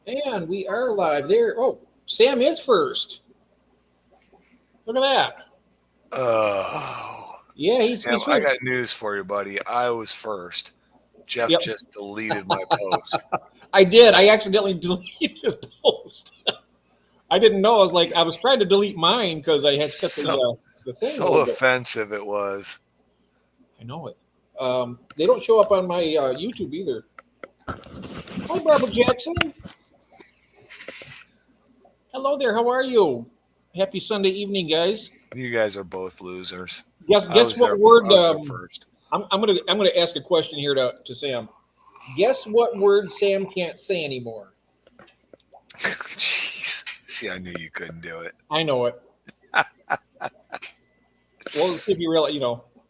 And we are live there. Oh, Sam is first. Look at that. Oh, Yeah, Sam, he's I first. got news for you, buddy. I was first. Jeff Yep, just deleted my post. I did. I accidentally deleted his post. I didn't know. I was trying to delete mine because I had set So, the thing a so little bit. offensive it was. I know it. They don't show up on my YouTube either. Hi, Barbara Jackson. Hello there. How are you? Happy Sunday evening, guys. You guys are both losers. Guess what I word? was there first. I'm gonna ask a question here to Sam. Guess what word Sam can't say anymore? Jeez. See, I knew you couldn't do it. I know it. Well, let's see if you realize.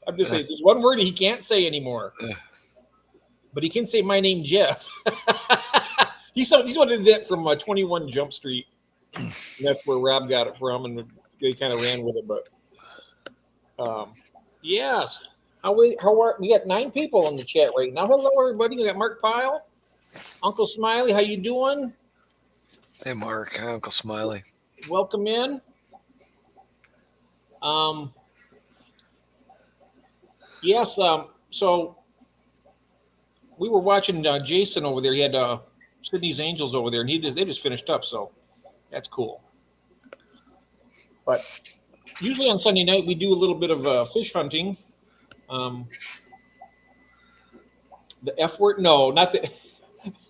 I'm just saying. There's one word he can't say anymore, but he can say my name, Jeff. He's one of that from 21 Jump Street. And that's where Rob got it from, and they kind of ran with it. But yes, how are we got 9 people in the chat right now? Hello, everybody. We got Mark Pyle, Uncle Smiley. How you doing? Hey, Mark. Hi, Uncle Smiley. Welcome in. Yes. So we were watching Jason over there. He had Sydney's Angels over there, and they just finished up. So that's cool. But usually on Sunday night we do a little bit of fish hunting. The F word? No, not the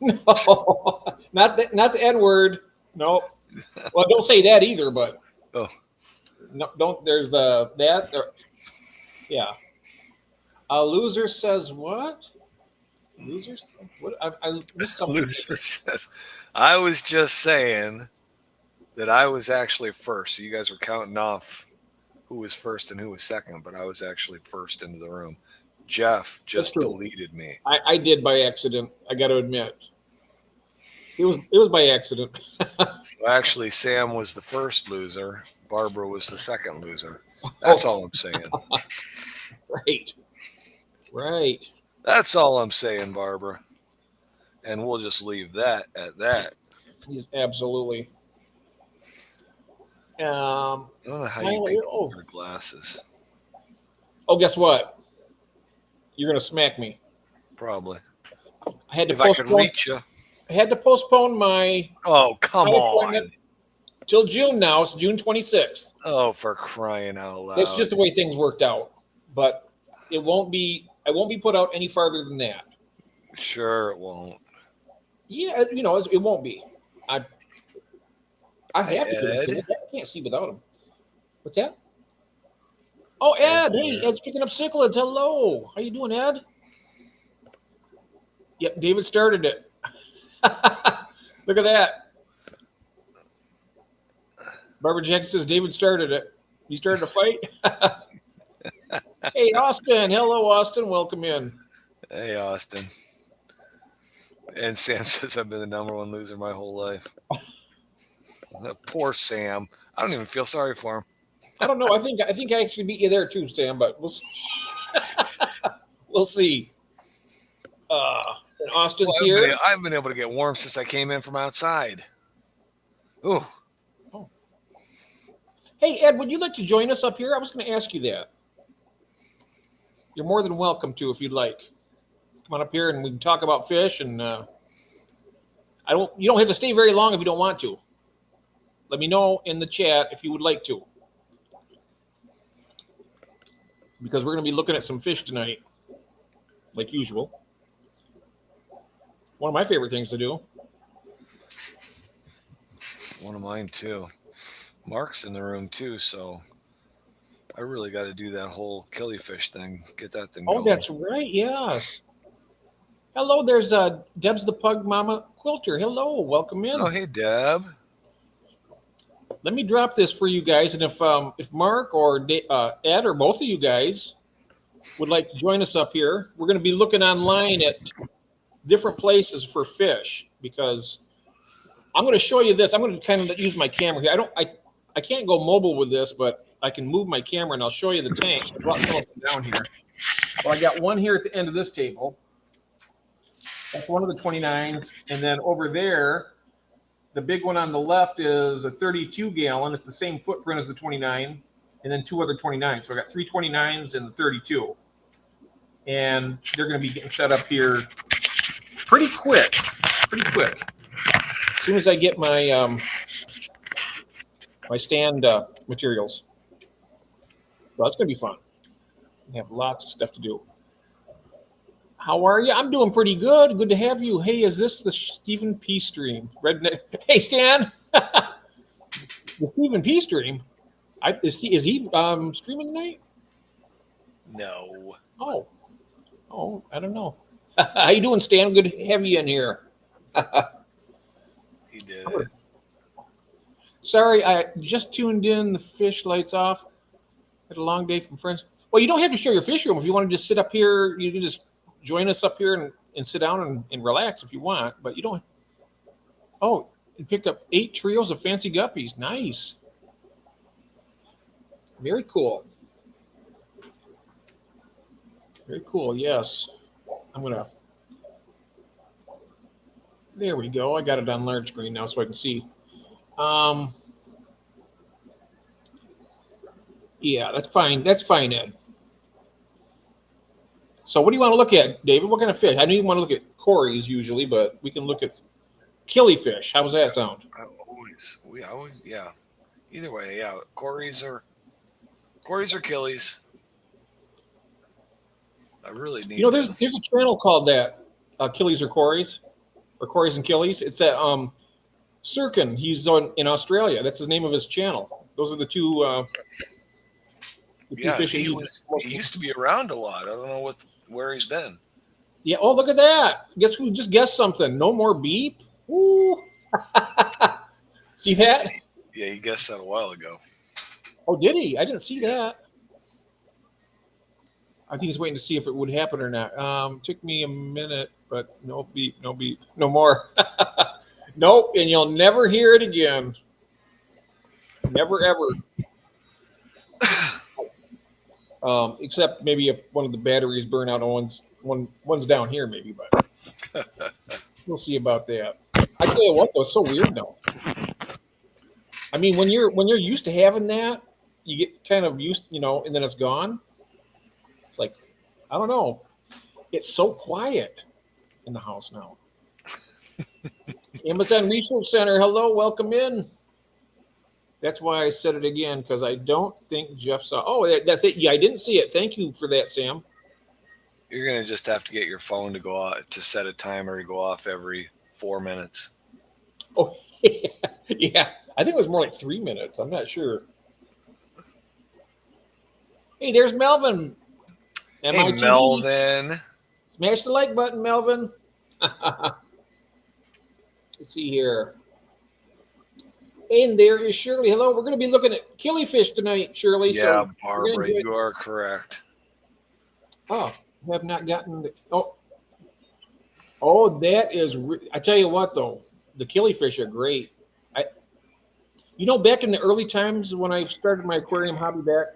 no, not the N word. No. Well, don't say that either. But Oh, no, don't. There's the that. Yeah. A loser says what? Losers? What? I missed something. loser says. I was just saying that I was actually first. So you guys were counting off who was first and who was second, but I was actually first into the room. Jeff That's just true. deleted me. I did by accident. I got to admit, it was by accident. So actually, Sam was the first loser. Barbara was the second loser. That's all I'm saying. Right. Right. That's all I'm saying, Barbara. And we'll just leave that at that. Absolutely. I don't know how you people Oh, wear glasses. guess what? You're gonna smack me. Probably. I had to If I could postpone. reach you. I had to postpone my Oh, come appointment on. till June now. It's June 26th. Oh, for crying out That's loud. just the way things worked out. But it won't be. I won't be put out any farther than that. Sure, it won't. Yeah, it won't be. I I Hi, have to put him. Ed. I can't see without him. What's that? Oh, Ed's Ed. Hey, here. Ed's picking up cichlids. Hello. How you doing, Ed? Yep, David started it. Look at that. Barbara Jackson says David started it. You started a fight? Hey, Austin. Hello, Austin. Welcome in. Hey, Austin. And Sam says I've been the number one loser my whole life. Poor Sam. I don't even feel sorry for him. I don't know. I think I actually beat you there too, Sam. But we'll see. We'll see. And Austin's Well, here. I've been able to get warm since I came in from outside. Ooh. Oh. Hey, Ed, would you like to join us up here? I was going to ask you that. You're more than welcome to if you'd like. Come on up here and we can talk about fish. And you don't have to stay very long if you don't want to. Let me know in the chat if you would like to, because we're going to be looking at some fish tonight, like usual. One of my favorite things to do. One of mine too. Mark's in the room too, so I really got to do that whole killifish thing. Get that thing Oh, going. that's right. Yes. Hello, there's Deb's the Pug Mama Quilter. Hello, welcome in. Oh, hey, Deb. Let me drop this for you guys, and if Mark or Ed or both of you guys would like to join us up here, we're going to be looking online at different places for fish, because I'm going to show you this. I'm going to kind of use my camera here. I can't go mobile with this, but I can move my camera and I'll show you the tanks. I brought some of them down here. Well, I got one here at the end of this table. That's one of the 29s, and then over there the big one on the left is a 32 gallon. It's the same footprint as the 29, and then 2 other 29s. So I got 3 29s and the 32, and they're going to be getting set up here pretty quick. As soon as I get my my stand materials. So that's going to be fun. We have lots of stuff to do. How are you? I'm doing pretty good. Good to have you. Hey, is this the Stephen P. stream? Hey, Stan. The Stephen P. stream. Is he streaming tonight? No. Oh, I don't know. How you doing, Stan? Good to have you in here. He did. Sorry, I just tuned in. The fish lights off. Had a long day from friends. Well, you don't have to share your fish room. If you want to just sit up here, you can just join us up here and sit down and relax if you want. But you don't. Oh, you picked up 8 trios of fancy guppies. Nice. Very cool. Very cool. Yes. I'm going to. There we go. I got it on large screen now so I can see. Yeah, that's fine. That's fine, Ed. So what do you want to look at, David? What kind of fish? I know you want to look at Corey's usually, but we can look at killifish. How does that sound? We always, yeah. Either way, yeah. Corey's or killies. I really need. There's a channel called that, Killies or Corey's and Killies. It's at Sirkin. He's in Australia. That's the name of his channel. Those are the two. Yeah, he used to be around a lot. I don't know where he's been. Yeah. Oh, look at that. Guess who just guessed something? No more beep. Woo. See that? Yeah, he guessed that a while ago. Oh, did he? I didn't see that. I think he's waiting to see if it would happen or not. Took me a minute, but no beep, no more. Nope, and you'll never hear it again. Never, ever. Except maybe if one of the batteries burn out and one's down here maybe, but we'll see about that. I tell you what though, it's so weird though. I mean, when you're used to having that, you get kind of used, and then it's gone. It's like, I don't know. It's so quiet in the house now. Amazon Research Center, hello, welcome in. That's why I said it again, because I don't think Jeff saw. Oh, that's it. Yeah, I didn't see it. Thank you for that, Sam. You're going to just have to get your phone to go off, to set a timer to go off every 4 minutes. Oh, yeah. I think it was more like 3 minutes. I'm not sure. Hey, there's Melvin. Hey, Melvin. Smash the like button, Melvin. Let's see here. And there is Shirley. Hello. We're going to be looking at killifish tonight, Shirley. Yeah, so Barbara, you are correct. Oh, I have not gotten the. Oh, that is. I tell you what, though, the killifish are great. Back in the early times when I started my aquarium hobby back,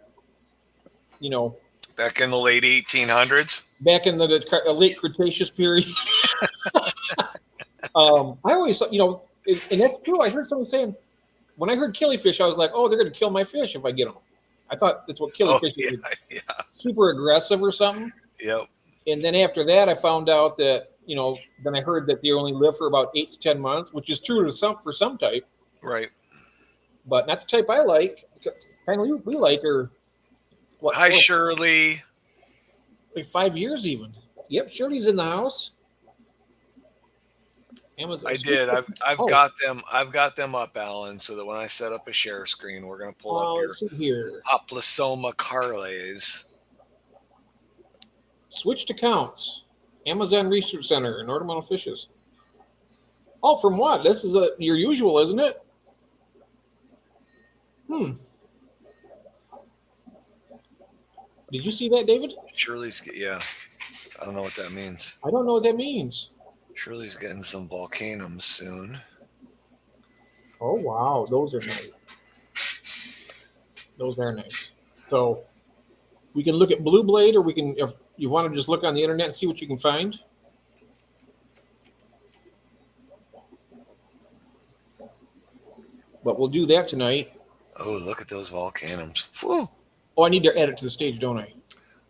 back in the late 1800s, back in the late Cretaceous period. I always, and that's true. I heard somebody saying, when I heard killifish, I was like, oh, they're going to kill my fish if I get them. I thought that's what killifish is. Yeah. Super aggressive or something. Yep. And then after that, I found out that, then I heard that they only live for about 8 to 10 months, which is true for some type. Right. But not the type I like. Kind of we like her. What? Hi, Shirley. Like 5 years even. Yep, Shirley's in the house. Amazon. I did. I've got them up, Alan, so that when I set up a share screen, we're going to pull up your Oplosoma carles. Switch to counts. Amazon Research Center and ornamental fishes. Oh, from what? This is your usual, isn't it? Did you see that, David? Shirley's, yeah. I don't know what that means. I don't know what that means. Shirley's getting some volcanums soon. Oh, wow. Those are nice. Those are nice. So we can look at Blue Blade, or we can, if you want to just look on the internet and see what you can find. but we'll do that tonight. Oh, look at those volcanoes. Whew. Oh, I need to add it to the stage, don't I?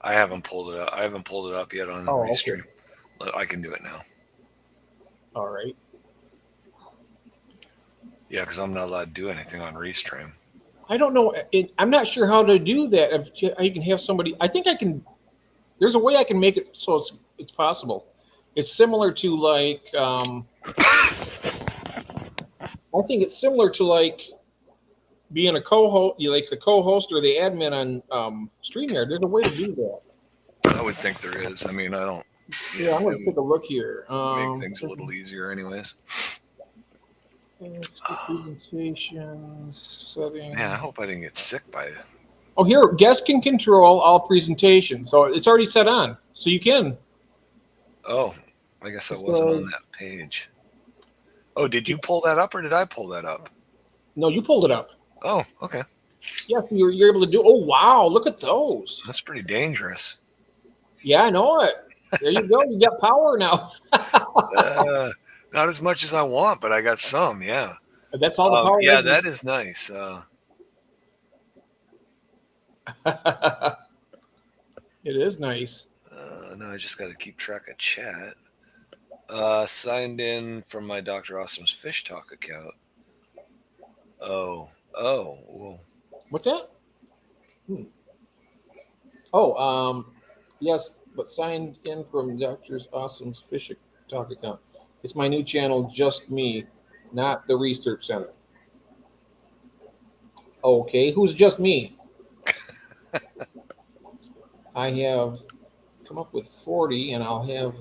I haven't pulled it up. I haven't pulled it up yet on the Oh, okay. Restream. I can do it now. All right. Yeah, because I'm not allowed to do anything on Restream. I don't know. I'm not sure how to do that. If you can have somebody, I think I can. There's a way I can make it so it's possible. It's similar to like. I think it's similar to like being a co-host, like the co-host or the admin on StreamYard. There's a way to do that. I would think there is. I mean, I don't. Yeah, I'm going to take a look here. Make things a little easier, anyways. Presentations, settings. Man, I hope I didn't get sick by it. Oh, here, guests can control all presentations. So it's already set on. So you can. Oh, I guess I wasn't on that page. Oh, did you pull that up or did I pull that up? No, you pulled it up. Oh, okay. Yeah, you're able to do. Oh, wow. Look at those. That's pretty dangerous. Yeah, I know it. There you go. You got power now. Not as much as I want, but I got some. Yeah. That's all the power. Yeah, that is nice. It is nice. No, I just got to keep track of chat. Signed in from my Dr. Awesome's Fish Talk account. Whoa. What's that? Oh, yes, but signed in from Dr. Awesome's Fish Talk account. It's my new channel, Just Me, not the Research Center. Okay, who's Just Me? I have come up with 40, and I'll have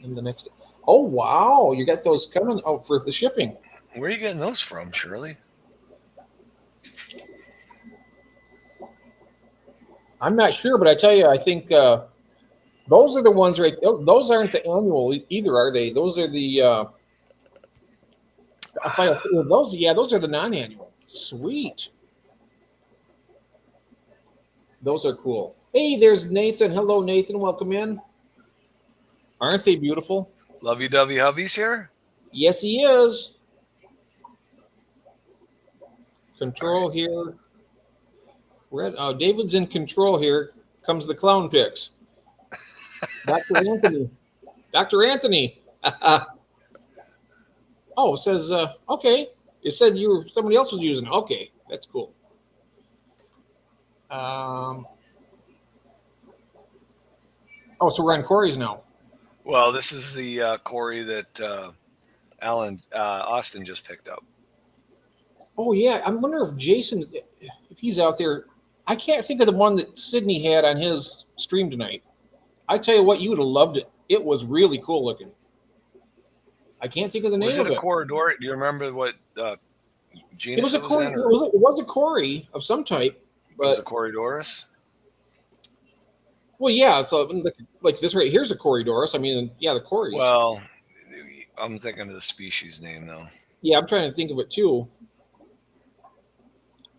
in the next. Oh, wow, you got those coming out for the shipping. Where are you getting those from, Shirley? I'm not sure, but I tell you, I think those are the ones right. Those aren't the annual either, are they? Those are the. Those, yeah, those are the non-annual. Sweet. Those are cool. Hey, there's Nathan. Hello, Nathan. Welcome in. Aren't they beautiful? Lovey-dovey hubby's here? Yes, he is. Control here. Red. David's in control here. Comes the clown pics. Dr. Anthony. Dr. Anthony. Oh, it says, okay. It said somebody else was using it. Okay, that's cool. Oh, so we're on Corey's now. Well, this is the Corey that Austin just picked up. Oh, yeah. I wonder if Jason, if he's out there. I can't think of the one that Sydney had on his stream tonight. I tell you what, you would have loved it. It was really cool looking. I can't think of the name of it. Was it a Corridor? Do you remember what genus it was? It was a Cory of some type. But, was it a Corydorus? Well, yeah. So like this right here's a Corydorus. I mean, yeah, the Corys. Well, I'm thinking of the species name though. Yeah, I'm trying to think of it too.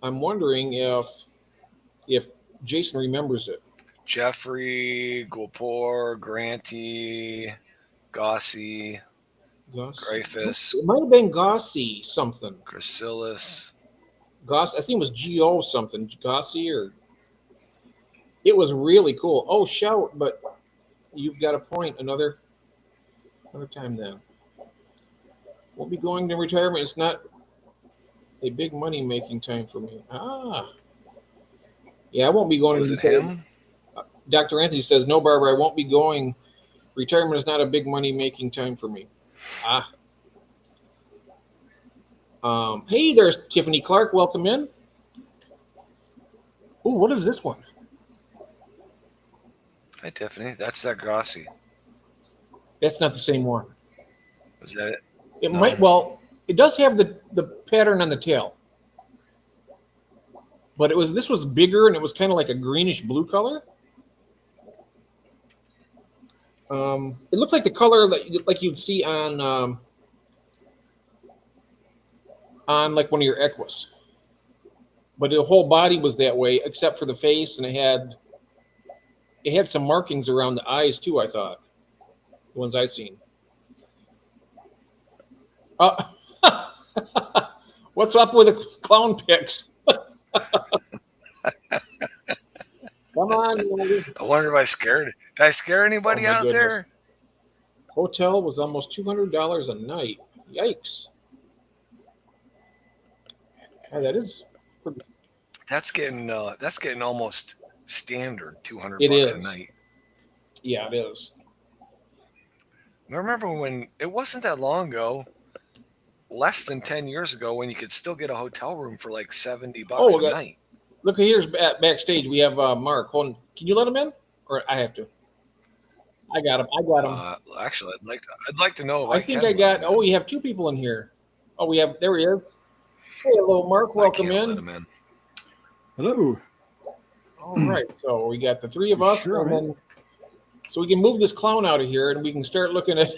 I'm wondering if Jason remembers it. Jeffrey, Gopor, Granty, Gossie, Gryphus. It might have been Gossie something. Gracilis. Goss, I think it was G-O something. Gossie or. It was really cool. Oh, shout! But you've got a point. Another time then. Won't be going to retirement. It's not a big money making time for me. Yeah, I won't be going. Was it him? Dr. Anthony says, no, Barbara, I won't be going. Retirement is not a big money making time for me. Hey, there's Tiffany Clark. Welcome in. Oh, what is this one? Hi, Tiffany. That's that Grossi. That's not the same one. Was that it? It might. Well, it does have the pattern on the tail. But this was bigger, and it was kind of like a greenish blue color. It looks like the color like you'd see on like one of your Equus. But the whole body was that way, except for the face, and it had some markings around the eyes too. I thought the ones I've seen. What's up with the clown pics? Come on. I wonder if I scared. Did I scare anybody Oh, my out goodness. there? Hotel was almost $200 a night. Yikes. Yeah, that is. That's getting almost standard $200 It a is. night. Yeah, it is. I remember when it wasn't that long ago, less than 10 years ago, when you could still get a hotel room for like $70 Oh, a night. Look, here's backstage. We have Mark. Hold on. Can you let him in, or I have to? I got him. Actually, I'd like to know if I think I got. Oh, we have two people in here. Oh, we have. There he is. Hey, hello, Mark. Welcome I can't let in. him in. Hello. All right. So we got the three of us, Sure, and then so we can move this clown out of here, and we can start looking at.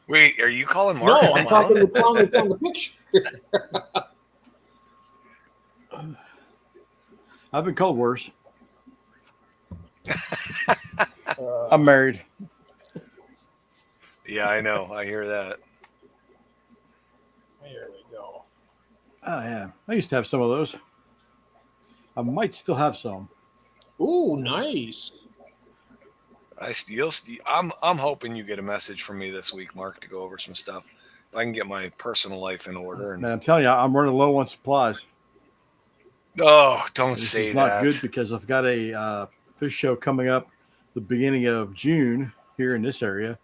Wait, are you calling Mark? No, a I'm clown? talking to the clown that's on the picture. I've been called worse. I'm married. Yeah, I know. I hear that. There we go. Oh, yeah. I used to have some of those. I might still have some. Ooh, nice. I'm hoping you get a message from me this week, Mark, to go over some stuff. If I can get my personal life in order. Man, I'm telling you, I'm running low on supplies. Oh, don't This say is not that. good because I've got a fish show coming up the beginning of June here in this area.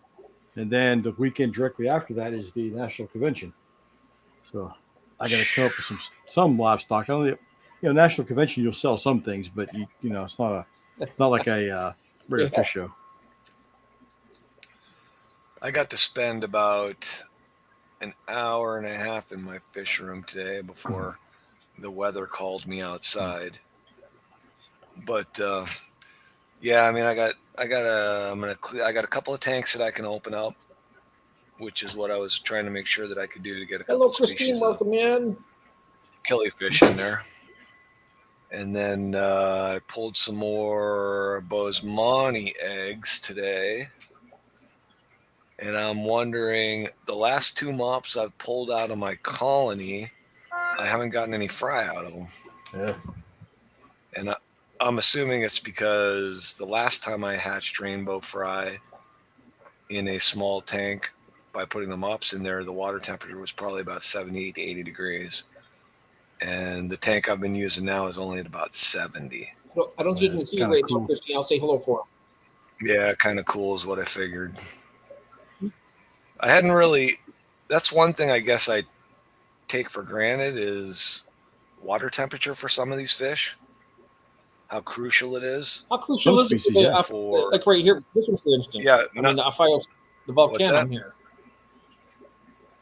And then the weekend directly after that is the National Convention. So I got to come up with some livestock. I don't, National Convention, you'll sell some things, but it's not like a regular fish show. I got to spend about an hour and a half in my fish room today before the weather called me outside. But yeah, I mean, I got a couple of tanks that I can open up, which is what I was trying to make sure that I could do to get a couple Hello, of Christine. species Welcome in. of killifish in there. And then I pulled some more Bosemani eggs today. And I'm wondering, the last two mops I've pulled out of my colony, I haven't gotten any fry out of them. Yeah. And I'm assuming it's because the last time I hatched rainbow fry in a small tank by putting the mops in there, the water temperature was probably about 78 to 80 degrees. And the tank I've been using now is only at about 70. I don't think you can see right now, Christine. I'll say hello for him. Yeah, kind of cool is what I figured. I hadn't really, that's one thing I guess I take for granted is water temperature for some of these fish. How crucial it is. How crucial is it for like right here, this one for instance? Yeah, I mean, the volcano here.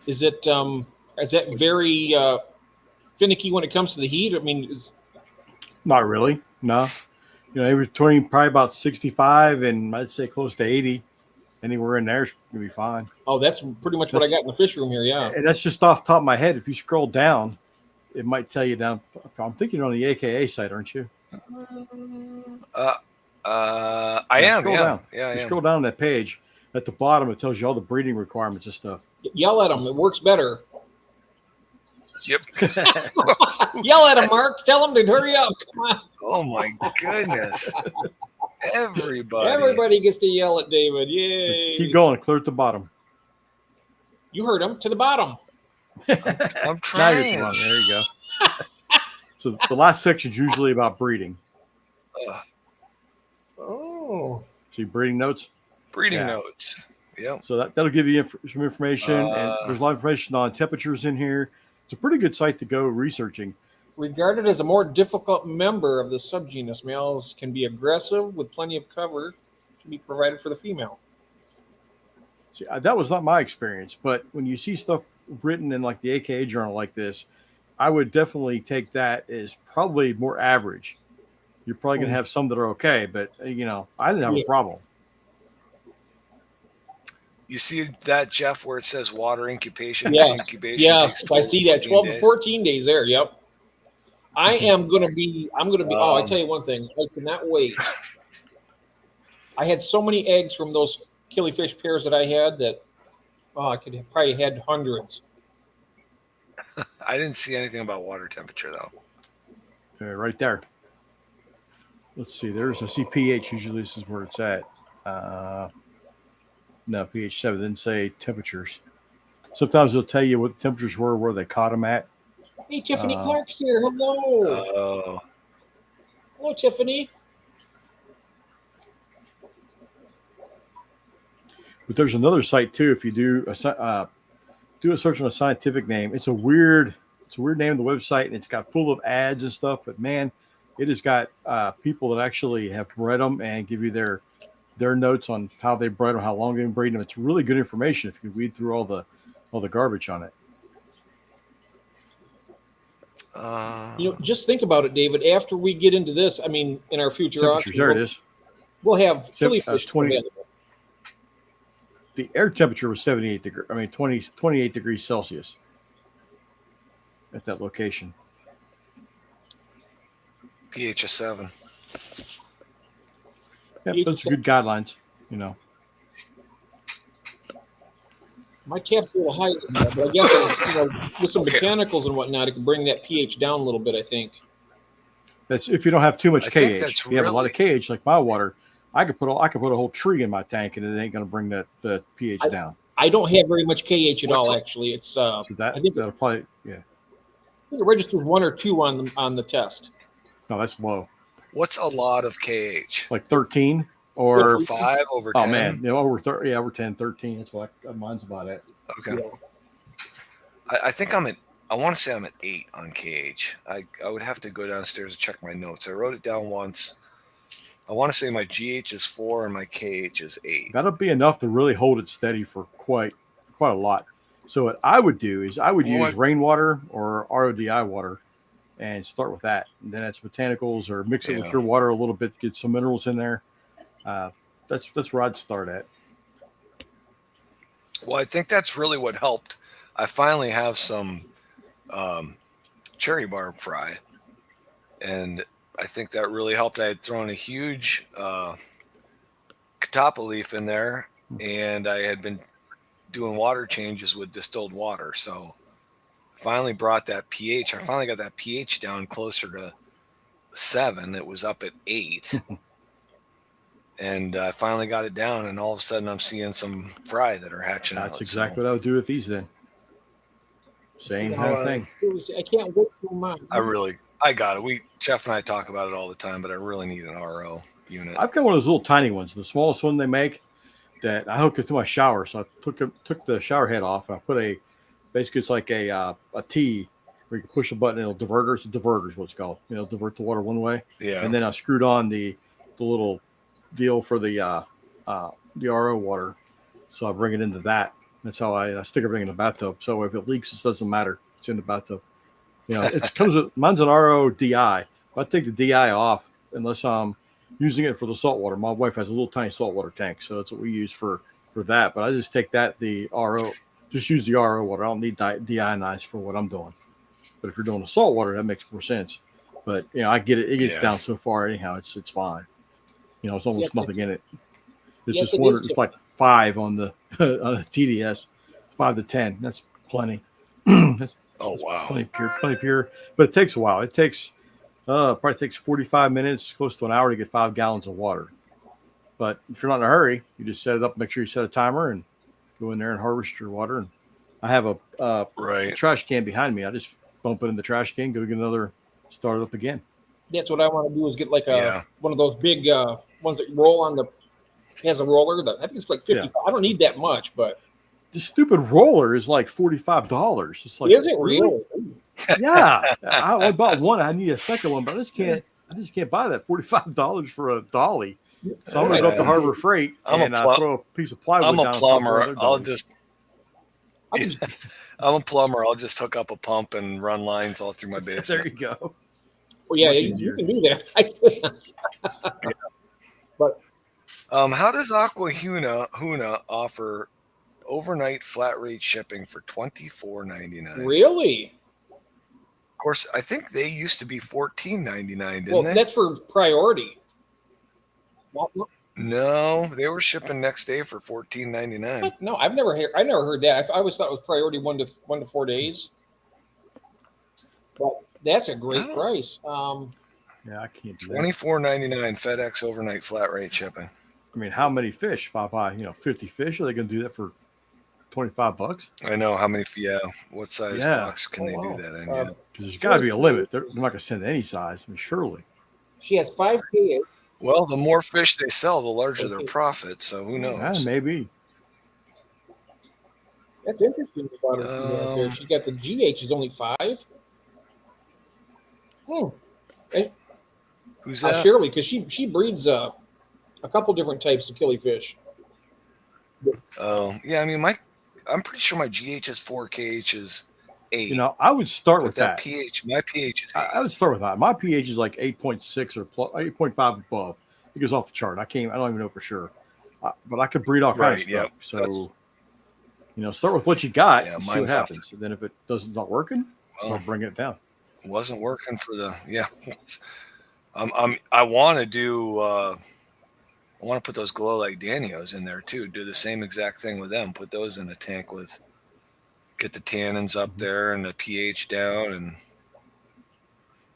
Is it is that very finicky when it comes to the heat? I mean, not really. No, between probably about 65 and I'd say close to 80. Anywhere in there is gonna be fine. Oh, that's pretty much what I got in the fish room here. Yeah, and that's just off the top of my head. If you scroll down, it might tell you down. I'm thinking you're on the AKA site, aren't you? I am. Down. Yeah. You scroll down that page at the bottom. It tells you all the breeding requirements and stuff. Yell at them. It works better. Yep. Yell at them, Mark. Tell them to hurry up. Come on. Oh my goodness. Everybody gets to yell at David. Yay. Keep going. Clear at the bottom. You heard him. To the bottom. I'm trying. There you go. So the last section is usually about breeding. Oh. See breeding notes? Breeding notes. Yep. So that'll give you some information. And there's a lot of information on temperatures in here. It's a pretty good site to go researching. Regarded as a more difficult member of the subgenus, males can be aggressive with plenty of cover to be provided for the female. See, that was not my experience, but when you see stuff written in like the AKA journal like this, I would definitely take that as probably more average. You're probably going to have some that are okay, but I didn't have a problem. You see that, Jeff, where it says water incubation? Yes, incubation yes, I see that. 12 to 14 days there. Yep. I'm going to be, I tell you one thing. I cannot wait. I had so many eggs from those killifish pairs that I had that, I could have probably had hundreds. I didn't see anything about water temperature though. Right there. Let's see. I see pH. Usually this is where it's at. No, pH 7. Didn't say temperatures. Sometimes they'll tell you what the temperatures were, where they caught them at. Hey, Tiffany Clark's here. Hello. Oh, Hello, Tiffany. But there's another site too. If you do a search on a scientific name, it's a weird name of the website, and it's got full of ads and stuff. But man, it has got people that actually have bred them and give you their notes on how they bred them, how long they've been breeding them. It's really good information if you read through all the garbage on it. Just think about it, David. After we get into this, I mean, in our future Temperatures, auction, there it is. We'll have killifish 20 available. The air temperature was 28 degrees Celsius at that location. pH of 7. Yeah, those are good guidelines, My tap's a little higher than that, but I guess with some botanicals and whatnot, it can bring that pH down a little bit, I think. That's if you don't have too much I think KH. that's If you have a lot of really- KH, like my water, I could put a whole tree in my tank, and it ain't going to bring the pH down. I don't have very much KH at What's all, up? actually. It's So I think that'll probably it registers 1 or 2 on the test. no, that's low, What's a lot of KH? like 13 or Over 5, over 10? oh man, over 30, over 10, 13. That's what mine's about it. Okay. Yeah. I think I want to say I'm at 8 on KH. I would have to go downstairs and check my notes. I wrote it down once. I want to say my GH is 4 and my KH is 8. That'll be enough to really hold it steady for quite a lot. So what I would do is I would use rainwater or RODI water and start with that. And then it's botanicals or mix it with your water a little bit to get some minerals in there. That's where I'd start at. Well, I think that's really what helped. I finally have some cherry barb fry, and I think that really helped. I had thrown a huge catappa leaf in there, and I had been doing water changes with distilled water. So finally brought that pH. I finally got that pH down closer to 7. It was up at 8. And I finally got it down, and all of a sudden I'm seeing some fry that are hatching out. That's exactly what I would do with these then. Same kind of thing. I can't wait for mine. I got it. Jeff and I talk about it all the time, but I really need an RO unit. I've got one of those little tiny ones, the smallest one they make, that I hook it to my shower. So I took the shower head off, and I put basically it's like a T where you can push a button and it'll divert. It's a diverter is what it's called. Divert the water one way. Yeah. And then I screwed on the little deal for the RO water. So I bring it into that. That's how I stick everything in the bathtub. So if it leaks, it doesn't matter. It's in the bathtub. It comes with mine's an RO DI. If I take the DI off, unless I'm using it for the salt water. My wife has a little tiny saltwater tank, so that's what we use for that. But I just take the RO, just use the RO water. I don't need deionize for what I'm doing. But if you're doing the salt water, that makes more sense. But I get it. It gets down so far anyhow. It's fine. It's almost nothing in it. It's just water. It's like 5 on the on a TDS, 5 to 10. That's plenty. That's wow, plenty pure. But it takes a while. It takes probably takes 45 minutes, close to an hour to get 5 gallons of water. But if you're not in a hurry, you just set it up. Make sure you set a timer and go in there and harvest your water. And I have a trash can behind me. I just bump it in the trash can, go get another, start it up again. That's what I want to do is get like one of those big ones that roll on has a roller. I think it's like 55. I don't need that much, but the stupid roller is like $45. It's like, is it really? Yeah. I bought one. I need a second one, but I just can't buy that $45 for a dolly. So I'm going to go up to Harbor Freight and throw a piece of plywood down. I'm a plumber. I'm a plumber. I'll just hook up a pump and run lines all through my basement. There you go. Well, yeah, you can do that. I can't. But how does Aqua Huna offer overnight flat rate shipping for $24.99? Really? Of course, I think they used to be $14.99, Well, didn't they? that's for priority. No, they were shipping next day for $14.99. No, I never heard that. I always thought it was priority 1 to 4 days. But that's a I great don't- price. Yeah, I can't do that. $24.99 FedEx overnight flat rate shipping. I mean, how many fish? If I buy, 50 fish, are they going to do that for $25? I know how many. Yeah, what size Yeah. box can they wow. do that in? Uh, Yeah. Because there's got to be a limit. They're not going to send any size. I mean, surely. She has 5 kids. Well, the more fish they sell, the larger their profit. So who Yeah, knows? maybe. That's interesting about her female fish. She's got the GH is only 5. Who's that? Shirley, because she breeds a couple different types of killifish. Oh, yeah. I mean, I'm pretty sure my GH is 4, KH is 8. I would start but with that that. pH, my pH is 8. I would start with that. My pH is like 8.6 or 8.5 above. It goes off the chart. I don't even know for sure. But I could breed all kinds of Right, stuff. yep. So, start with what you got Yeah, and see what mine's off happens. And then if it not working, Well, start bringing it down. wasn't working for the I want to do I want to put those glow like Danios in there too. Do the same exact thing with them. Put those in a tank with get the tannins up there and the pH down, and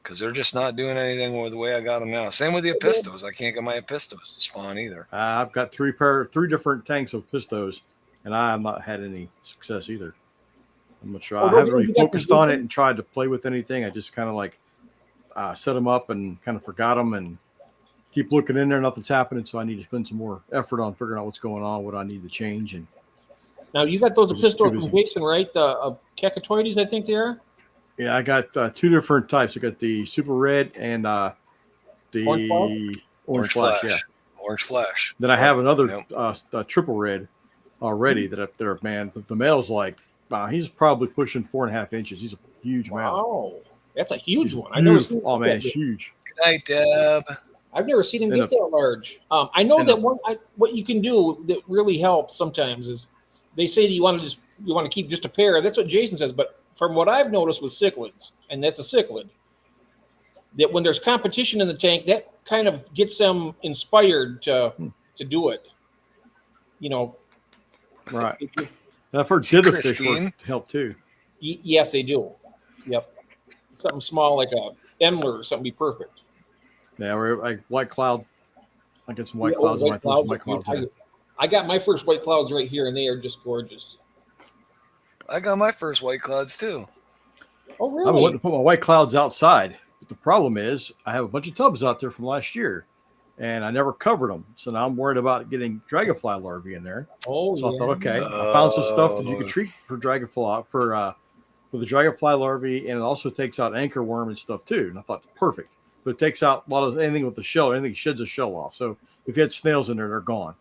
because they're just not doing anything with the way I got them now. Same with the Epistos. I can't get my Epistos to spawn either. I've got three different tanks of pistos, and I have not had any success either. I'm not sure. I haven't really focused on it and tried to play with anything. I just kind of like set them up and kind of forgot them and keep looking in there. Nothing's happening, so I need to spend some more effort on figuring out what's going on, what I need to change. And Now you got those This is too Epistos from busy. Jason, right? The Cacatoides, I think they are. yeah, I got 2 different types. I got the super red and the orange flash. Yeah. Orange flash. Then I have another Yep. triple red already that up there, man. The male's like, he's probably pushing 4.5 inches. He's a huge male. Wow, that's a huge one. Beautiful. Oh man, it's huge. Good night, Deb. I've never seen him And get that large. I know and that what you can do that really helps sometimes is they say that you want to keep just a pair. That's what Jason says. But from what I've noticed with cichlids, and that's a cichlid, that when there's competition in the tank, that kind of gets them inspired to do it. Right. it- And I've heard See, dither fish Christine? help too. yes, they do. Yep. Something small like a Emler or something be perfect. Yeah, we're like white cloud. I get some white Yeah, clouds. white I might throw some white clouds. clouds in it. I got my first white clouds right here, and they are just gorgeous. I got my first white clouds too. Oh, I've been really? wanting to put my white clouds outside, but the problem is I have a bunch of tubs out there from last year, and I never covered them. So now I'm worried about getting dragonfly larvae in there. Oh, So yeah. I thought, okay, I found some stuff that you can treat for dragonfly for the dragonfly larvae, and it also takes out anchor worm and stuff too. And I thought, perfect. But it takes out a lot of anything with the shell. Anything sheds a shell off. So if you had snails in there, they're gone.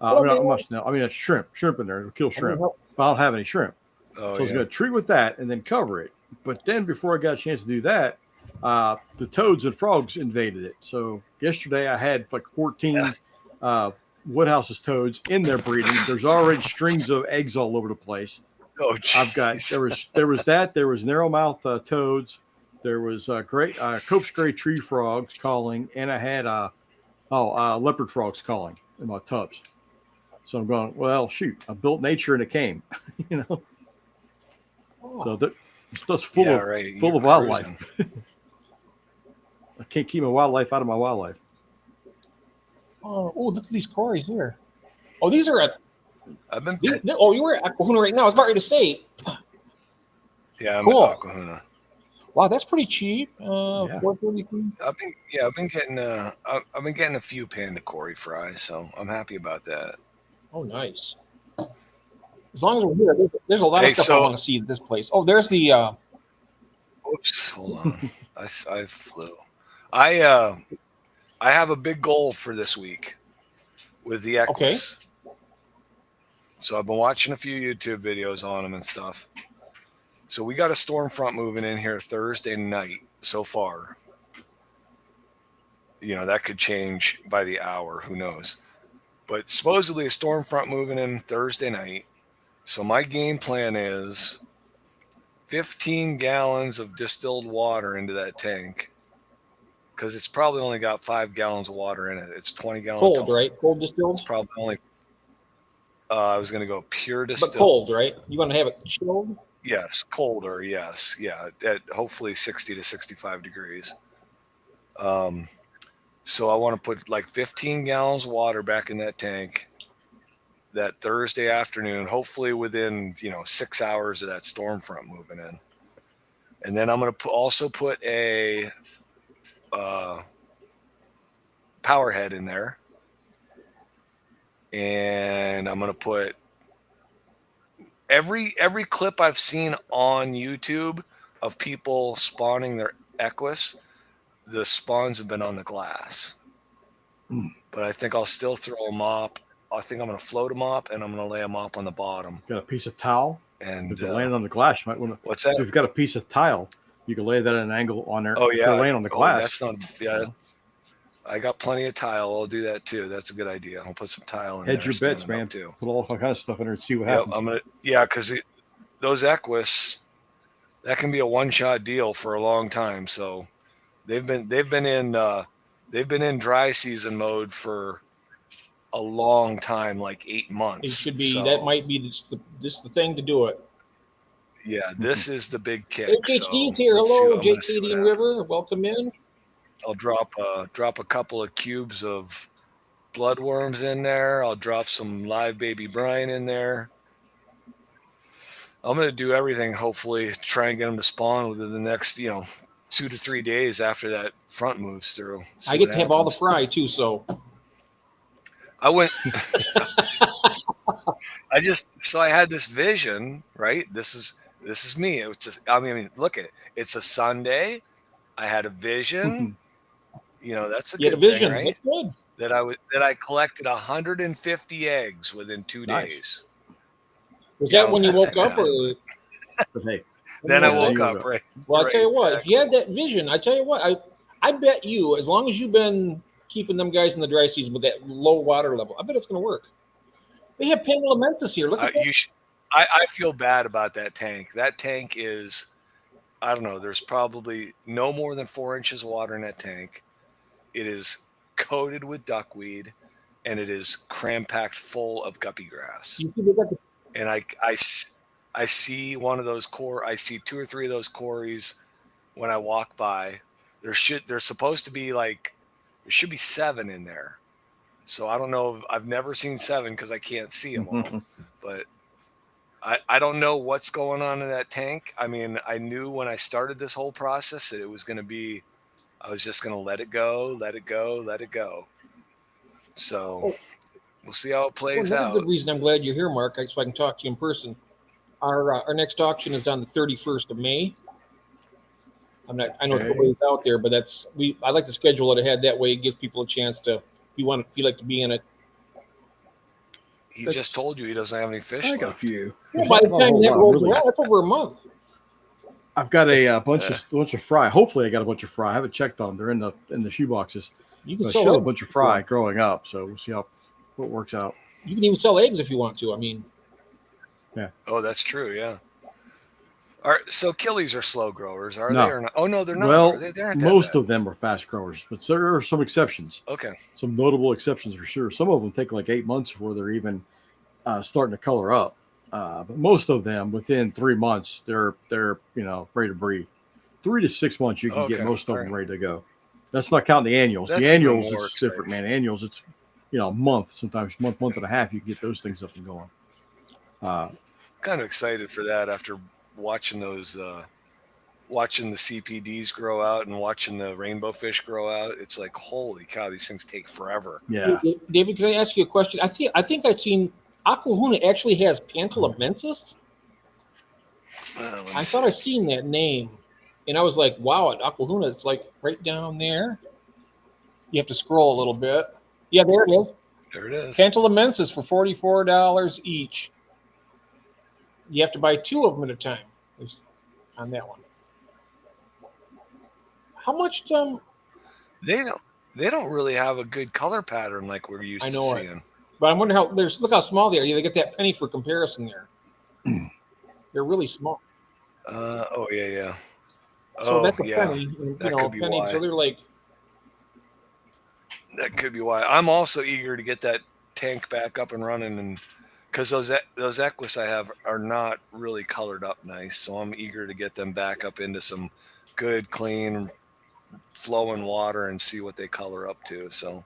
It's shrimp in there. It'll kill shrimp. But I don't have any shrimp. Oh, So I was yeah. going to treat with that and then cover it. But then before I got a chance to do that, the toads and frogs invaded it. So yesterday I had like 14 Woodhouse's toads in there breeding. There's already strings of eggs all over the place. Oh, I've got jeez. there was narrowmouth toads. There was great Cope's gray tree frogs calling, and I had leopard frogs calling in my tubs. So I'm going, well, shoot, I built nature and it came, Oh, So it's just full Yeah, of right. full You of were wildlife. cruising. I can't keep my wildlife out of my wildlife. look at these cories here. Oh, these are at. I've been. You were at Aquahuna right now. I was about ready to say, Yeah, I'm Cool. at Aquahuna. wow, that's pretty cheap. Yeah. $4.33. I've been getting a few panda Cory fries, so I'm happy about that. Oh, nice. As long as we're here, there's a lot of Hey, stuff I so- want to see at this place. Oh, there's the. Oops, hold on. I flew. I have a big goal for this week with the Equus. Okay. So I've been watching a few YouTube videos on them and stuff. So we got a storm front moving in here Thursday night so far. That could change by the hour. Who knows? But supposedly a storm front moving in Thursday night. So my game plan is 15 gallons of distilled water into that tank, because it's probably only got 5 gallons of water in it. It's 20 gallons cold, right? Cold distilled, It's probably only. I was going to go pure distilled. but cold, right? You want to have it chilled? Yes, colder. Yes, yeah, at hopefully 60 to 65 degrees. So I want to put like 15 gallons of water back in that tank that Thursday afternoon, hopefully within 6 hours of that storm front moving in. And then I'm going to also put a power head in there, and I'm going to put every clip I've seen on YouTube of people spawning their Equus, the spawns have been on the glass. But I think I'll still throw a mop. I think I'm going to float a mop, and I'm going to lay a mop on the bottom. Got a piece of towel, And if you're laying on the glass, you might want to. What's that? If you've got a piece of tile, you can lay that at an angle on there. Oh If yeah, you're laying on the glass. That's not. Yeah, I got plenty of tile. I'll do that too. That's a good idea. I'll put some tile in Hedge there. your bets, man. Too. Put all kind of stuff in there and see what Yep, happens. I'm gonna. Yeah, because those Equus, that can be a one-shot deal for a long time. So they've been in dry season mode for a long time, like 8 months. It should be. So, that might be this the thing to do it. Yeah, this is the big kick. HHD's here. Hello, Jake, Katie, and River. Welcome in. I'll drop a couple of cubes of bloodworms in there. I'll drop some live baby brine in there. I'm going to do everything, hopefully, try and get them to spawn within the next, 2 to 3 days after that front moves through. I get to have all the fry too, so I went. I had this vision, right? This is me. It was just, look at it. It's a Sunday. I had a vision. That's a good vision. thing, right? That's good. That I collected 150 eggs within 2 Nice. days. Was that when you woke up, or? But hey, Then I Yeah, woke you up, go. right? Well, I'll tell you Right, what. If you exactly. had that vision, I tell you what. I bet you, as long as you've been keeping them guys in the dry season with that low water level, I bet it's going to work. They have Pangolin mentis here. Look at that. I feel bad about that tank. That tank is, I don't know, there's probably no more than 4 inches of water in that tank. It is coated with duckweed, and it is cram-packed full of guppy grass. You see they got the- And I see one of those I see 2 or 3 of those quarries when I walk by. There's supposed to be there should be 7 in there. So I don't know. I've never seen 7 because I can't see them all. But I don't know what's going on in that tank. I mean, I knew when I started this whole process that it was going to be, I was just going to let it go, let it go, let it go. So we'll see how it plays another out. good reason I'm glad you're here, Mark, so I can talk to you in person. Our next auction is on the 31st of May. I know it's a ways out there, but I like to schedule it ahead. That way, it gives people a chance to, if you like to be in it. He just told you he doesn't have any fish I got a left. few. Well, by the time that rolls around, that's over a month. I've got a bunch of fry. Hopefully, I got a bunch of fry. I haven't checked on them. They're in the shoe boxes. You can I sell showed a eggs. bunch of fry growing up, so we'll see how it works out. You can even sell eggs if you want to. I mean, Oh, that's true. Yeah. So killies are slow growers, are No. they or not? Oh no, they're not. Well, They aren't that most bad. of them are fast growers, but there are some exceptions. Okay. Some notable exceptions for sure. Some of them take like 8 months before they're even starting to color up. But most of them, within 3 months, they're ready to breed. 3 to 6 months, you can get Okay, most of them alright. ready to go. That's not counting the annuals. That's The even annuals more is different, man. Annuals, it's a month, sometimes month and a half. You can get those things up and going. Kind of excited for that after watching those, watching the CPDs grow out and watching the rainbow fish grow out. It's like, holy cow, these things take forever. Yeah. David, can I ask you a question? I think I've seen Aquahuna actually has Pantalomensis. I thought I seen that name, and I was like, wow, at Aquahuna, it's like right down there. You have to scroll a little bit. Yeah, there it is. There it is. Pantalomensis for $44 each. You have to buy 2 of them at a time on that one. How much? They don't really have a good color pattern like we're used to seeing. But I'm wondering look how small they are. They get that penny for comparison there. They're really small. Oh yeah. So that's a yeah. penny. That could be penny. why. So they're like. That could be why. I'm also eager to get that tank back up and running and because those Equus I have are not really colored up nice, so I'm eager to get them back up into some good, clean, flowing water and see what they color up to. So,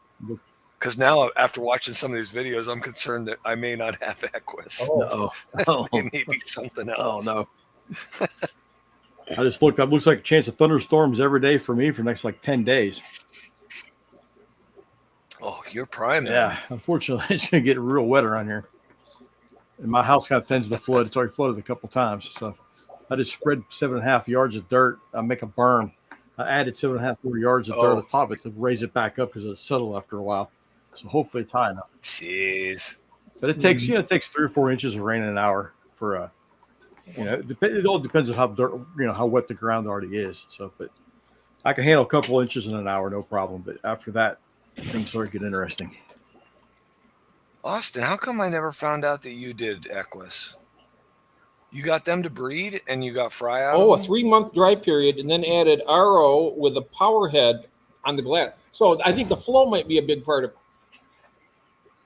because now after watching some of these videos, I'm concerned that I may not have Equus. No. Oh, It may be something oh else. no. I just looked up. Looks like a chance of thunderstorms every day for me for the next like 10 days. Oh, you're prime. Yeah. Unfortunately, it's going to get real wet around here. And my house kind of tends to flood. It's already flooded a couple times. So I just spread 7.5 yards of dirt. I make a berm. I added 7.5 more yards of dirt on top of it to raise it back up because it'll settle after a while. So hopefully it's high enough. Jeez. But it takes, it takes 3 or 4 inches of rain in an hour for it all depends on how dirt, how wet the ground already is. So, but I can handle a couple inches in an hour, no problem. But after that, things start getting interesting. Austin, how come I never found out that you did Equus? You got them to breed and you got fry out Oh, of a them? 3-month dry period, and then added RO with a power head on the glass. So I think the flow might be a big part of it.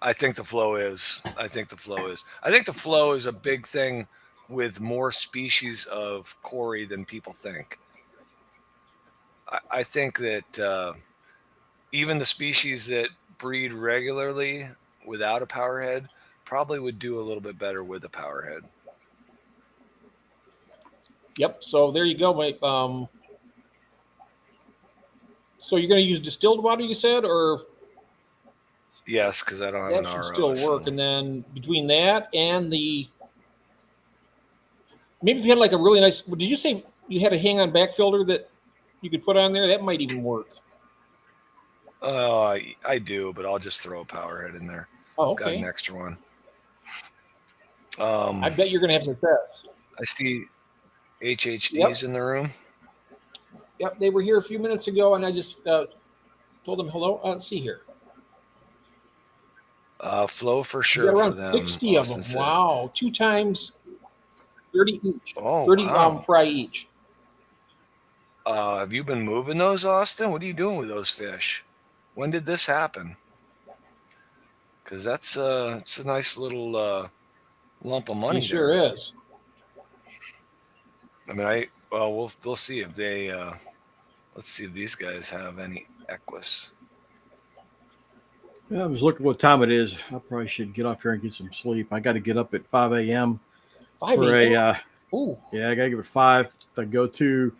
I think the flow is. I think the flow is a big thing with more species of Cory than people think. I think that even the species that breed regularly without a power head probably would do a little bit better with a power head. Yep. So there you go, mate. So you're going to use distilled water, you said, or Yes, because I don't have that an should RO. still work. So. And then between that and maybe if you had like a really nice, did you say you had a hang-on back filter that you could put on there? That might even work. I do, but I'll just throw a power head in there. Oh, Got okay. an extra one. I bet you're going to have success. I see HHDs Yep. in the room. Yep, they were here a few minutes ago, and I just told them hello. Let's see here. Flow for You sure got for around them. 60 of them. Austin said. Wow. 2 times 30 each. Oh, 30 wow. fry each. Have you been moving those, Austin? What are you doing with those fish? When did this happen? Because it's a nice little lump of money. He sure there. is. I mean, we'll see if they. Let's see if these guys have any Equus. Yeah, I was looking what time it is. I probably should get off here and get some sleep. I got to get up at 5 a.m. 5 for a.m. I got to get up at 5 to go to.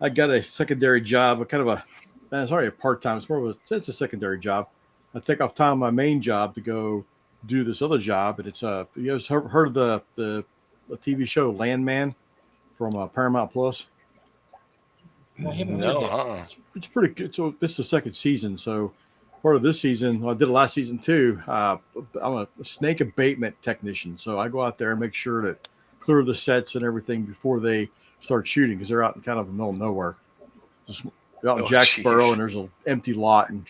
I got a secondary job, it's already a part-time. It's a secondary job. I take off time my main job to go do this other job, and it's you guys heard of the TV show Landman from Paramount Plus? I haven't No, heard that. It's pretty good. So this is the second season. So part of this season, I did it last season too. I'm a snake abatement technician, so I go out there and make sure to clear the sets and everything before they start shooting, because they're out in kind of the middle of nowhere. Just out in Jacksboro, and there's an empty lot, and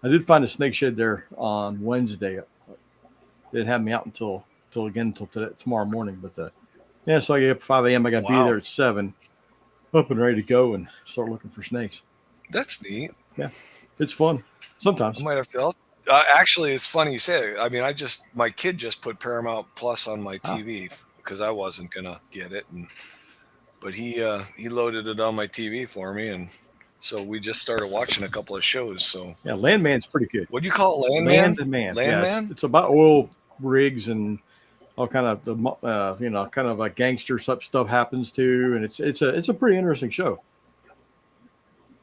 I did find a snake shed there on Wednesday. They didn't have me out until tomorrow morning, but so I get up at 5 a.m. I got to be there at 7, up and ready to go and start looking for snakes. That's neat. Yeah, it's fun. Sometimes I might have to. Actually, it's funny you say it. I mean, my kid just put Paramount Plus on my TV because I wasn't gonna get it, but he loaded it on my TV for me, and so we just started watching a couple of shows. So yeah, Landman's pretty good. What do you call it, Landman? Landman. Landman? Yeah, it's about oil rigs and all kind of kind of like gangster stuff happens too, and it's a pretty interesting show.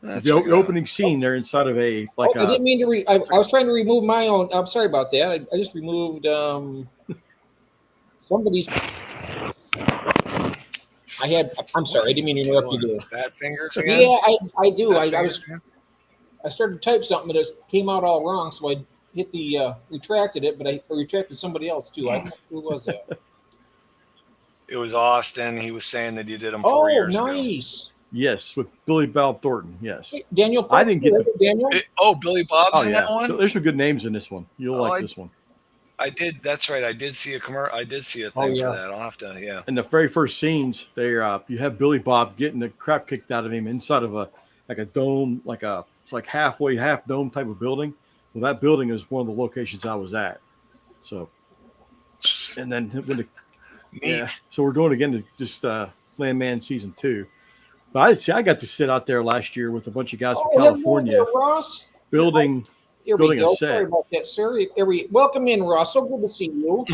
The opening scene, they're inside of I didn't mean to. I was trying to remove my own. I'm sorry about that. I just removed somebody's. I'm sorry. I didn't mean to interrupt you there. Fat fingers again? Yeah, I do. Fat I fingers again? I started to type something, but it came out all wrong, so I hit the retracted it, but I retracted somebody else too. Who was that? It was Austin. He was saying that you did them 4 years ago. Nice. Yes, with Billy Bob Thornton. Yes, Hey, Daniel. I didn't get Daniel. Billy Bob's in that one. There's some good names in this one. You'll like this one. I did. That's right. I did see a commercial. I did see a thing for that. I'll have to. Yeah. In the very first scenes, you have Billy Bob getting the crap kicked out of him inside of a dome, it's like half dome type of building. Well, that building is one of the locations I was at. So And then when the Neat. so we're doing again to just Landman season 2. But I got to sit out there last year with a bunch of guys from hello California there, Ross. building Here building we a go. set. Sorry about that, sir. Welcome in, Ross. So good to see you.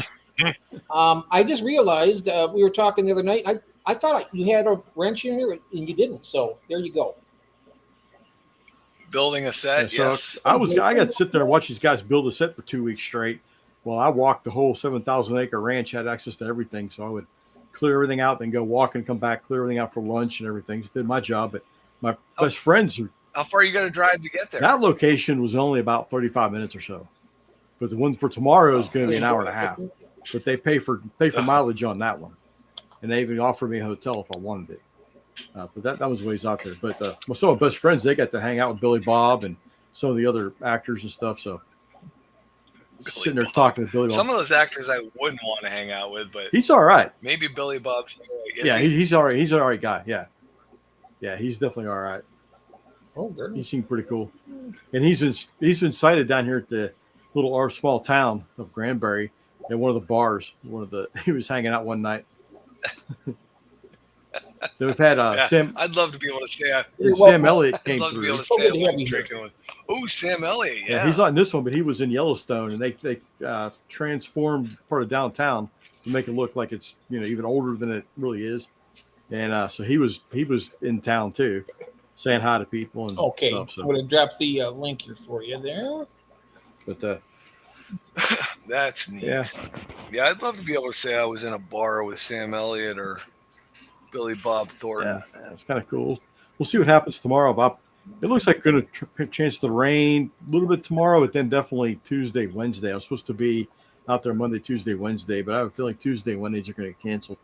I just realized we were talking the other night. I thought you had a wrench in here, and you didn't. So there you go. Building a set, So yes. I got to sit there and watch these guys build a set for 2 weeks straight. Well, I walked the whole 7,000 acre ranch, had access to everything. So I would clear everything out, then go walk and come back, clear everything out for lunch and everything. Just did my job. But my best friends, How far are you going to drive to get there? that location was only about 35 minutes or so. But the one for tomorrow is going to be an hour and a half. But they pay for mileage on that one. And they even offered me a hotel if I wanted it. But that was ways out there. But some of my best friends, they got to hang out with Billy Bob and some of the other actors and stuff. So sitting there talking to Billy Bob. Some of those actors I wouldn't want to hang out with, but He's all right. maybe Billy Bob's. He's all right. He's an all right guy. Yeah, he's definitely all right. Oh, good. He seemed pretty cool. And he's been sighted down here at the our small town of Granbury at one of the bars. He was hanging out one night. Then we've had Sam. I'd love to be able to say Sam Elliott came I'd love to be through. able to say Good to have you drinking with. Oh, Sam Elliott. Yeah. He's not in this one, but he was in Yellowstone, and they transformed part of downtown to make it look like it's even older than it really is. And so he was in town too, saying hi to people and Okay, stuff. So. I'm going to drop the link here for you there. But that's neat. Yeah, I'd love to be able to say I was in a bar with Sam Elliott or Billy Bob Thornton. Yeah, it's kind of cool. We'll see what happens tomorrow. Bob. It looks like going to chance to rain a little bit tomorrow, but then definitely Tuesday, Wednesday. I was supposed to be out there Monday, Tuesday, Wednesday, but I have a feeling Tuesday, Wednesdays are going to cancel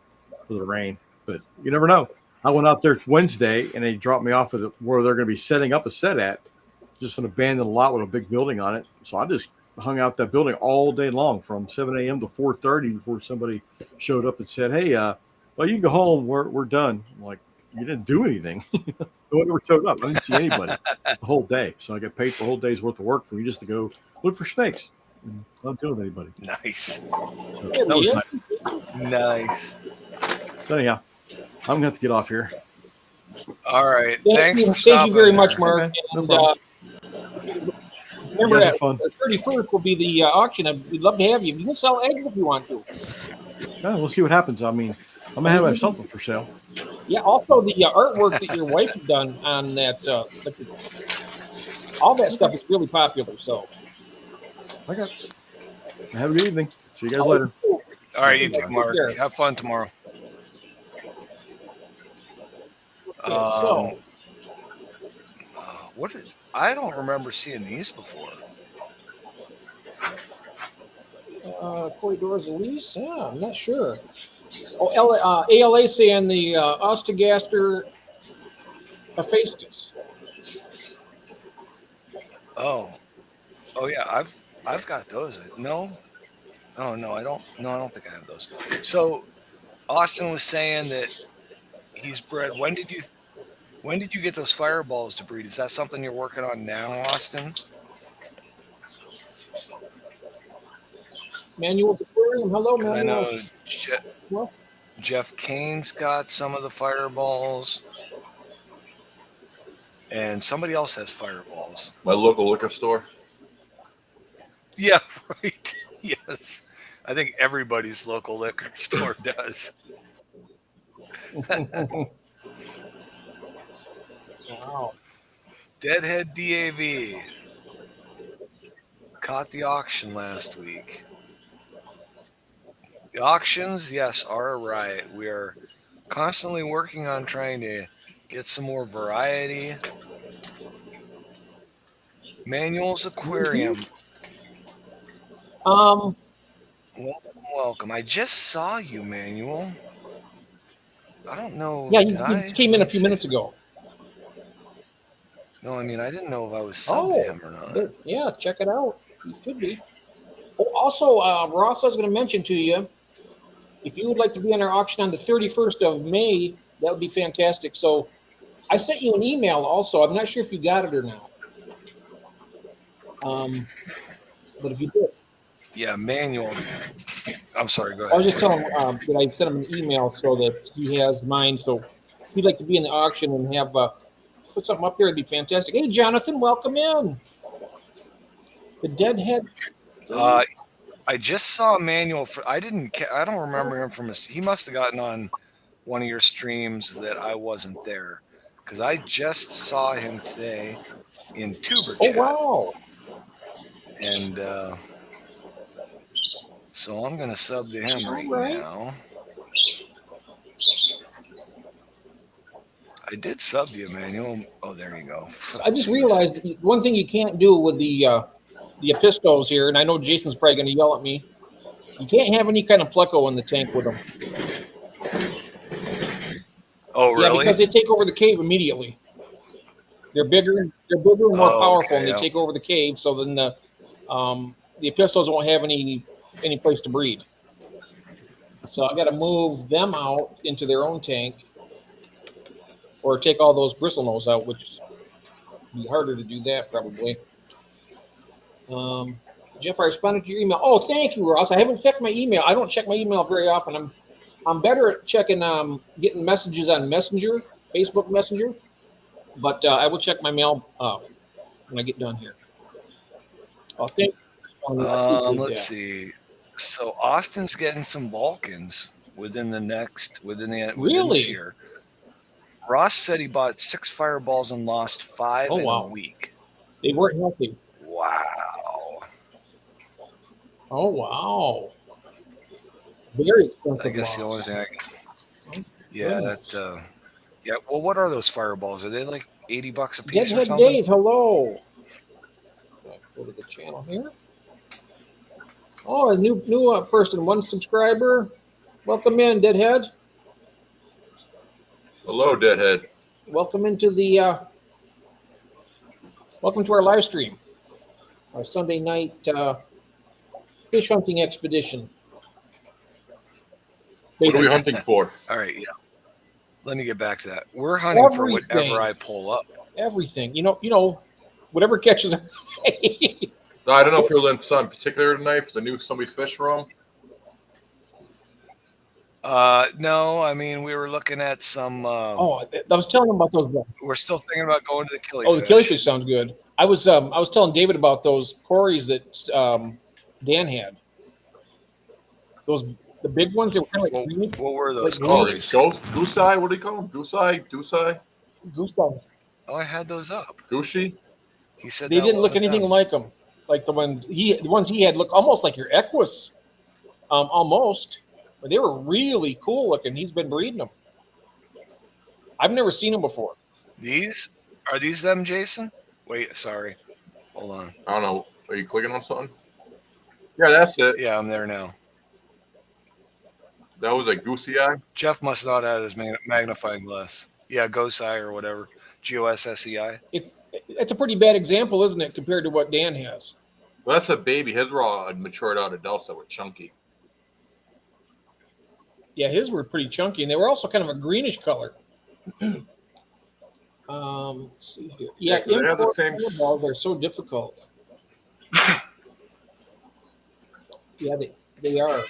for the rain. But you never know. I went out there Wednesday, and they dropped me off at where they're going to be setting up a set at, just an abandoned lot with a big building on it. So I just hung out that building all day long from 7 a.m. to 4:30 before somebody showed up and said, "Hey, well, you can go home. We're done." I'm like, you didn't do anything. No one ever showed up. I didn't see anybody the whole day. So I got paid for a whole day's worth of work for me just to go look for snakes. Not dealing with anybody. Nice. So that was nice. Nice. So anyhow, I'm going to have to get off here. All right. Thank you stopping very there. much, Mark. No And, problem. remember You guys that are fun. the 31st will be the auction. We'd love to have you. You can sell eggs if you want to. Yeah, we'll see what happens. I mean, I'm going to have something for sale. Yeah, also the artwork that your wife had done on that, all that stuff is really popular. So, Okay. Have a good evening. See you guys later. All right, you too, Take Mark. care. Have fun tomorrow. So I don't remember seeing these before. Corridors Elise? Yeah, I'm not sure. Oh, ALA saying the Osteogaster aphaistus. Oh yeah, I've got those. No, I don't think I have those. So Austin was saying that he's bred. When did you get those fireballs to breed? Is that something you're working on now, Austin? Manuel's Aquarium. Hello, 'Cause I Manuel. know Jeff Kane's got some of the fireballs, and somebody else has fireballs. My local liquor store. Yeah, right. Yes, I think everybody's local liquor store does. Wow. Deadhead DAV caught the auction last week. The auctions, yes, are a riot. We are constantly working on trying to get some more variety. Manuel's Aquarium. Welcome. I just saw you, Manuel. I don't know. Yeah, did you I? came in a few minutes ago. No, I mean, I didn't know if I was subbed to him or not. Yeah, check it out. You could be. Oh, also, Ross, I was going to mention to you, if you would like to be on our auction on the 31st of May, that would be fantastic. So I sent you an email also. I'm not sure if you got it or not. But if you did. Yeah, Manuel. I'm sorry. Go I was ahead. just telling that I sent him an email so that he has mine. So if he'd like to be in the auction and have put something up here, it'd be fantastic. Hey, Jonathan, welcome in. The Deadhead. Uh, I just saw Emmanuel. I didn't. I don't remember him from his. He must have gotten on one of your streams that I wasn't there, because I just saw him today in Tuber Oh, chat, wow. and so I'm gonna sub to him All right right. now. I did sub you, Emmanuel. Oh, there you go. I just Jeez. realized one thing you can't do with the Epistos here, and I know Jason's probably going to yell at me. You can't have any kind of pleco in the tank with them. Oh, Yeah, really? because they take over the cave immediately. They're bigger and more powerful, and they take over the cave. So then the Epistos won't have any place to breed. So I got to move them out into their own tank, or take all those bristlenose out, which would be harder to do that probably. Jeff, I responded to your email. Oh, thank you, Ross. I haven't checked my email. I don't check my email very often. I'm better at checking getting messages on Messenger, Facebook Messenger, but I will check my mail when I get done here. Oh, thank you. Let's see. So Austin's getting some Vulcans within this year. Ross said he bought 6 fireballs and lost 5 in a week. They weren't healthy. Wow. Oh, wow. Very expensive. I guess the only thing I can. Yeah, that. Yeah. Well, what are those fireballs? Are they like $80 a piece or something? Dave, hello. Go to the channel here. Oh, a new person, 1 subscriber. Welcome in, Deadhead. Hello, Deadhead. Welcome into the. Welcome to our live stream. Our Sunday night fish hunting expedition. What are we hunting for? All right, yeah. Let me get back to that. We're hunting for whatever I pull up. Everything. You know, whatever catches. I don't know if you're looking for something particular tonight for the new Somebody's Fish Room. No, I mean we were looking at some. I was telling them about those. We're still thinking about going to the killifish. Oh, the killifish sounds good. I was telling David about those Corys that Dan had. The big ones that were kind of like green. What were those Corys? Goose eye? What do you call them? Goose eye? Goose eye? Goose eye. Oh, I had those up. Goosey? He said they didn't look anything like them. Like the ones he had look almost like your Equus, almost. But they were really cool looking. He's been breeding them. I've never seen them before. Are these them, Jason? Wait, sorry. Hold on. I don't know. Are you clicking on something? Yeah, that's it. Yeah, I'm there now. That was a goosey eye? Jeff must not have his magnifying glass. Yeah, Gosei or whatever. Gossei. It's a pretty bad example, isn't it, compared to what Dan has? Well, that's a baby. His were all matured out adults that were chunky. Yeah, his were pretty chunky, and they were also kind of a greenish color. Let's see here. Yeah, they have the same. Balls are so difficult. Yeah, they are.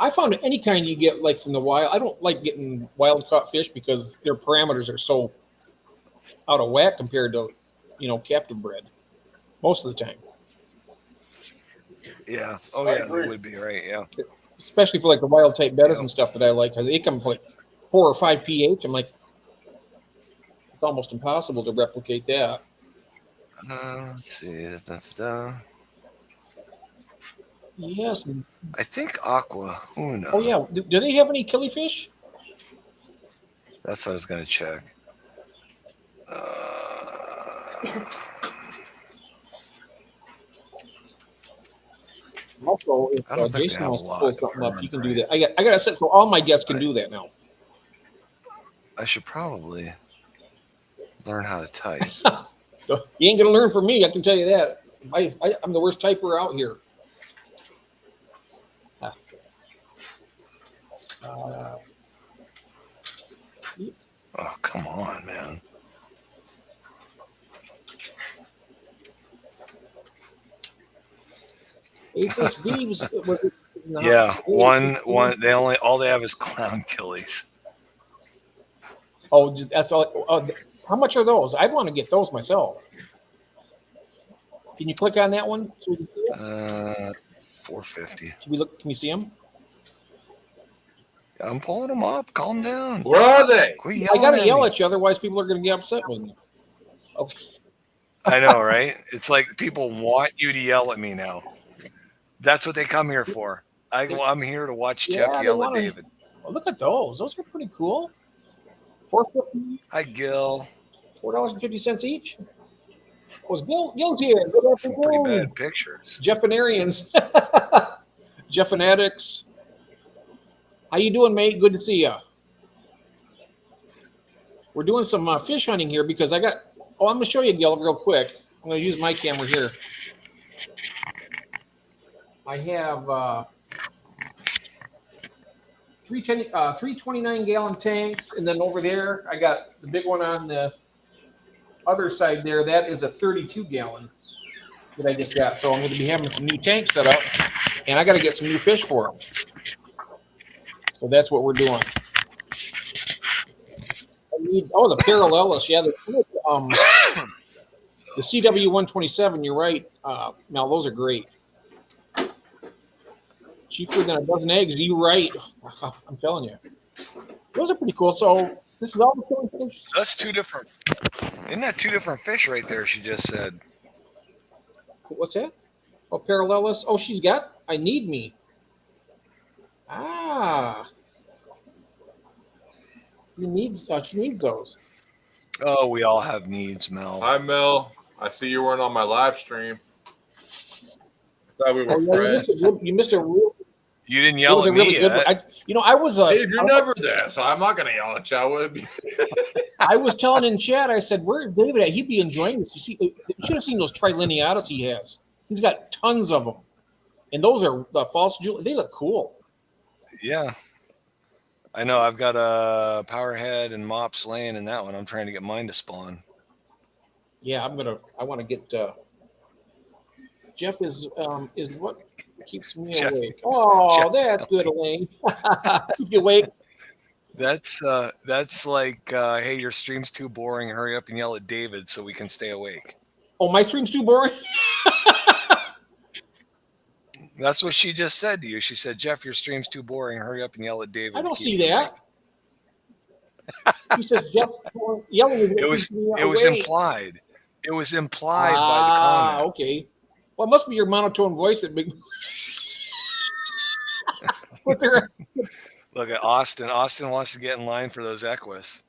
I found any kind you get like from the wild. I don't like getting wild caught fish because their parameters are so out of whack compared to, captive bred most of the time. Yeah. Oh yeah, they would be right. Yeah. Especially for like the wild type bettas and stuff that I like, because they come for like 4 or 5 pH. I'm like, it's almost impossible to replicate that. Let's see. Yes. I think Aqua. Una. Oh yeah. Do they have any killifish? That's what I was gonna check. Also, if I don't think Jason they have wants a to lot, pull if I something up, you can do remember that. I got to set so all my guests can do that now. I should probably learn how to type. You ain't gonna learn from me. I can tell you that. I'm the worst typer out here. Oh, come on, man. Fish Beeves. Yeah, one. They only all they have is clown killies. Oh, that's all. How much are those? I want to get those myself. Can you click on that one so we can see it? $4.50. Can we look? Can we see them? I'm pulling them up. Calm down. Where are they? Quit I yelling gotta at yell me. at you, otherwise people are gonna get upset with me. Okay. I know, right? It's like people want you to yell at me now. That's what they come here for. I'm here to watch Jeff Yeah, they yell at want to. David. Oh, look at those. Those are pretty cool. $4.50. Hi, Gil. $4.50 each. Was Gil's here? Good Some pretty afternoon. bad pictures. Jeffinarians. Jeffanatics. How you doing, mate? Good to see you. We're doing some fish hunting here because I got. Oh, I'm gonna show you, Gil, real quick. I'm gonna use my camera here. I have 329-gallon tanks, and then over there I got the big one on the other side there. That is a 32-gallon that I just got. So I'm going to be having some new tanks set up, and I got to get some new fish for them. So that's what we're doing. The Parallelus, yeah. The CW127. You're right, Mel. Those are great. Cheaper than a dozen eggs. You're right. I'm telling you, those are pretty cool. So this is all the killing fish. That's two different. Isn't that two different fish right there? She just said. What's that? Oh, Parallelus. Oh, she's got. I need me. Ah. She needs those. Oh, we all have needs, Mel. Hi, Mel. I see you weren't on my live stream. Thought we were Oh, yeah, friends. you missed a real. You didn't It yell was a at really me good yet. one. I was. Dave, you're never there, so I'm not going to yell at you. I would. I was telling in chat. I said, "Where's David at? He'd be enjoying this." You should have seen those trilineatus he has. He's got tons of them, and those are the false jewel. They look cool. Yeah. I know. I've got a powerhead and mops laying in that one. I'm trying to get mine to spawn. Yeah, I want to get. Jeff is what keeps me Jeff- awake. Oh, Jeff- that's good, Elaine. Keep you awake. That's like, hey, your stream's too boring. Hurry up and yell at David so we can stay awake. Oh, my stream's too boring. That's what she just said to you. She said, Jeff, your stream's too boring. Hurry up and yell at David. I don't to see keep you that. She says Jeff yelling. It was implied. It was implied by the comment. Okay. Well, it must be your monotone voice that big. Look at Austin. Austin wants to get in line for those Equus.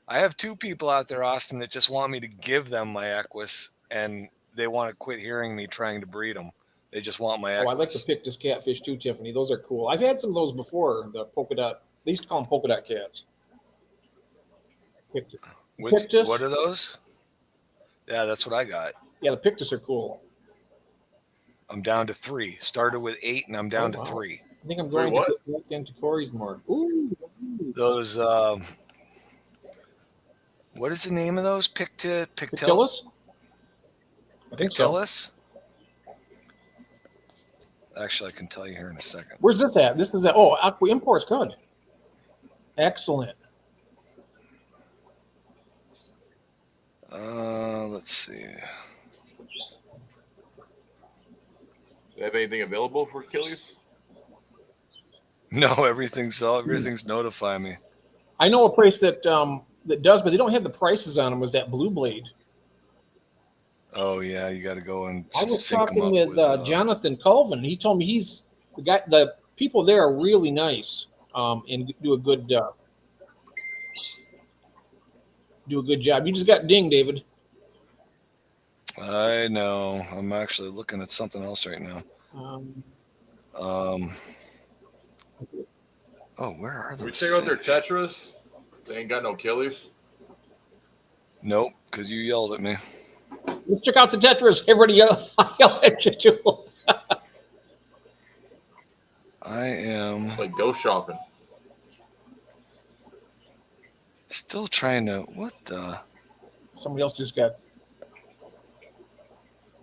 I have two people out there, Austin, that just want me to give them my Equus, and they want to quit hearing me trying to breed them. They just want my Equus. Oh, I like the Pictus catfish too, Tiffany. Those are cool. I've had some of those before. The polka dot. They used to call them polka dot cats. Pictus. Pictus. What are those? Yeah, that's what I got. Yeah, the Pictus are cool. I'm down to 3. Started with 8, and I'm down to 3. I think I'm going to get back into Corey's more. Ooh. Those. What is the name of those? Pictillus? I think Pictillus? Actually, I can tell you here in a second. Where's this at? This is at. Oh, Aqua Import's good. Excellent. Let's see. Do you have anything available for Achilles? No, everything's notifying me. I know a place that does, but they don't have the prices on them. Was that Blue Blade? Oh yeah, you got to go and. I was sync 'em talking up with Jonathan Colvin. He told me he's the guy. The people there are really nice and do a good job. You just got dinged, David. I know. I'm actually looking at something else right now. Oh, where are those? We check out their Tetras. They ain't got no Achilles. Nope, because you yelled at me. Let's check out the Tetras. Everybody yell at you too. I am Like go shopping. still trying to. What the? Somebody else just got.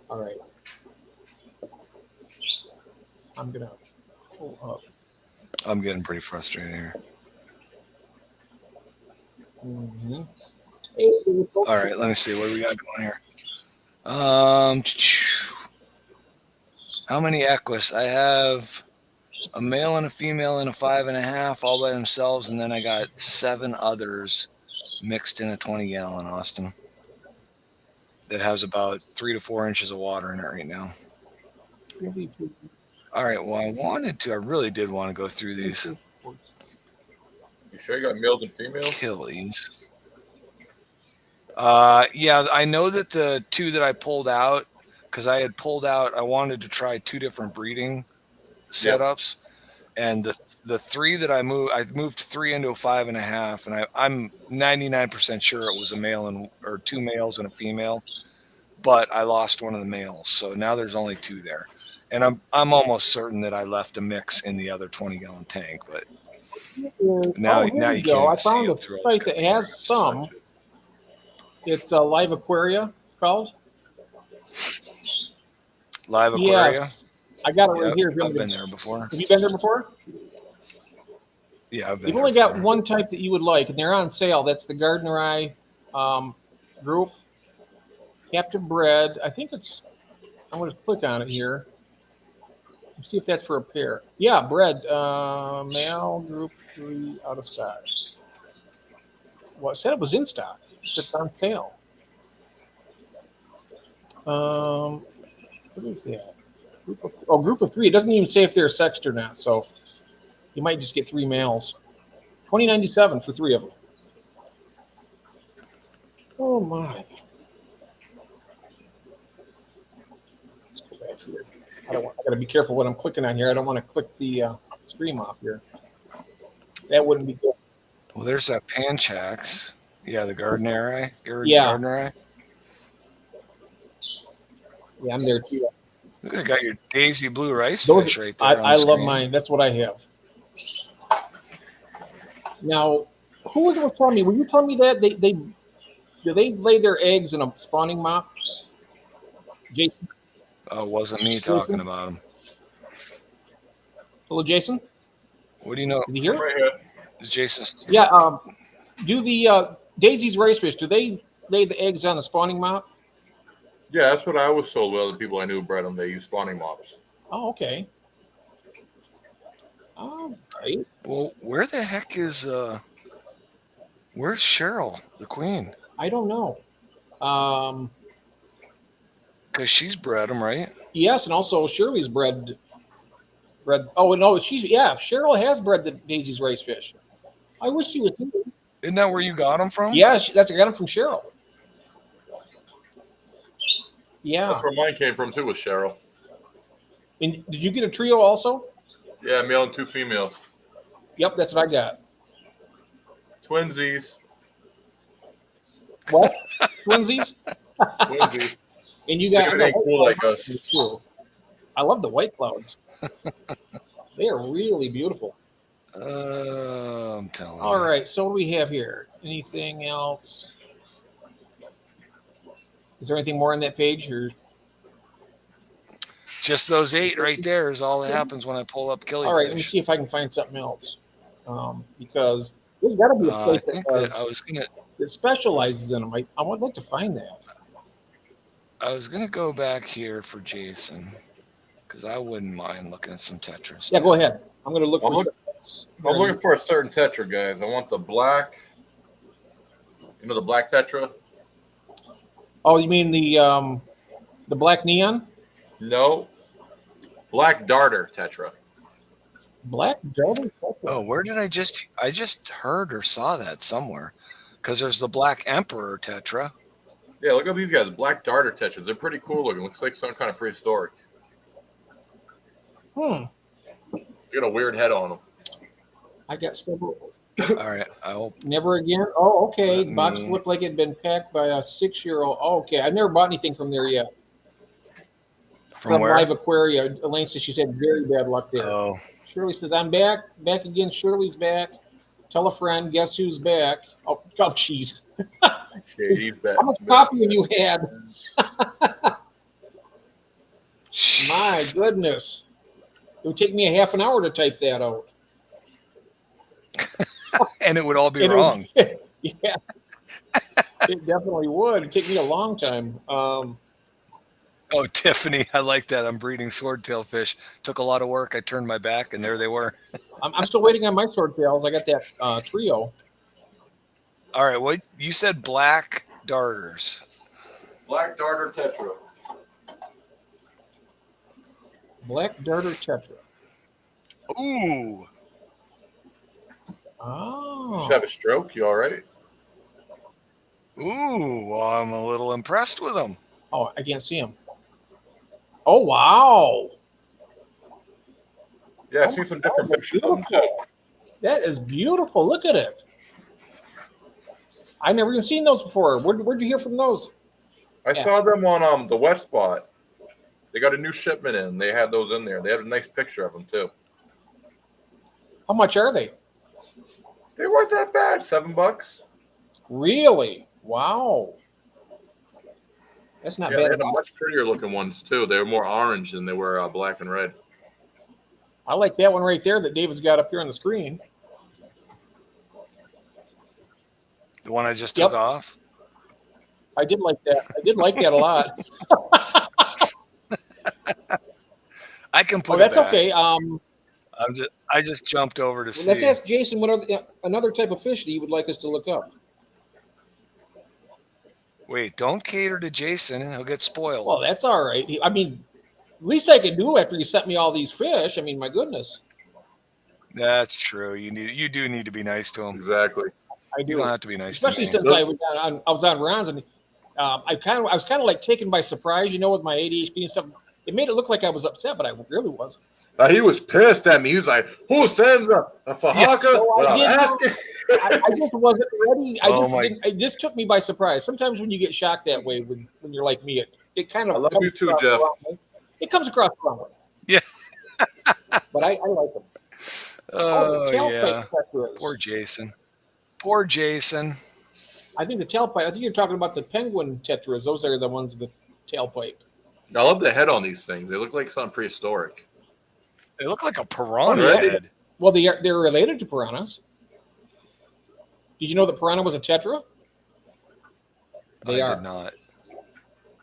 All right. I'm gonna pull up. I'm getting pretty frustrated here. Mm-hmm. Hey, All right, let me see what we got going here. How many Equus? I have a male and a female and a 5.5 all by themselves, and then I got 7 others mixed in a 20-gallon, Austin, that has about 3 to 4 inches of water in it right now. All right, well, I really did want to go through these. You sure you got males and females? Achilles. Yeah, I know that the 2 that I pulled out, because I had pulled out, I wanted to try 2 different breeding setups, and the 3 that I moved 3 into a 5.5, and I'm 99% sure it was a male or 2 males and a female, but I lost one of the males, so now there's only 2 there, and I'm almost certain that I left a mix in the other 20-gallon tank, but now here now we you go. I can't see found a it through all site the that has cameras. some. It's a Live Aquaria. It's called. Live Aquaria. Yes, I got it right Yep, here. If you I've want me been to- there before. Have you been there before? Yeah, I've been You've there only got before. one type that you would like, and they're on sale. That's the Gardner group. Captive bred. I think it's. I'm going to click on it here. Let's see if that's for a pair. Yeah, bred. Male group 3 out of stock. Well, it said it was in stock. It's on sale. What is that? Group of 3. It doesn't even say if they're sexed or not. So you might just get 3 males. $20.97 for 3 of them. Oh my. Let's go back here. I got to be careful what I'm clicking on here. I don't want to click the stream off here. That wouldn't be good. Well, there's that Panchax. Yeah, the Gardneri. Yeah. Gardneri. Yeah, I'm there too. Look, I got your Daisy Blue Rice Those- fish right there. I on the love screen. mine. That's what I have. Now, who was it telling me? Were you telling me that do they lay their eggs in a spawning mop? Jason, Oh, it wasn't me talking about them. hello, Jason. What do you know? Did you hear? Right here. Is Jason? Yeah. Do the Daisy's rice fish? Do they lay the eggs on the spawning mop? Yeah, that's what I was told by other people I knew who bred them. They use spawning mops. Oh, okay. All right. Well, where the heck is where's Cheryl, the queen? I don't know. Because she's bred them, right? Yes, and also Shirley's bred. Oh no, Cheryl has bred the Daisy's rice fish. I wish she was here. Isn't that where you got them from? Yeah, I got them from Cheryl. Yeah. That's where mine came from too, was Cheryl. And did you get a trio also? Yeah, male and 2 females. Yep, that's what I got. Twinsies. What? Twinsies? Twinsies. And you got Look at it, ain't cool like us. too. I love the white clouds. They are really beautiful. I'm telling you. All right, so what do we have here? Anything else? Is there anything more on that page? Or Just those 8 right there is all that happens when I pull up killifish. all right, let me see if I can find something else. Because there's got to be a I place think that, that I was gonna. that specializes in them. I would like to find that. I was gonna go back here for Jason because I wouldn't mind looking at some tetras. Yeah, go ahead. I'm going to look I'm for. I'm looking for a certain tetra, guys. I want the black. You know the black tetra? Oh, you mean the black neon? No. Black darter tetra. Black Darter? Oh, where did I just heard or saw that somewhere? Because there's the Black Emperor Tetra. Yeah, look at these guys. Black darter tetras. They're pretty cool looking. Looks like some kind of prehistoric. Hmm. They got a weird head on them. I got several. All right, I'll. Never again. Oh, okay. Let The box me- looked like it had been packed by a 6-year-old. Oh, okay. I've never bought anything from there yet. From where? Live Aquaria. Elaine says she's had very bad luck there. Oh, Shirley says, I'm back. Back again. Shirley's back. Tell a friend. Guess who's back? Oh, jeez. Shady's back. How much coffee have you had? My jeez. goodness. It would take me a half an hour to type that out. And it would all be And it wrong. would- yeah, it definitely would. It'd take me a long time. Oh, Tiffany, I like that. I'm breeding swordtail fish. Took a lot of work. I turned my back, and there they were. I'm still waiting on my swordtails. I got that trio. All right, what you said? Black darters. Black darter tetra. Black darter tetra. Ooh, Oh. Just have a stroke. You all right? ooh. Well, I'm a little impressed with them. Oh, I can't see him. Oh, wow. Yeah, I've seen some different pictures of them too. That is beautiful. Look at it. I've never even seen those before. Where'd you hear from those? I Yeah. saw them on the West Spot. They got a new shipment in. They had those in there. They had a nice picture of them too. How much are they? They weren't that bad. $7. Really? Wow. That's not Yeah, they bad had at all. much prettier looking ones too. They were more orange than they were black and red. I like that one right there that David's got up here on the screen. The one I just Yep. took off. I did like that. I did like that a lot. I can put Oh, that's it back. okay. I just jumped over to Let's see. ask Jason what another type of fish that he would like us to look up. Wait, don't cater to Jason. He'll get spoiled. Well, that's all right. I mean, least I could do after you sent me all these fish. I mean, my goodness. That's true. You do need to be nice to him. Exactly. I You do. don't have to be nice Especially to me. since I was on Ron's and I was kind of like taken by surprise, with my ADHD and stuff. It made it look like I was upset, but I really wasn't. He was pissed at me. He was like, "Who sends a Fahaka?" No, I without didn't. asking?" I just wasn't ready. It just took me by surprise. Sometimes when you get shocked that way, when you're like me, it kind of I love comes you too, across the Jeff. wrong way. It comes across the wrong way. Yeah. But I like them. Oh, the tailpipe yeah. tetras. Poor Jason. Poor Jason. I think the tailpipe. I think you're talking about the penguin tetras. Those are the ones with the tailpipe. I love the head on these things. They look like something prehistoric. They look like a piranha Oh, yeah. head. Well, they're related to piranhas. Did you know that piranha was a tetra? They I are. did not.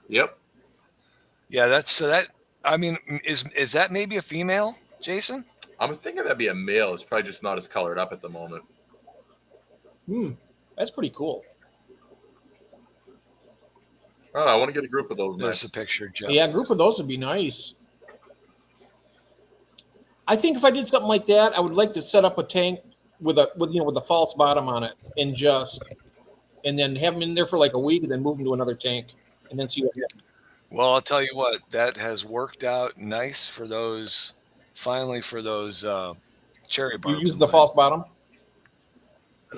Yep. Yeah, I mean, is that maybe a female, Jason? I'm thinking that'd be a male. It's probably just not as colored up at the moment. That's pretty cool. Oh, I want to get a group of those. There's Next. a picture, Jeff. Yeah, a group of those would be nice. I think if I did something like that, I would like to set up a tank with a false bottom on it and then have them in there for like a week and then move them to another tank and then see what happens. Well, I'll tell you what, that has worked out nice for those. Finally, for those cherry You barbs. use in the mine. false bottom?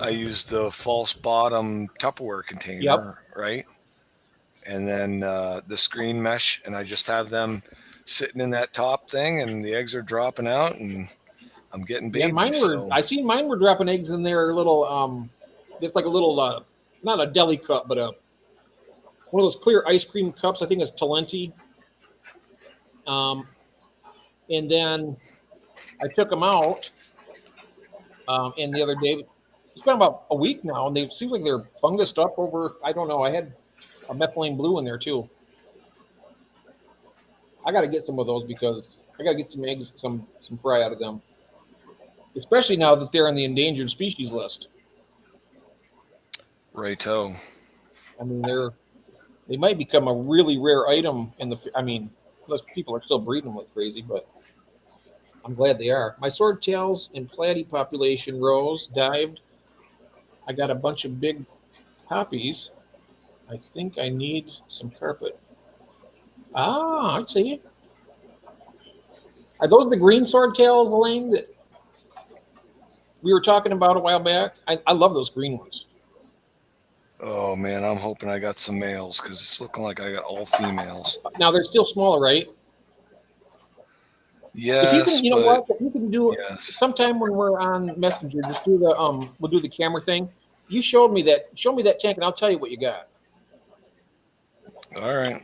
I used the false bottom Tupperware container, Yep. right? And then the screen mesh, and I just have them sitting in that top thing, and the eggs are dropping out, and I'm getting babies. Yeah, mine were. so- I seen mine were dropping eggs in their little. It's like a little, not a deli cup, but one of those clear ice cream cups. I think it's Talenti. And then I took them out. And the other day, it's been about a week now, and they seems like they're fungused up over. I don't know. I had a methylene blue in there too. I got to get some of those because I got to get some eggs, some fry out of them. Especially now that they're on the endangered species list. Righto. I mean, they might become a really rare item unless people are still breeding them like crazy, but I'm glad they are. My swordtails and platy population rose, dived. I got a bunch of big poppies. I think I need some carpet. Ah, I see. Are those the green swordtails, Elaine, that we were talking about a while back? I love those green ones. Oh man, I'm hoping I got some males because it's looking like I got all females. Now they're still smaller, right? Yes, If you can, you know but what? If you can do yes. sometime when we're on Messenger, just do the we'll do the camera thing. You showed me that. Show me that tank, and I'll tell you what you got. All right.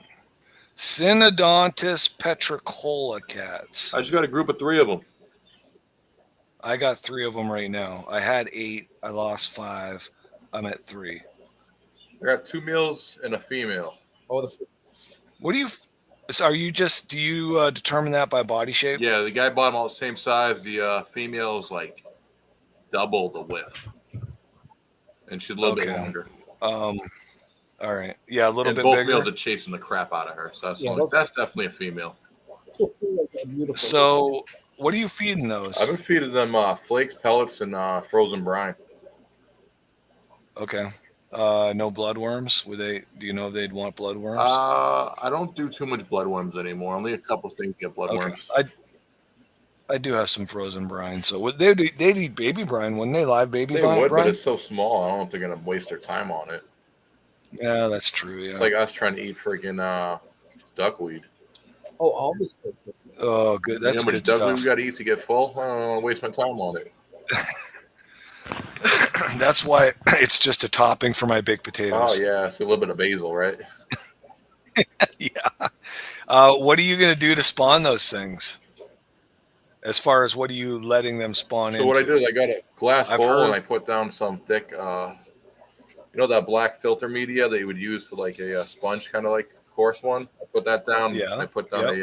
Synodontis petricola cats. I just got a group of 3 of them. I got 3 of them right now. I had 8. I lost 5. I'm at 3. I got 2 males and a female. Oh, What do you? So are you just? Do you determine that by body shape? Yeah, the guy bought them all the same size. The female's like double the width, and she's a little bit Okay. longer. All right. Yeah, a little And bit both bigger. males are chasing the crap out of her. So Yeah, that's definitely a female. beautiful. So, what are you feeding those? I've been feeding them flakes, pellets, and frozen brine. Okay. No bloodworms. Would they? Do you know if they'd want bloodworms? I don't do too much bloodworms anymore. Only a couple things get bloodworms. I do have some frozen brine. So would they'd eat baby brine, wouldn't they? Live baby They brine. would, but it's so small. I don't know if they're gonna waste their time on it. Yeah, that's true. Yeah. It's like us trying to eat freaking duckweed. Oh, all this. Oh, good. That's you know how much good duckweed we stuff. got to eat to get full? I don't want to waste my time on it. That's why it's just a topping for my baked Oh potatoes. yeah, it's a little bit of basil, right? Yeah. What are you going to do to spawn those things? As far as what are you letting them spawn So into? what I do is I got a glass I've bowl heard- and I put down some thick, that black filter media that you would use for like a sponge, kind of like coarse one. I put that down. Yeah, I put down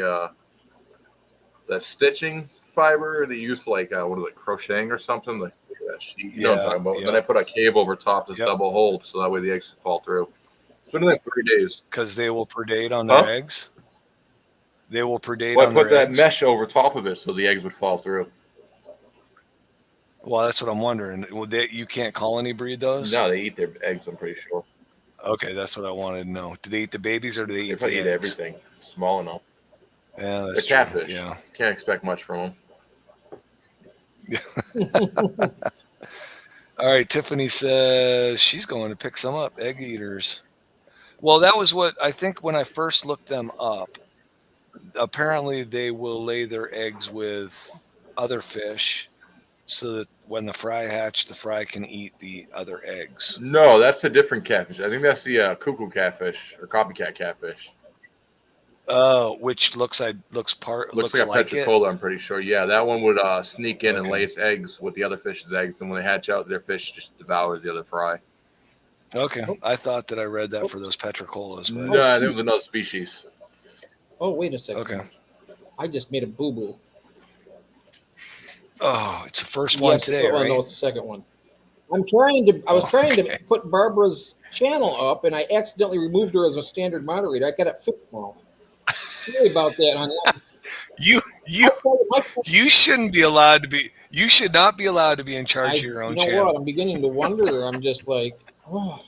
that stitching fiber that you use for like what is it, crocheting or something? Like that sheet. You know what I'm talking about. Yeah. Then I put a cave over top that's Yep. double hold, so that way the eggs can fall through. It's been like 3 days. Because they will predate on their Huh? eggs. They will predate Well, I on put their that eggs. mesh over top of it so the eggs would fall through. Well, that's what I'm wondering. You can't colony breed those? No, they eat their eggs. I'm pretty sure Okay, that's what I wanted to know. Do they eat the babies or do they they eat probably the eat eggs? everything small enough. Yeah, They're that's true. catfish. Yeah. Can't expect much from them. All right, Tiffany says she's going to pick some up, egg eaters. Well, that was what I think when I first looked them up. Apparently, they will lay their eggs with other fish so that when the fry hatch, the fry can eat the other eggs. No, that's a different catfish. I think that's the cuckoo catfish or copycat catfish. Which looks like Looks like a it. petricola, I'm pretty sure. Yeah, that one would sneak in and lay its eggs with the other fish's eggs, and when they hatch out, their fish just devours the other fry. Okay, I thought that I read that for those petricolas, but No, I think it was another species. Oh, wait a second. okay. I just made a boo boo. Oh, it's the first one today, well, right? no, it's the second one. I was trying to put Barbara's channel up, and I accidentally removed her as a standard moderator. I got it fixed now. Sorry about that, honey. You shouldn't be allowed to be. You should not be allowed to be in charge of your own you know channel. what? I'm beginning to wonder. I'm just like, oh.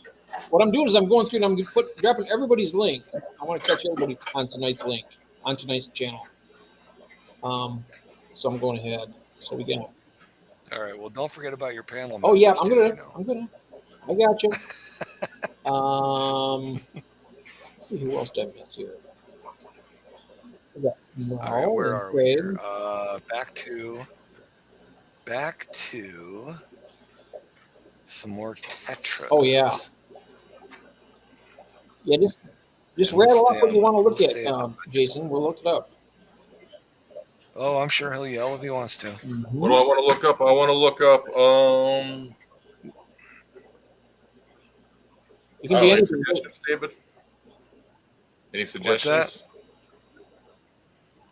What I'm doing is I'm going through and I'm dropping everybody's link. I want to catch everybody on tonight's link, on tonight's channel. So I'm going ahead. So we got. All right. Well, don't forget about your panel. Oh yeah, members, I'm too, gonna. I got you. Let's see who else did I miss here? We got Mel All right, where and are we Craig. here? Back to some more Tetras. Oh, yeah. Yeah, just We'll rattle stay off what you on- want to look we'll at, stay on the Jason. We'll look it up. Oh, I'm sure he'll yell if he wants to. What do I want to look up? I want to look up. It can be any anything. suggestions, David? Any What's suggestions? that?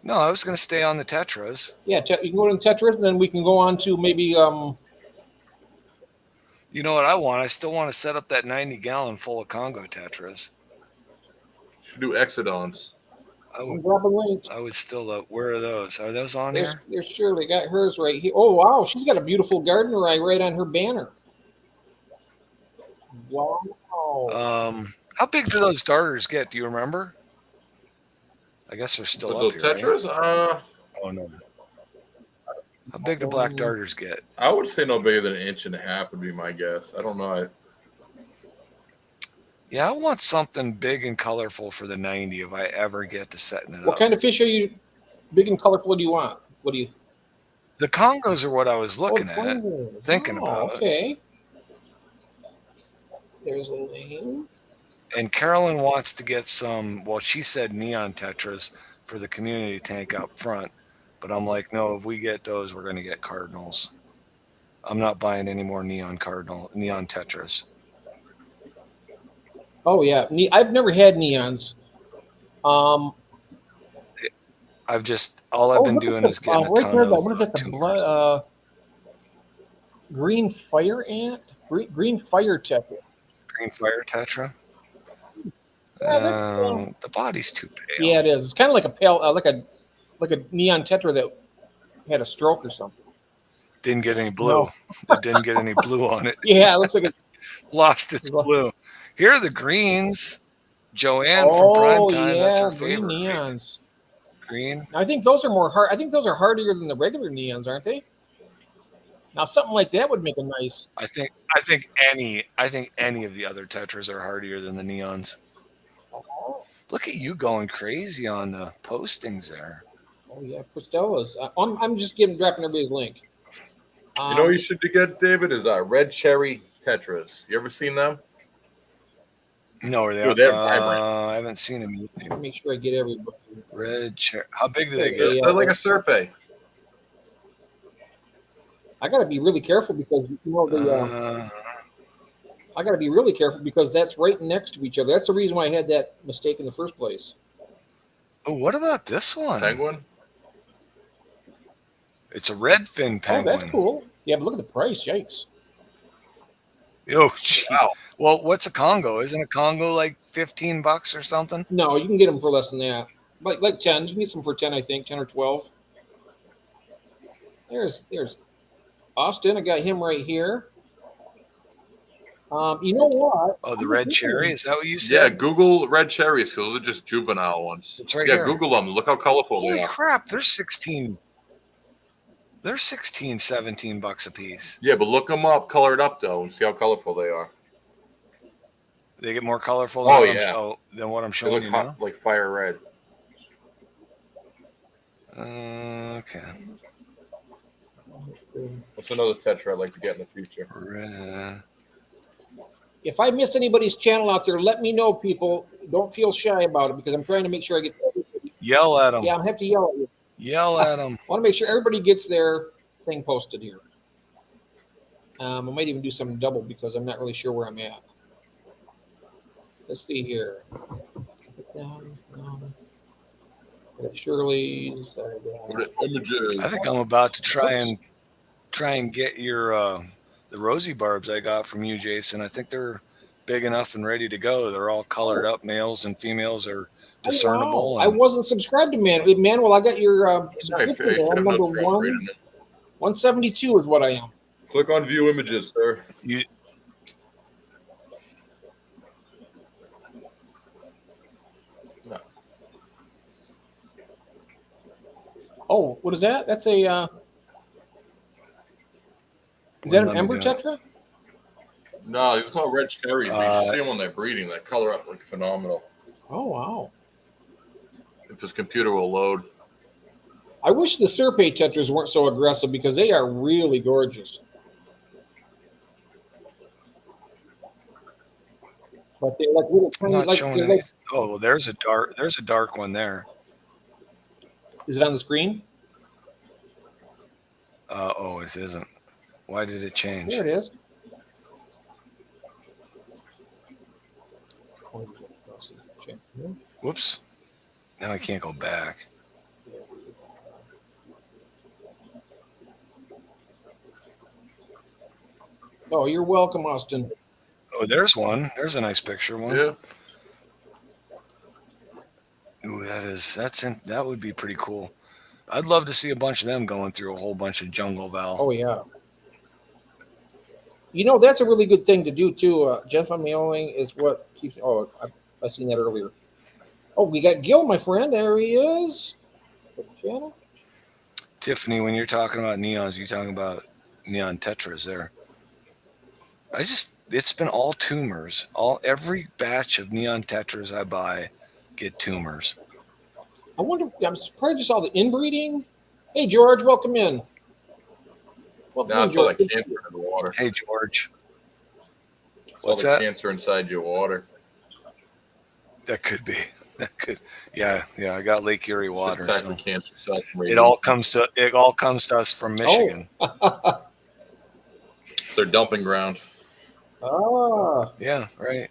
No, I was going to stay on the Tetras. Yeah, you can go to Tetris, and then we can go on to maybe You know what I want? I still want to set up that 90-gallon full of Congo Tetras. Should do Exodons. I'm dropping links. I would still. Where are those? Are those on There's here? Shirley got hers right here. Oh wow, she's got a beautiful gardener eye right on her banner. Wow. How big do those darters get? Do you remember? I guess they're still Those up here. Tetras? Right? Oh no. How big do black darters get? I would say no bigger than 1.5 inches would be my guess. I don't know. Yeah, I want something big and colorful for the 90 if I ever get to setting it What up. kind of fish are you? Big and colorful. Do you want? What do you? The Congos are what I was looking Oh, at, thinking about it. Okay. There's a lane. And Carolyn wants to get some, well, she said neon tetras for the community tank up front. But I'm like, no, if we get those, we're going to get cardinals. I'm not buying any more neon tetras. Oh yeah, I've never had neons. All I've been look doing at is getting a right ton there. of What is that? The tumors. blood, green fire ant, green fire tetra. Green fire tetra. Yeah, that's The body's too pale. yeah, it is. It's kind of like a pale, like a neon tetra that had a stroke or something. Didn't get any blue. No. It didn't get any blue on it. Yeah, it looks like it's Lost its blue. Here are the greens. Joanne from Primetime. That's her green favorite. neons. Green. I think those are more hard. I think those are hardier than the regular neons, aren't they? Now something like that would make a nice. I think any of the other tetras are hardier than the neons. Look at you going crazy on the postings there. Oh yeah, Cristella's. I'm just dropping everybody's link. You know what you should get, David, is red cherry tetras. You ever seen them? No, are they? Dude, they're vibrant. I haven't seen them either. Make sure I get everybody. Red cherry. How big do they Yeah, get? They're like a Serpe. I got to be really careful because I got to be really careful because that's right next to each other. That's the reason why I had that mistake in the first place. Oh, what about this one? Penguin? It's a red fin penguin. Oh, that's cool. Yeah, but look at the price. Yikes. Oh, gee. Wow. Well, what's a Congo? Isn't a Congo like $15 or something? No, you can get them for less than that. Like 10. You can get some for 10, I think, 10 or 12. There's Austin. I got him right here. You know what? Oh, the red cherry? Is that what you Yeah, said? Google red cherries because those are just juvenile ones. It's right yeah, here. Google them. Look how colorful they Holy are. crap, they're 16. They're 16, 17 bucks a piece. Yeah, but look them up, colored up though, and see how colorful they are. They get more colorful Oh, than, yeah. than what I'm They showing look you hot, now. like fire red. Okay. That's another tetra I'd like to get in the future. Red. If I miss anybody's channel out there, let me know, people. Don't feel shy about it because I'm trying to make sure I get everybody. Yell at them. Yeah, I'll have to yell at you. Yell at them. I want to make sure everybody gets their thing posted here. I might even do something double because I'm not really sure where I'm at. Let's see here. I got Shirley's. Images. I think I'm about to try and get your the rosy barbs I got from you, Jason. I think they're big enough and ready to go. They're all colored up. Males and females are discernible. Oh, wow. I wasn't subscribed to Manuel. I got your Sorry, subscription there. I'm number 172 is what I am. Click on view images, sir. You, Oh, what is that? That's a. Is that an Ember do it. Tetra? No, it's called red cherries. You should see them when they're breeding. They color up like phenomenal. Oh, wow. If his computer will load. I wish the Serpe Tetras weren't so aggressive because they are really gorgeous. But they're like little I'm tiny. not Like, showing they're anything. like, Oh, well, there's a dark one there. is it on the screen? Oh, it isn't. Why did it change? There it is. Whoops. Now I can't go back. Oh, you're welcome, Austin. Oh, there's one. There's a nice picture one. Yeah. Ooh, that would be pretty cool. I'd love to see a bunch of them going through a whole bunch of jungle val. Oh, yeah. You know, that's a really good thing to do, too. Gentle mailing is what keeps. Oh, I seen that earlier. Oh, we got Gil, my friend. There he is. Channel. Tiffany, when you're talking about neons, you're talking about neon tetras there. It's been all tumors. Every batch of neon tetras I buy get tumors. I wonder. I'm surprised you saw the inbreeding. Hey, George, welcome in. Welcome Now in, it's all George. that cancer in the water. Hey, George. It's all What's the that? cancer inside your water. That could be. That could. Yeah. I got Lake Erie It's water, just so back for cancer cells. it all comes to us from Michigan. Oh. It's their dumping ground. Ah. Yeah, right.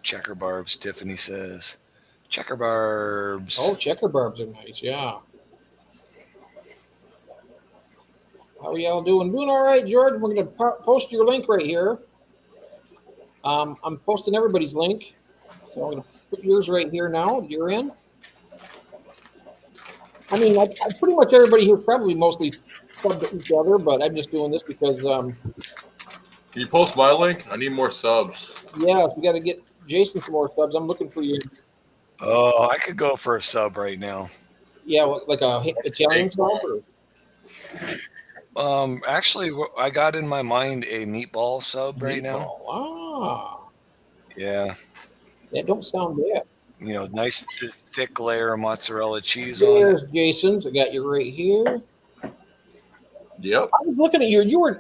Checker barbs, Tiffany says. Checker barbs. Oh, checker barbs are nice. Yeah. How are y'all doing? Doing all right, George. We're going to post your link right here. I'm posting everybody's link. So I'm going to put yours right here now. You're in. I mean, I pretty much everybody here probably mostly sub to each other, but I'm just doing this because, Can you post my link? I need more subs. yeah, we got to get Jason some more subs. I'm looking for you. Oh, I could go for a sub right now. Yeah, like a Italian sub? Or? Actually, I got in my mind a meatball sub right now. Ah. Yeah. That don't sound bad. You know, nice thick layer of mozzarella cheese on There's it. Jason's. I got you right here. Yep. I was looking at you were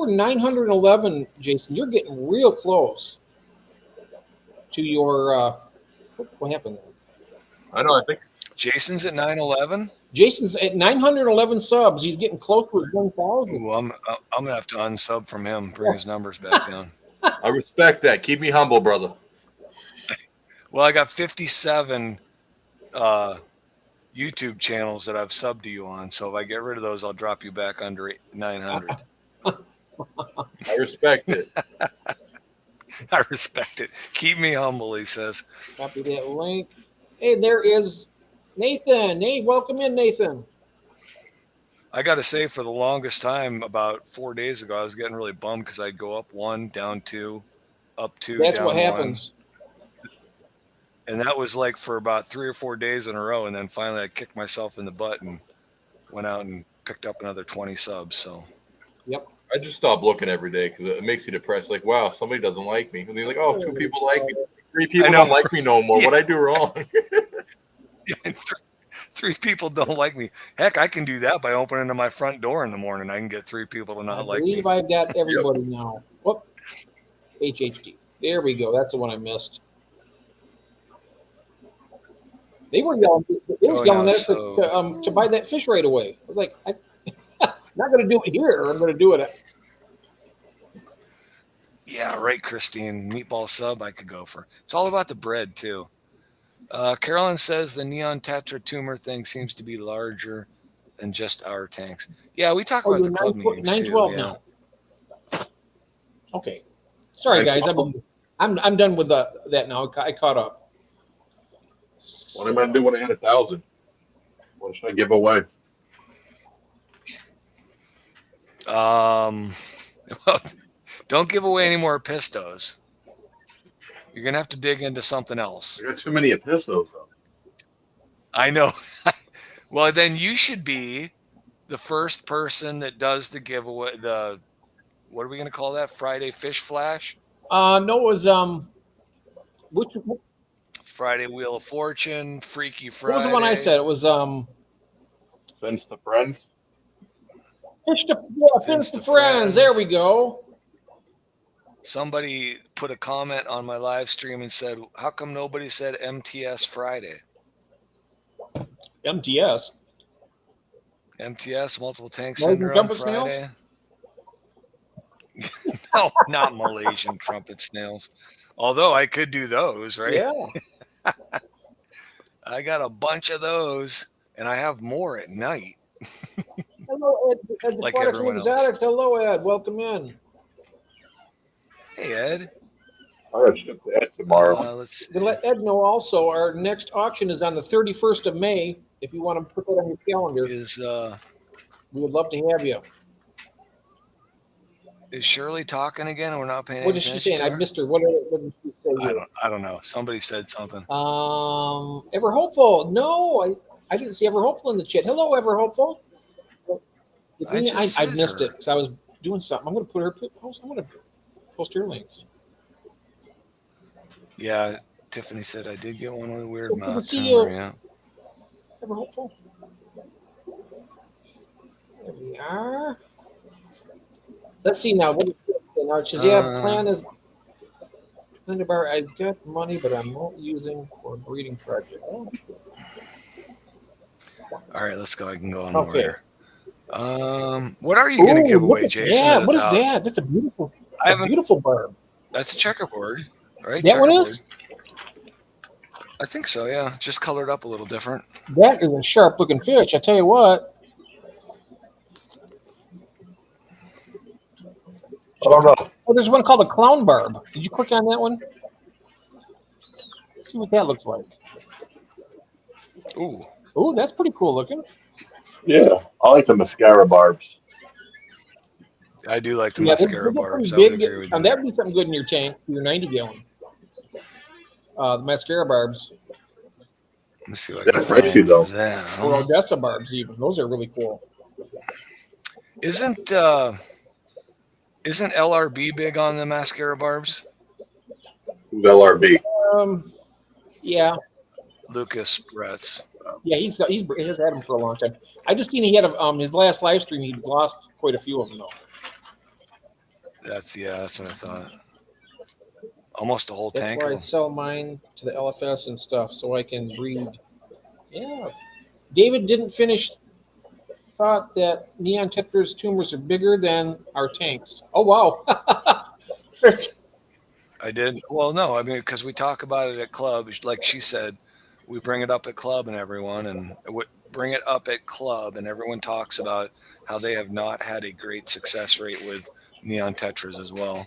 911, Jason. You're getting real close to your what happened there? I know. I think Jason's at 911. Jason's at 911 subs. He's getting close to his 1,000. Ooh, I'm gonna have to unsub from him, bring his numbers back down. I respect that. Keep me humble, brother. Well, I got 57 YouTube channels that I've subbed to you on. So if I get rid of those, I'll drop you back under 900. I respect it. I respect it. Keep me humble, he says. Copy that link. Hey, there is Nathan. Hey, welcome in, Nathan. I got to say, for the longest time, about 4 days ago, I was getting really bummed because I'd go up 1, down 2, up 2, That's down what 1. happens. And that was like for about 3 or 4 days in a row. And then finally I kicked myself in the butt and went out and picked up another 20 subs. So, Yep. I just stopped looking every day because it makes you depressed. Like, wow, somebody doesn't like me. And he's like, oh, 2 people like me. 3 people don't like me no more. What I do wrong? and 3 people don't like me. Heck, I can do that by opening to my front door in the morning. I can get 3 people to not like me. I believe I've got everybody now. Whoop. HHD. There we go. That's the one I missed. They were yelling. They were yelling at us to buy that fish right away. I was like, I'm not going to do it here. I'm going to do it. Yeah, right, Christine. Meatball sub I could go for. It's all about the bread, too. Carolyn says the neon tetra tumor thing seems to be larger than just our tanks. Yeah, we talk about the club meetings, 912 too. now. Yeah. Okay. Sorry, guys. I'm done with that now. I caught up. What am I going to do when I hit 1,000? What should I give away? Well, don't give away any more pistos. You're going to have to dig into something else. I got too many epistles, though. I know. Well, then you should be the first person that does the giveaway. What are we going to call that? Friday Fish Flash? No, it was which Friday Wheel of Fortune, Freaky Friday. what was the one I said? It was Fins to friends. Fins to friends. There we go. Somebody put a comment on my live stream and said, "How come nobody said MTS Friday?" MTS. MTS, multiple tank Malaysian syndrome trumpet Friday. snails? No, not Malaysian trumpet snails. Although I could do those, right? Yeah. I got a bunch of those, and I have more at night. Hello, Ed Like Aquatics and everyone else. Exotics. Hello, Ed. Welcome in. Hey, Ed. All right, ship that tomorrow. Let's see. To let Ed know also, our next auction is on the 31st of May. If you want to put that on your calendar, we would love to have you. Is Shirley talking again? And we're not paying What any is she attention saying? to I her? missed her. What did she say? I don't know. Somebody said something. Ever Hopeful. No, I didn't see Ever Hopeful in the chat. Hello, Ever Hopeful. I missed it because I was doing something. I'm going to put her post. I'm going to post her links. Yeah, Tiffany said I did get one with a weird Good to mouth. see you. Yeah. Ever Hopeful. There we are. Let's see now. What is it now? She says, yeah, plan is Lindabar, I've got money, but I'm not using for a breeding project. Oh, All right, let's go. I can go on okay. here. What are you going to give look away, at Jason? that. At What is 1,000? that? That's a beautiful. I It's a haven't. beautiful barb. That's a checkerboard, right? That one Checkerboard. is. I think so. Yeah, just colored up a little different. That is a sharp looking fish. I tell you what. I don't know. Oh, there's one called a clown barb. Did you click on that one? Let's see what that looks like. Ooh, Oh, that's pretty cool looking. Yeah, I like the mascara barbs. I do like the Yeah, mascara they're barbs. I pretty would big. agree with That you. would be something good in your tank, your 90 gallon. The mascara barbs, Let's see what I They're can freshy, find though. them. or Odessa barbs, even those are really cool. Isn't LRB big on the mascara barbs? Who's LRB? Yeah, Lucas Bretz. yeah, he has had them for a long time. I just seen he had his last live stream. He lost quite a few of them though. That's what I thought. Almost a whole That's tank. why I Of them. sell mine to the LFS and stuff, so I can breed. Yeah, David didn't finish. Thought that neon tetra's tumors are bigger than our tanks. Oh wow! I did. Well, no, I mean because we talk about it at club, like she said, we bring it up at club and everyone bring it up at club and everyone talks about how they have not had a great success rate with neon tetras as well.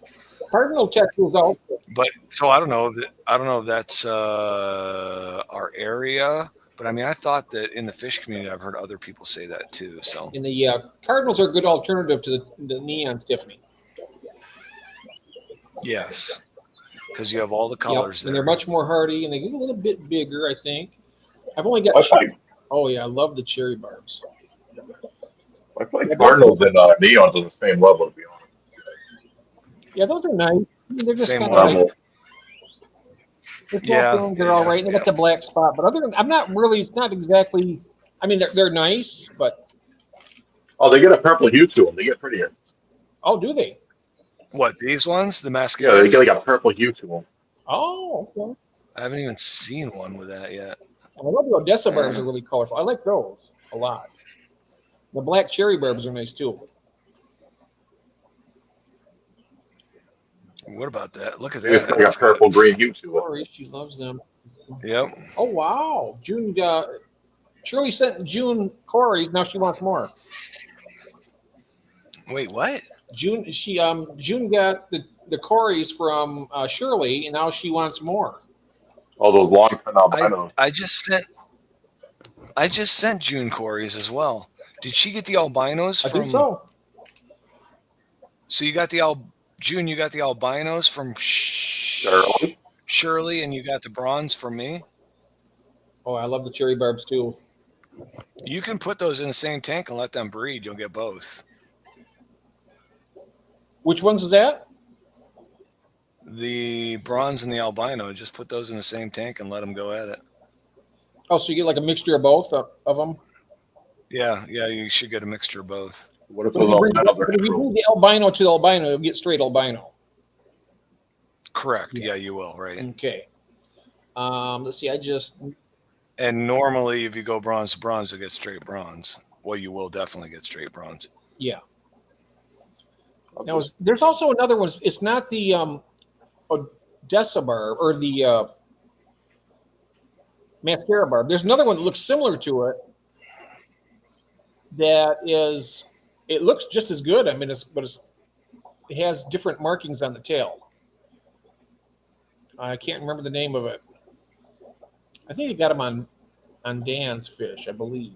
Cardinal tetras also. But so I don't know if that's our area. But I mean, I thought that in the fish community, I've heard other people say that too. So And the Cardinals are a good alternative to the neon Tiffany. yes, because you have all the colors And there. they're much more hardy, and they get a little bit bigger, I think. I've only got. I find, Oh yeah, I love the cherry barbs. I find Cardinals and Neons on the same level, to be honest. Yeah, those are nice. I mean, they're just Same kind of like Level. they're all right. They got the black spot, but other than I'm not really. It's not exactly. I mean, they're nice, but Oh, they get a purple hue to them. They get prettier. oh, do they? What, these ones, the Yeah, mascaras? they get like a purple hue to them. Oh, okay. I haven't even seen one with that yet. And I love the Odessa barbs are really colorful. I like those a lot. The black cherry barbs are nice too. What about that? Look at They just that. got purple green hue to it. Sorry, she loves them. Yep. Oh wow, June. Shirley sent June Corey's. Now she wants more. Wait, what? June got the Corey's from Shirley, and now she wants more. All those long fin albinos. I just sent June Corey's as well. Did she get the albinos I from? think so. So you got June. You got the albinos from Shirley, and you got the bronze from me. Oh, I love the cherry barbs too. You can put those in the same tank and let them breed. You'll get both. Which ones is that? The bronze and the albino. Just put those in the same tank and let them go at it. Oh, so you get like a mixture of both of them. Yeah, you should get a mixture of both. What if But if those you bring albinos are true? the albino to the albino, you'll get straight albino. Correct. Yeah, you will. Right. Okay. Let's see. And normally, if you go bronze to bronze, you'll get straight bronze. Well, you will definitely get straight bronze. Yeah. Now, there's also another one. It's not the Odessa barb or the mascara barb. There's another one that looks similar to it. It looks just as good. I mean, it has different markings on the tail. I can't remember the name of it. I think I got them on Dan's Fish, I believe.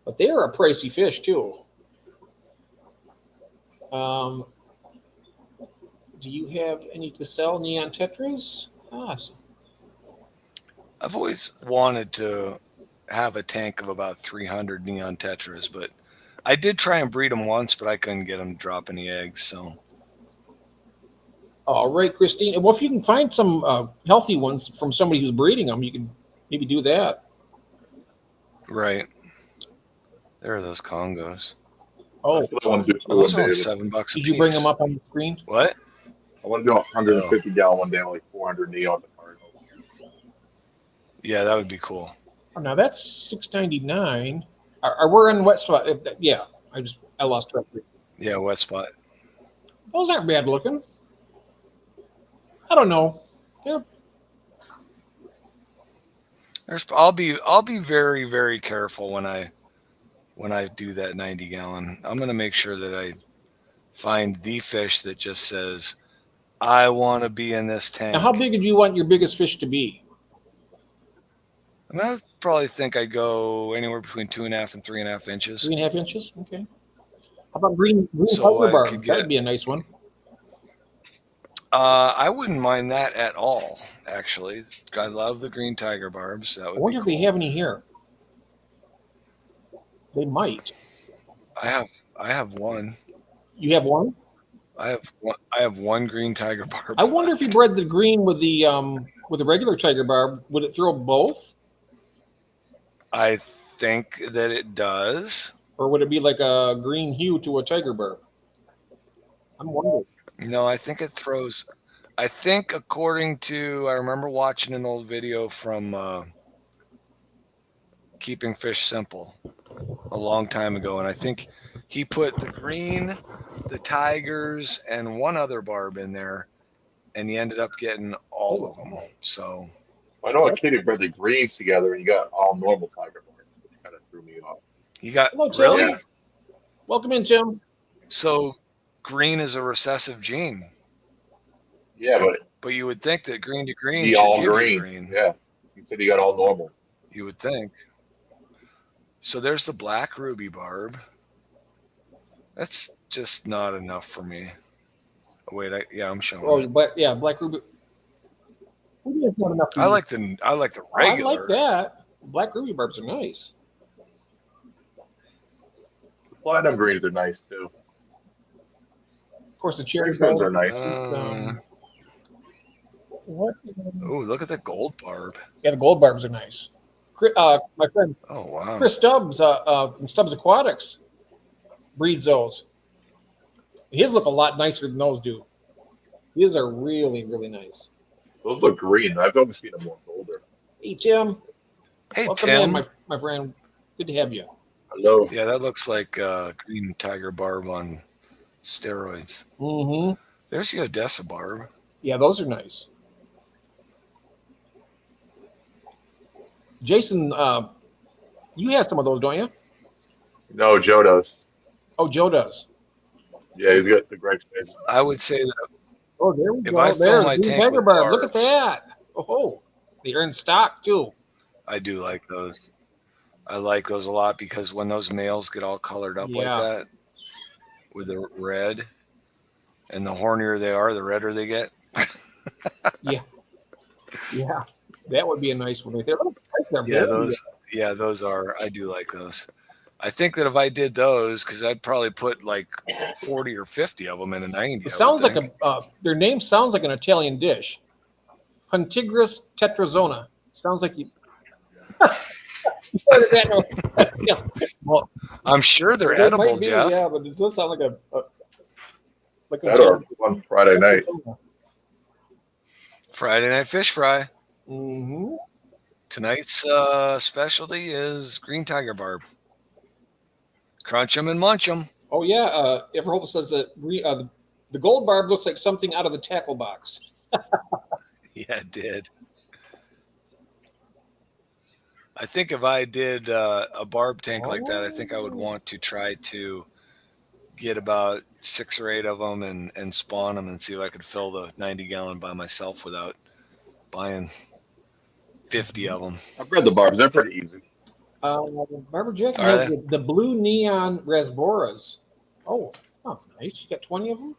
But they are a pricey fish too. Do you have any to sell, neon tetras? I've always wanted to have a tank of about 300 neon tetras, but I did try and breed them once, but I couldn't get them to drop any eggs. So, all right, Christine. Well, if you can find some healthy ones from somebody who's breeding them, you can maybe do that. right. There are those Congos. Oh, That's what I want to do. Oh, those are only David. $7 a piece. did you bring them up on the screen? What? I want to do a 150 gallon one day with like 400 neon at Cardinals. Yeah, that would be cool. Oh, now that's $6.99. Are we in wet spot? Yeah, I lost track. Yeah, wet spot. Those aren't bad looking. I don't know. They're, I'll be very, very careful when I do that 90 gallon. I'm gonna make sure that I find the fish that just says, I want to be in this tank. now, how big do you want your biggest fish to be? And I probably think I go anywhere between 2.5 and 3.5 inches. 3.5 inches? Okay. How about green So tiger I barb? could That'd get- be a nice one. I wouldn't mind that at all, actually. I love the green tiger barbs. That I would wonder be if cool. they have any here. They might. I have one. You have one? I have one green tiger barb. I wonder if you left. bred the green with the regular tiger barb, would it throw both, I think that it does. or would it be like a green hue to a tiger barb? I'm wondering. No, I think it throws. I think according to, I remember watching an old video from Keeping Fish Simple a long time ago, and I think he put the green, the tigers, and one other barb in there, and he ended up getting all of them. So I know a kid who bred the greens together and you got all normal tiger bark, which kind of threw me off. you got Hello, Tim. really. Welcome in, Tim. So green is a recessive gene, Yeah, but you would think that green to green he should all give you green. green. Yeah, he said he got all normal. You would think. So there's the black ruby barb. That's just not enough for me. Wait, I'm showing. Oh, it. but yeah, black ruby. Maybe it's not enough for I you. like the I regular. like that. Black ruby barbs are nice. The platinum greens are nice too. Of course, the cherry Cherry ones are barb. nice. What? Oh, look at the gold barb. Yeah, the gold barbs are nice. My friend Oh wow. Chris Stubbs from Stubbs Aquatics breeds those. His look a lot nicer than those do. His are really, really nice. Those look green. I've always seen them more golder. Hey, Tim. Hey Welcome Tim. in, my friend. Good to have you. Hello. Yeah, that looks like green tiger barb on steroids. Mm-hmm. There's the Odessa barb. Yeah, those are nice. Jason, you have some of those, don't you? No, Joe does. Oh, Joe does. Yeah, he's got the great space. I would say that Oh, there we If go. I fill There's my the green tank tiger with barb. Look at barbs- that. Oh, they're in stock too. I do like those. I like those a lot because when those males get all colored up like Yeah. that with the red, and the hornier they are, the redder they get. Yeah, that would be a nice one right there. Look at that. Yeah, those are. I do like those. I think that if I did those, because I'd probably put like 40 or 50 of them in a 90. It sounds like their name sounds like an Italian dish. Puntigris tetrazona. Sounds like you. Yeah, Well, I'm sure they're it edible, might be, Jeff. Yeah, but it does sound like like That or one Friday night. Friday night fish fry. Mm-hmm. Tonight's specialty is green tiger barb. Crunch them and munch them. Oh yeah, Everholt says that the gold barb looks like something out of the tackle box. Yeah, it did. I think if I did a barb tank like that, I think I would want to try to get about 6 or 8 of them and spawn them and see if I could fill the 90 gallon by myself without buying 50 of them. I've read the barbs. They're pretty easy. Barbara Jackie Are has the blue neon rasboras. Oh, sounds nice. You got 20 of them?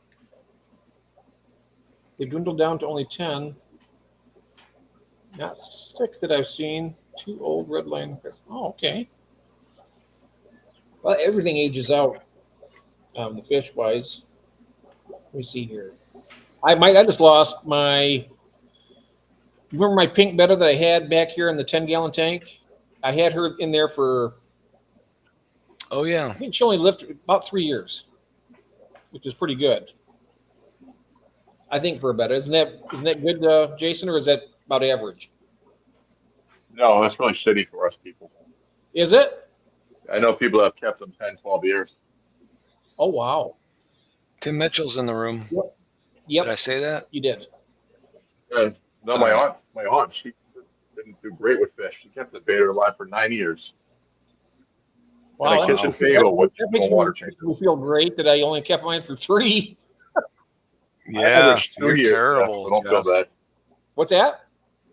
They dwindled down to only 10. Not 6 that I've seen. 2 old red line. Oh, okay. Well, everything ages out, the fish wise. Let me see here. I just lost my. You remember my pink betta that I had back here in the 10-gallon tank? I had her in there for, Oh, yeah. I think she only lived about 3 years, which is pretty good. I think for a betta. Isn't that good, Jason, or is that about average? No, that's really shitty for us people. Is it? I know people that have kept them 10, 12 years. Oh wow. Tim Mitchell's in the room. Yep, Did I say that? you did. No, my aunt, she didn't do great with fish. She kept the beta alive for 9 years. Wow, And a kitchen table with that makes no water changes. me feel great that I only kept mine for 3. I Yeah, average 2 you're years, terrible. Jeff, so don't feel Jeff. bad. What's that?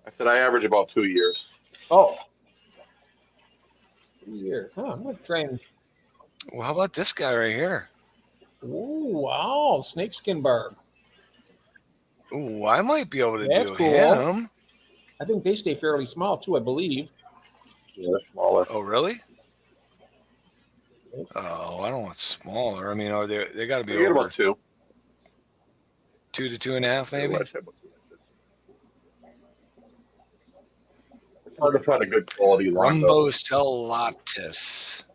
I said I average about 2 years. Oh. 2 years. Huh, I'm gonna try and. Well, how about this guy right here? Ooh, wow, snakeskin barb. Ooh, I might be able to That's do cool. him. I think they stay fairly small too, I believe. Yeah, they're smaller. Oh, really? Oh, I don't want smaller. I mean, are they got to be You get over about 2. 2 to 2.5, maybe? I'd say about 2 inches. It's hard to find a good quality line. though. Rumbocellatus.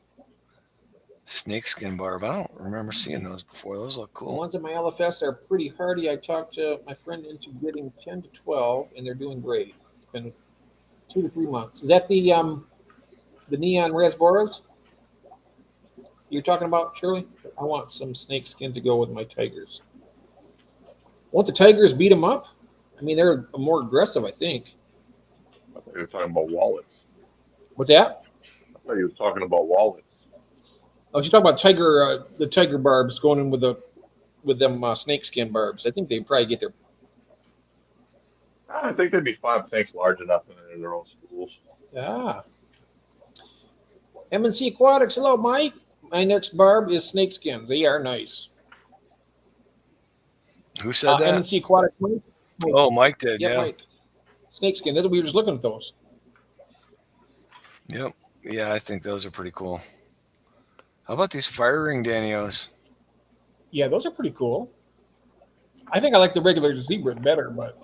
Snakeskin barb. I don't remember seeing those before. Those look The cool. ones at my LFS are pretty hardy. I talked to my friend into getting 10 to 12, and they're doing great. It's been 2 to 3 months. Is that the neon rasboras you're talking about, Shirley? I want some snakeskin to go with my tigers. Won't the tigers beat them up? I mean, they're more aggressive, I think. I thought you were talking about wallets. What's that? I thought you were talking about wallets. Oh, you're talking about the tiger barbs going in with them snakeskin barbs. I think they probably get their. I think they'd be 5 tanks large enough in their own schools. Ah. M&C Aquatics. Hello, Mike. My next barb is snakeskins. They are nice. Who said that? M&C Aquatics. Mike? Oh, Mike did. Yeah, Yeah. Mike. Snakeskin. That's what we were just looking at those. Yep. Yeah, I think those are pretty cool. How about these fire ring Danios? Yeah, those are pretty cool. I think I like the regular zebra better, but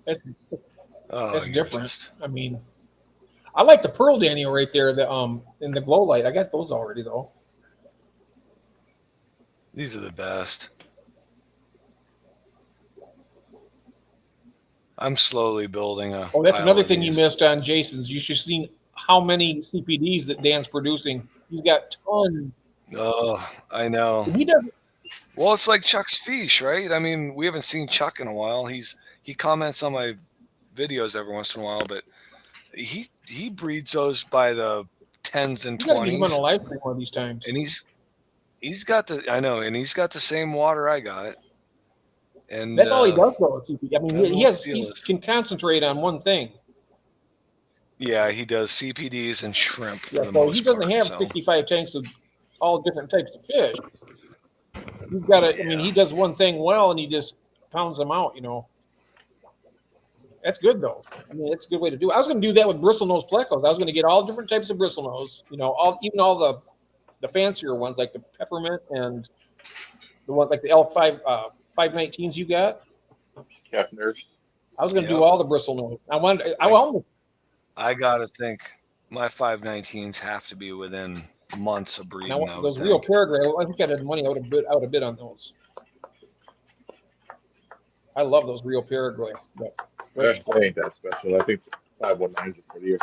that's Oh, you're different. just- I mean, I like the pearl Daniel right there. The in the glow light. I got those already though. These are the best. I'm slowly building a. Oh, that's pile another of thing you these. missed on Jason's. You should have seen how many CPDs that Dan's producing. He's got tons. Oh, I know. He doesn't. Well, it's like Chuck's fish, right? I mean, we haven't seen Chuck in a while. He comments on my videos every once in a while, but he breeds those by the 10s and You got to get him on 20s, a live stream one of these times. and he's got the same water I got, and That's all he does though. With CPD. I mean, that's he what the deal is. can concentrate on one thing. Yeah, he does CPDs and shrimp for Yeah, the so most he doesn't part, have so. 55 tanks of all different types of fish. You've got to. I mean, he does one thing well, and he just pounds them out. You know. That's good though. I mean, it's a good way to do it. I was going to do that with bristlenose plecos. I was going to get all different types of bristlenose. You know, even all the fancier ones like the peppermint and the ones like the L5 519s you got. Kefners. I was going to do Yep. all the bristlenose. I almost. I gotta think my 519s have to be within months of breeding. And I want I would those real think. paragraph. I think I had the money. I would have bid on those. I love those real paragraph. But They ain't that special. I think 519s are prettier.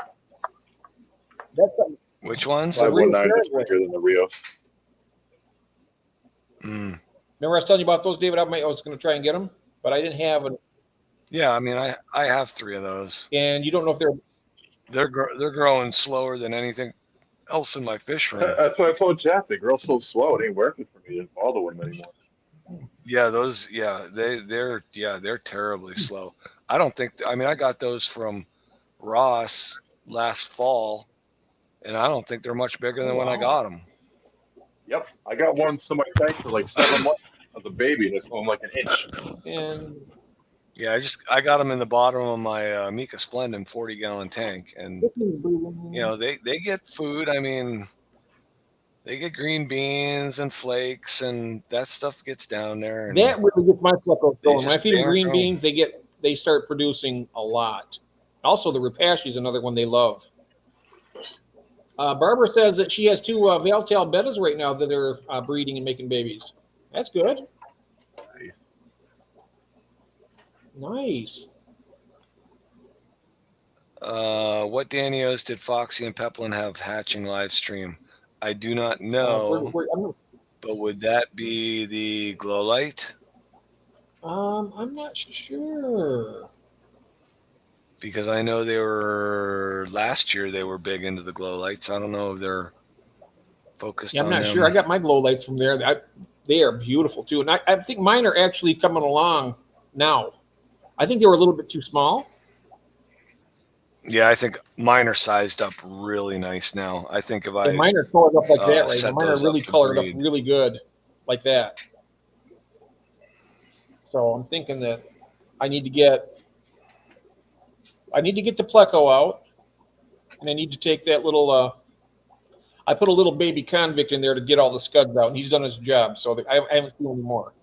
that's Which ones? Five- real 519s are Paraguay. prettier than the Rios. Mm. remember I was telling you about those, David. I was going to try and get them, but I didn't have them. Yeah, I mean, I have 3 of those. And you don't know if they're. They're growing slower than anything else in my fish room. That's what I told Jeff. They grow so slow. It ain't worth it for me to bother with them anymore. Yeah, those. Yeah, they're terribly slow. I don't think. I mean, I got those from Ross last fall, and I don't think they're much bigger than when I got them. Yep. I got one somebody tank for like 7 months as a baby, and it's going like an inch. And Yeah, I got them in the bottom of my Mika Splendid 40-gallon tank, and you know they get food. I mean, they get green beans and flakes, and that stuff gets down there. And that really gets my plecos They going. When I just feed them bear green grow. beans, they start producing a lot. Also, the Rapashi is another one they love. Barbara says that she has 2 Valtal bettas right now that are breeding and making babies. That's good. Nice. What Danios did Foxy and Peplin have hatching live stream? I do not know, but would that be the glow light? I'm not sure. Because I know they were last year. They were big into the glow lights. I don't know if they're focused Yeah, I'm on not them. sure. I got my glow lights from there. They are beautiful too, and I think mine are actually coming along now. I think they were a little bit too small. Yeah, I think mine are sized up really nice now. I think if And I mine are colored up like that right set now. Mine are those really up to colored up breed. really good, like that. So I'm thinking that I need to get the Pleco out, and I need to take that little. I put a little baby convict in there to get all the scuds out, and he's done his job. So I haven't seen any more.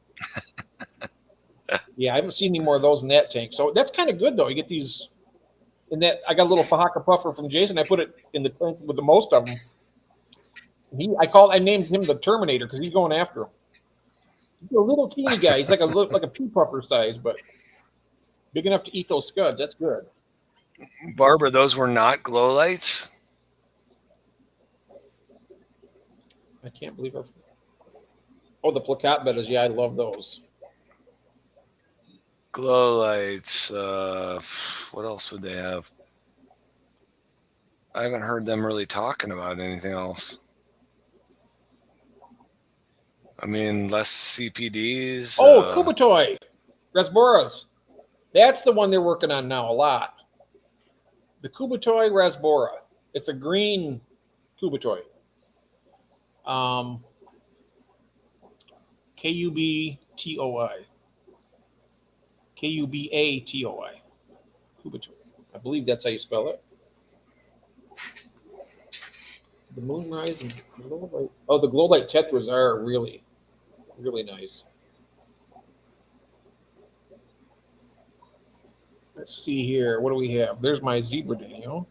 Yeah, I haven't seen any more of those in that tank. So that's kind of good though. You get these. In that, I got a little Fahaka puffer from Jason. I put it in the tank with the most of them. I named him the Terminator because he's going after him. He's a little teeny guy. He's like a pea puffer size, but big enough to eat those scuds. That's good. Barbara, those were not glow lights. I can't believe it. Oh, the placat bettas. Yeah, I love those. Glow lights. What else would they have? I haven't heard them really talking about anything else. I mean, less CPDs. Oh, Kubatoy, Rasboras. That's the one they're working on now a lot. The Kubatoy Rasbora. It's a green Kubatoy. Kubtoi. Kubatoi. Kubatoy. I believe that's how you spell it. The Moonrise and Glow Light. Oh, the Glow Light Tetras are really, really nice. Let's see here. What do we have? There's my Zebra Daniel.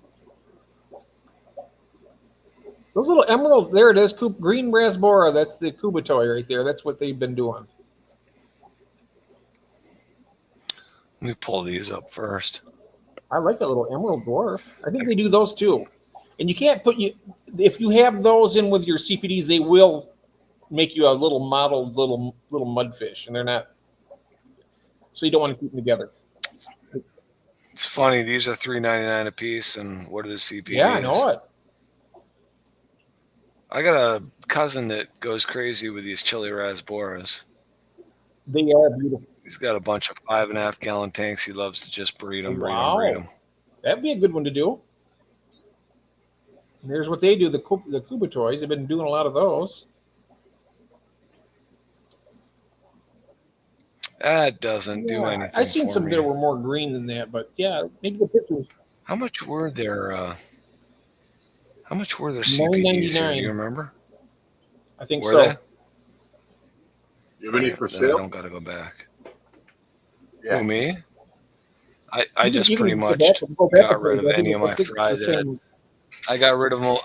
Those little emerald, there it is, green Rasbora. That's the Kubatoy right there. That's what they've been doing. Let me pull these up first. I like that little emerald dwarf. I think they do those too. And you can't if you have those in with your CPDs, they will make you a little modeled little mudfish, and they're not. So you don't want to keep them together. It's funny. These are $3.99 a piece, and what are the CPDs? Yeah, I know it. I got a cousin that goes crazy with these chili Rasboras. They are beautiful. He's got a bunch of 5.5 gallon tanks. He loves to just breed them, breed Wow. them. That'd be a good one to do. And here's what they do, the Kubatoys. They've been doing a lot of those. That doesn't do anything. I've seen for some me. that were more green than that, but yeah, maybe the pictures. How much were their CPDs here? Do you remember? I think Were so. they? You have any for Then I sale? don't got to go back. Yeah. Who, me? I just You can pretty go much back got rid of I think any of my it's the fry that same. I got rid of them.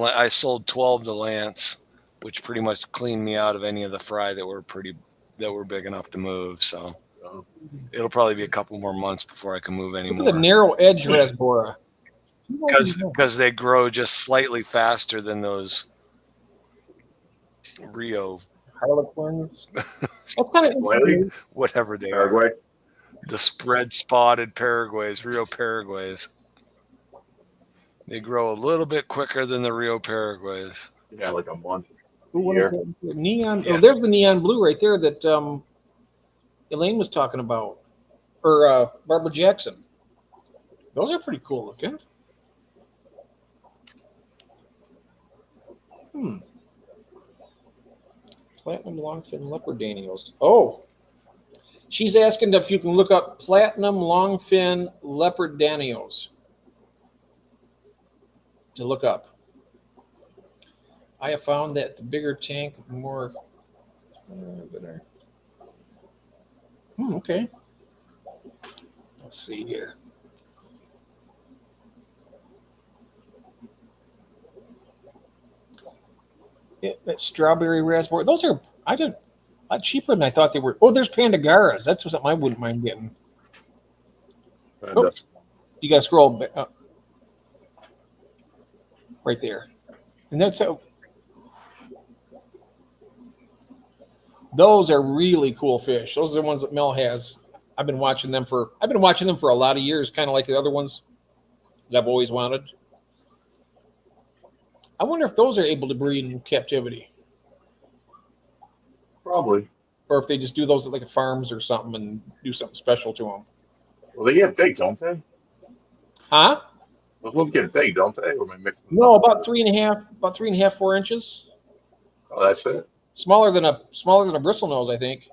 I sold 12 to Lance, which pretty much cleaned me out of any of the fry that were big enough to move. So Uh, it'll probably be a couple more months before I can move Look at anymore. the narrow edge Rasbora. Because they grow just slightly faster than those Rio, Harlequins. That's kind of Slightly? interesting. whatever they are. Paraguay. The spread spotted Paraguays, Rio Paraguays. They grow a little bit quicker than the Rio Paraguays. Yeah, like a month. Ooh, what Here. is that? Neon. Yeah. Oh, there's the neon blue right there that Elaine was talking about, or Barbara Jackson. Those are pretty cool looking. Platinum longfin leopard Daniels. Oh, she's asking if you can look up platinum longfin leopard Daniels to look up. I have found that the bigger tank, more better. Okay. Let's see here. Yeah, that strawberry raspberry. Those are cheaper than I thought they were. Oh, there's Pandagaras. That's something I wouldn't mind getting. And, Oops. You got to scroll up right there. And that's how. Those are really cool fish. Those are the ones that Mel has. I've been watching them for a lot of years, kind of like the other ones that I've always wanted. I wonder if those are able to breed in captivity, probably. or if they just do those at like farms or something and do something special to them. Well, they get big, don't they? Huh? Those ones get big, don't they? Or am I mixing them No, up? about 3.5, 4 inches. Oh, that's it. Smaller than a bristlenose, I think.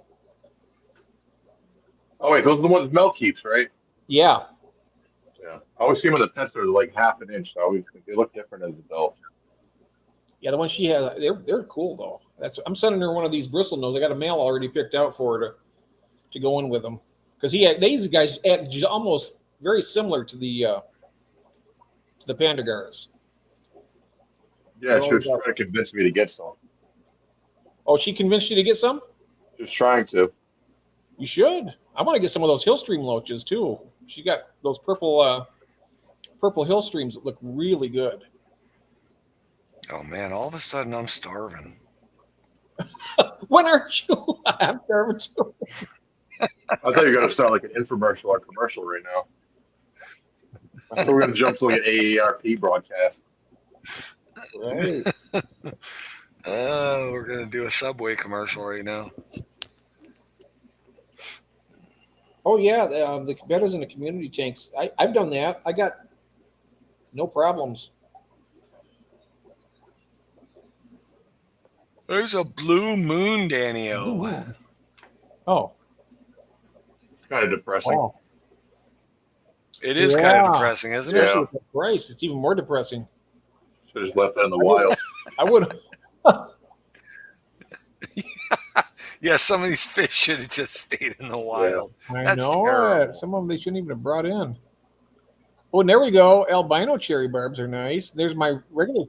Oh wait, those are the ones Mel keeps, right? Yeah. Yeah. I always see them in the pets that are like half an inch. So I always think they look different as adults. Yeah, the ones she has, they're cool though. I'm sending her one of these bristlenose. I got a male already picked out for her to go in with them because these guys act almost very similar to the Pandagars. Yeah, she Oh, was trying to convince me to get some. Oh, she convinced you to get some? Just trying to. You should. I want to get some of those Hillstream loaches too. She got those purple Hillstreams that look really good. Oh man, all of a sudden I'm starving. When aren't you? I'm starving too. I thought you were going to start like an infomercial or commercial right now. I thought we were going to jump to like an AARP broadcast. Right. Oh, we're gonna do a Subway commercial right now. Oh yeah, the betters in the community tanks. I've done that. I got no problems. There's a blue moon, Danny-O. Oh. Kind of depressing. Wow. It is kind Yeah. of depressing, isn't Yeah. it? Especially with the price, it's even more depressing. Should have just left that in the wild. I would. Yeah, some of these fish should have just stayed in the wild. I That's know terrible. it. Some of them they shouldn't even have brought in. Oh, and there we go. Albino cherry barbs are nice. There's my regular.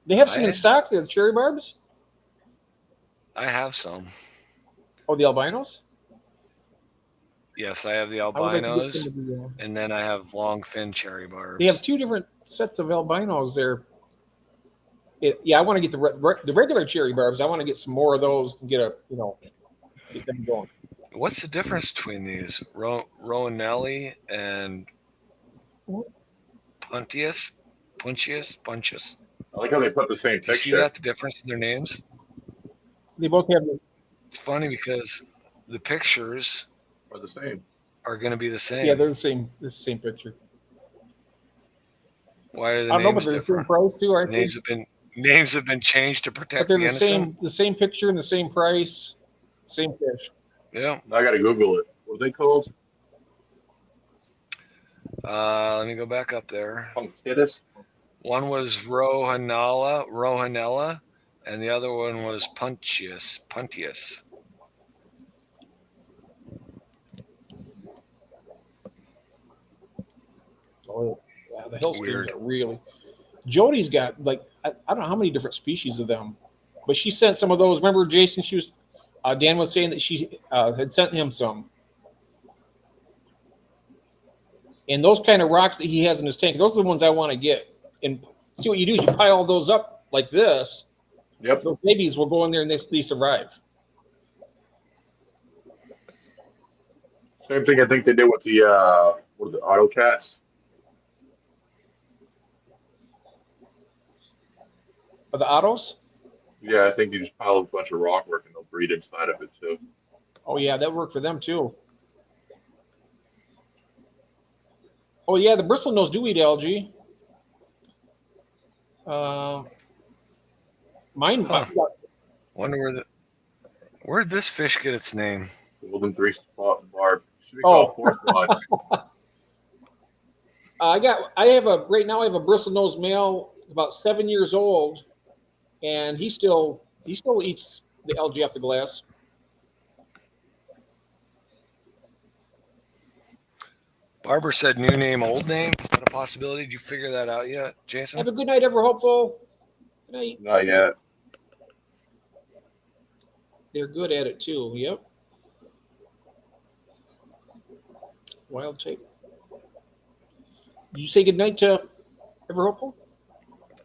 They have some in stock there. The cherry barbs. I have some. Oh, the albinos. Yes, I have the I would like to get albinos, some of the, and then I have long fin cherry barbs. They have two different sets of albinos there. Yeah, I want to get the regular cherry barbs. I want to get some more of those and get them going. What's the difference between these? Rowanelli and Puntius? Puntius? I like how they put the same Do you see picture. that, the difference in their names? They both have the. It's funny because the pictures Are the same. are going to be the same. Yeah, they're the same. This same picture. Why are the I don't know, but names they're the same different? price too, aren't they? Names have been changed to But protect they're the the innocent. same picture and the same price, same fish. Yeah. Now I got to Google it. What are they called? Let me go back up there. Punctitus? One was Rohanella, and the other one was Puntius. Oh, yeah, the Hillstreams Weird. are really. Jody's got like I don't know how many different species of them, but she sent some of those. Remember, Jason? Dan was saying that she had sent him some, and those kind of rocks that he has in his tank. Those are the ones I want to get. And see what you do is you pile those up like this. Yep. Those babies will go in there and they survive. Same thing I think they did with the auto cats. Are the autos? Yeah, I think you just pile a bunch of rock work and they'll breed inside of it too. Oh yeah, that worked for them too. Oh yeah, the bristlenose do eat algae. Mine. Huh. Wonder where'd this fish get its name? Golden three spot barb. Should be called four spots. Right now I have a bristlenose male, about 7 years old, and he still eats the algae off the glass. Barbara said new name, old name. Is that a possibility? Did you figure that out yet, Jason? Have a good night, ever hopeful. Good night. Not yet. They're good at it too. Yep. Wild tape. Did you say goodnight to Ever Hopeful?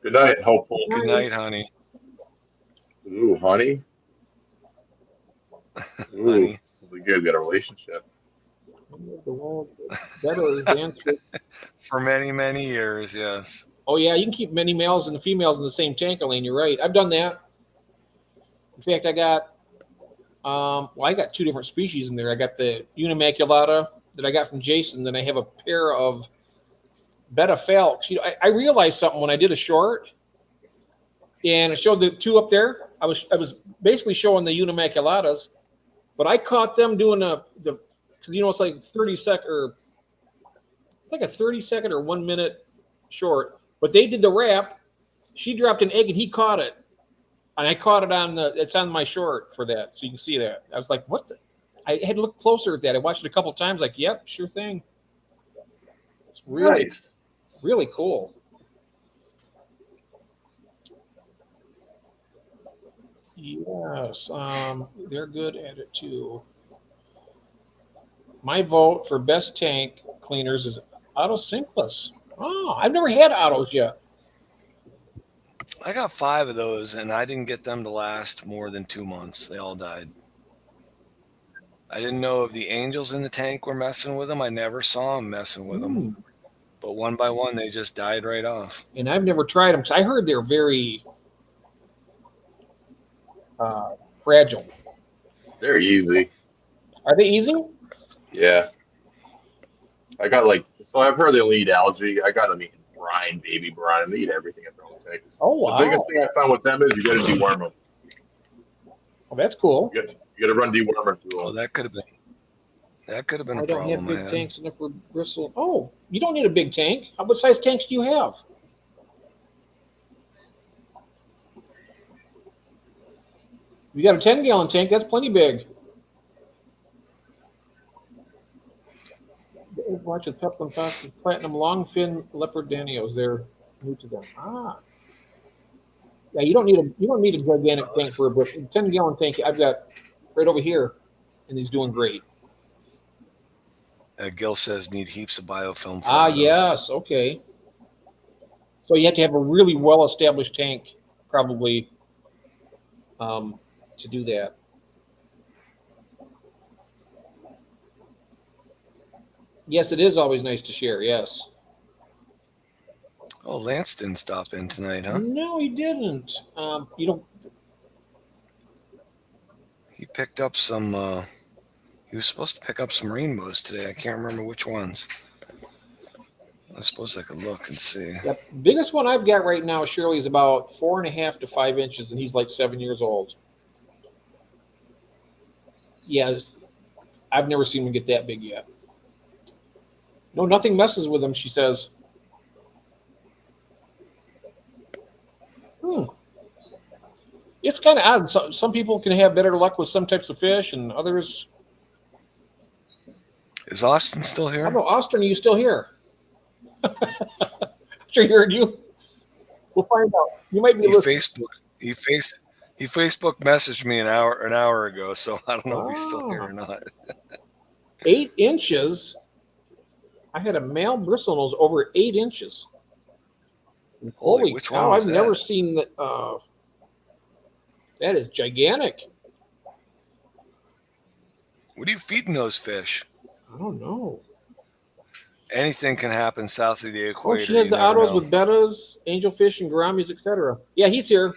Good night, hopeful. Good night, honey. Ooh, honey. Ooh, Honey. we good. Got a relationship. The world better answer. For many, many years, yes. Oh yeah, you can keep many males and the females in the same tank, Elaine. You're right. I've done that. In fact, I got I got two different species in there. I got the Unimaculata that I got from Jason. Then I have a pair of Betta Falx. You know, I realized something when I did a short, and I showed the two up there. I was basically showing the Unimaculatas, but I caught them doing the because it's like 30-second or it's like a 30-second or 1 minute short. But they did the wrap. She dropped an egg and he caught it, and I caught it it's on my short for that, so you can see that. I was like, what? I had to look closer at that. I watched it a couple of times. Like, yep, sure thing. It's really Nice. really cool. Yes, they're good at it too. My vote for best tank cleaners is Auto Sinkless. Oh, I've never had autos yet. I got 5 of those, and I didn't get them to last more than 2 months. They all died. I didn't know if the angels in the tank were messing with them. I never saw them messing with them. But one by one, they just died right off. And I've never tried them because I heard they're very fragile. They're easy. Are they easy? Yeah. I got so I've heard they'll eat algae. I got them eating brine, baby brine. They eat everything at their own tank. Oh wow! The biggest thing I found with them is you got to deworm them. Oh, that's cool. You got to run dewormer through Oh, them. that could have been I a don't problem. have big I had. tanks enough for bristle. Oh, you don't need a big tank. What size tanks do you have? You got a 10-gallon tank. That's plenty big. Watch it, Peplum Fox, Platinum Longfin Leopard Danios. They're new to them. Ah, yeah. You don't need a gigantic tank for a bristle. 10-gallon tank. I've got right over here, and he's doing great. Gil says need heaps of biofilm. For Ah, autos. yes. Okay. So you have to have a really well-established tank, probably, to do that. Yes, it is always nice to share. Yes. Oh, Lance didn't stop in tonight, huh? No, he didn't. He picked up some. He was supposed to pick up some rainbows today. I can't remember which ones. I suppose I could look and see. The biggest one I've got right now, Shirley, is about 4.5 to 5 inches, and he's like 7 years old. Yes, I've never seen him get that big yet. No, nothing messes with him, she says. It's kind of odd. Some people can have better luck with some types of fish, and others. Is Austin still I here? don't know, Austin, are you still here? I'm sure he heard you. We'll find out. You might be He listening. He Facebook messaged me an hour ago, so I don't know if he's still here or not. 8 inches. I had a male bristlenose over 8 inches. Holy which cow! one was I've never that? seen that. That is gigantic. What are you feeding those fish? I don't know. Anything can happen south of the Oh, equator. she has you the never autos know. with bettas, angelfish, and gouramis, etc. Yeah, he's here.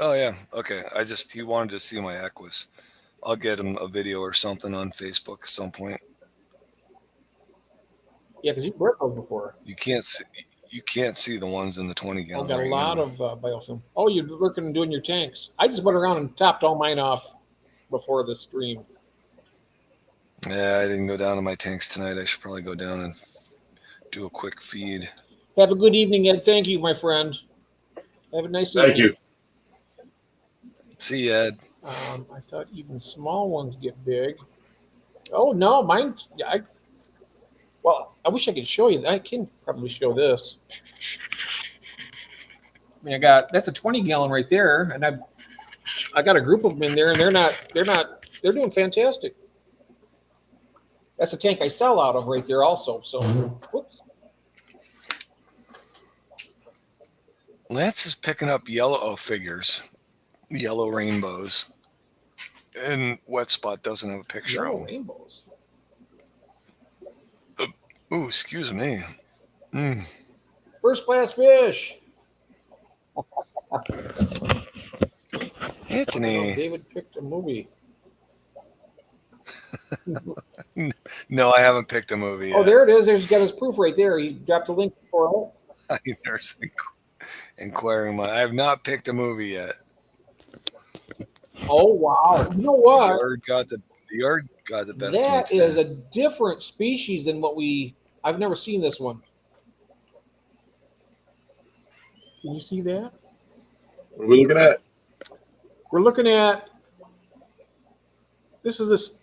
Oh yeah, okay. He wanted to see my Equus. I'll get him a video or something on Facebook at some point. Yeah, because you've bred those before. You can't see the ones in the 20 I've gallon. got a right lot now. of biofilm. Oh, you're working and doing your tanks. I just went around and topped all mine off before the stream. Yeah, I didn't go down to my tanks tonight. I should probably go down and do a quick feed. Have a good evening, Ed. Thank you, my friend. Have a nice Thank evening. you. See you, Ed. I thought even small ones get big. Oh no, mine. Yeah, I wish I could show you. I can probably show this. I mean, that's a 20-gallon right there, and I got a group of them in there, and they're doing fantastic. That's the tank I sell out of right there also. So, whoops. Lance is picking up yellow figures, yellow rainbows, and Wet Spot doesn't have a picture Yellow of them. rainbows. Ooh, excuse me. First class fish. Anthony. David picked a movie. No, I haven't picked a movie yet. Oh, there it is. There's got his proof right there. He dropped a link for it. There's inquiring my. I have not picked a movie yet. Oh wow! You know The what? yard got the best. That of me is today. a different species than what we. I've never seen this one. Can you see that? What are we looking at? We're looking at. This is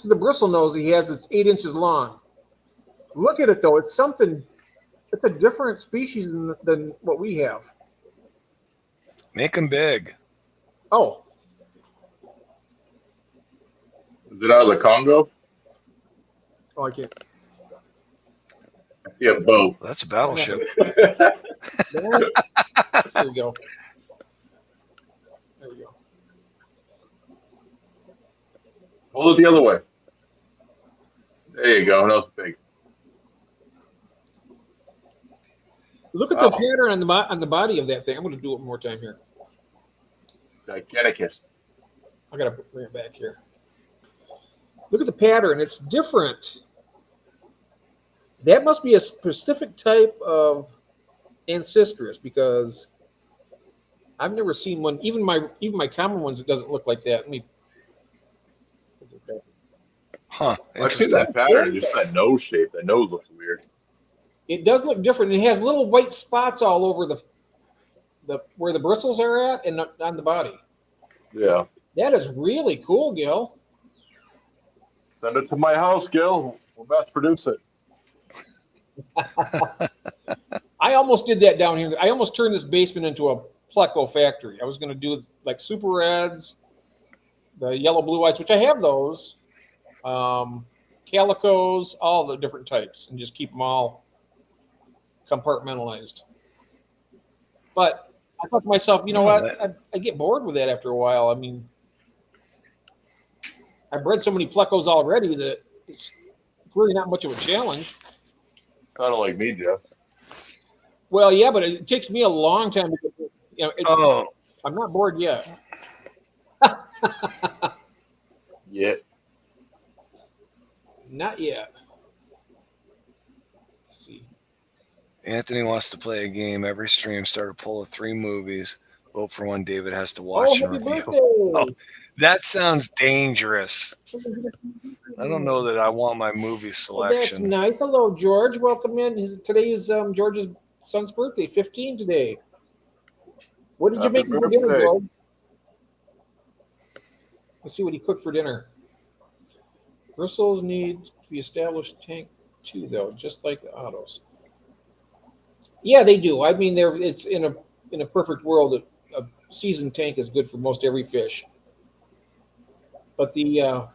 the bristle nose he has. It's 8 inches long. Look at it though. It's something. It's a different species than what we have. Make them big. Oh, Is it out of the Congo? I can't. I see a boat. That's a battleship. There we go. There we go. Hold it the other way. There you go. That was big. Look at the Oh. pattern on the body of that thing. I'm going to do it one more time here. Giganticus. I got to bring it back here. Look at the pattern. It's different. That must be a specific type of Ancistrus because I've never seen one. Even my common ones, it doesn't look like that. Let me. Huh. I've seen Interesting. that pattern. Just that nose shape. That nose looks weird. It does look different. It has little white spots all over the where the bristles are at and on the body. Yeah. That is really cool, Gil. Send it to my house, Gil. We'll mass produce it. I almost did that down here. I almost turned this basement into a Pleco factory. I was going to do like super reds, the yellow blue eyes, which I have those, calicos, all the different types, and just keep them all compartmentalized. But I thought to myself, you know what? I get bored with that after a while. I mean, I've bred so many Plecos already that it's really not much of a challenge. Kind of like me, Jeff. Well, yeah, but it takes me a long time to get, Oh, I'm not bored yet. Yeah. Not yet. Let's see. Anthony wants to play a game. Every stream, start a poll of 3 movies. Vote for one David has to watch and Happy review. birthday! Oh. That sounds dangerous. I don't know that I want my movie Well, that's selection. nice. Hello, George. Welcome in. Today is George's son's birthday, 15 today. What did you Happy make for dinner, birthday. George? Let's see what he cooked for dinner. Bristles need to be established tank too, though, just like the autos. Yeah, they do. I mean, it's in a perfect world. A seasoned tank is good for most every fish. But the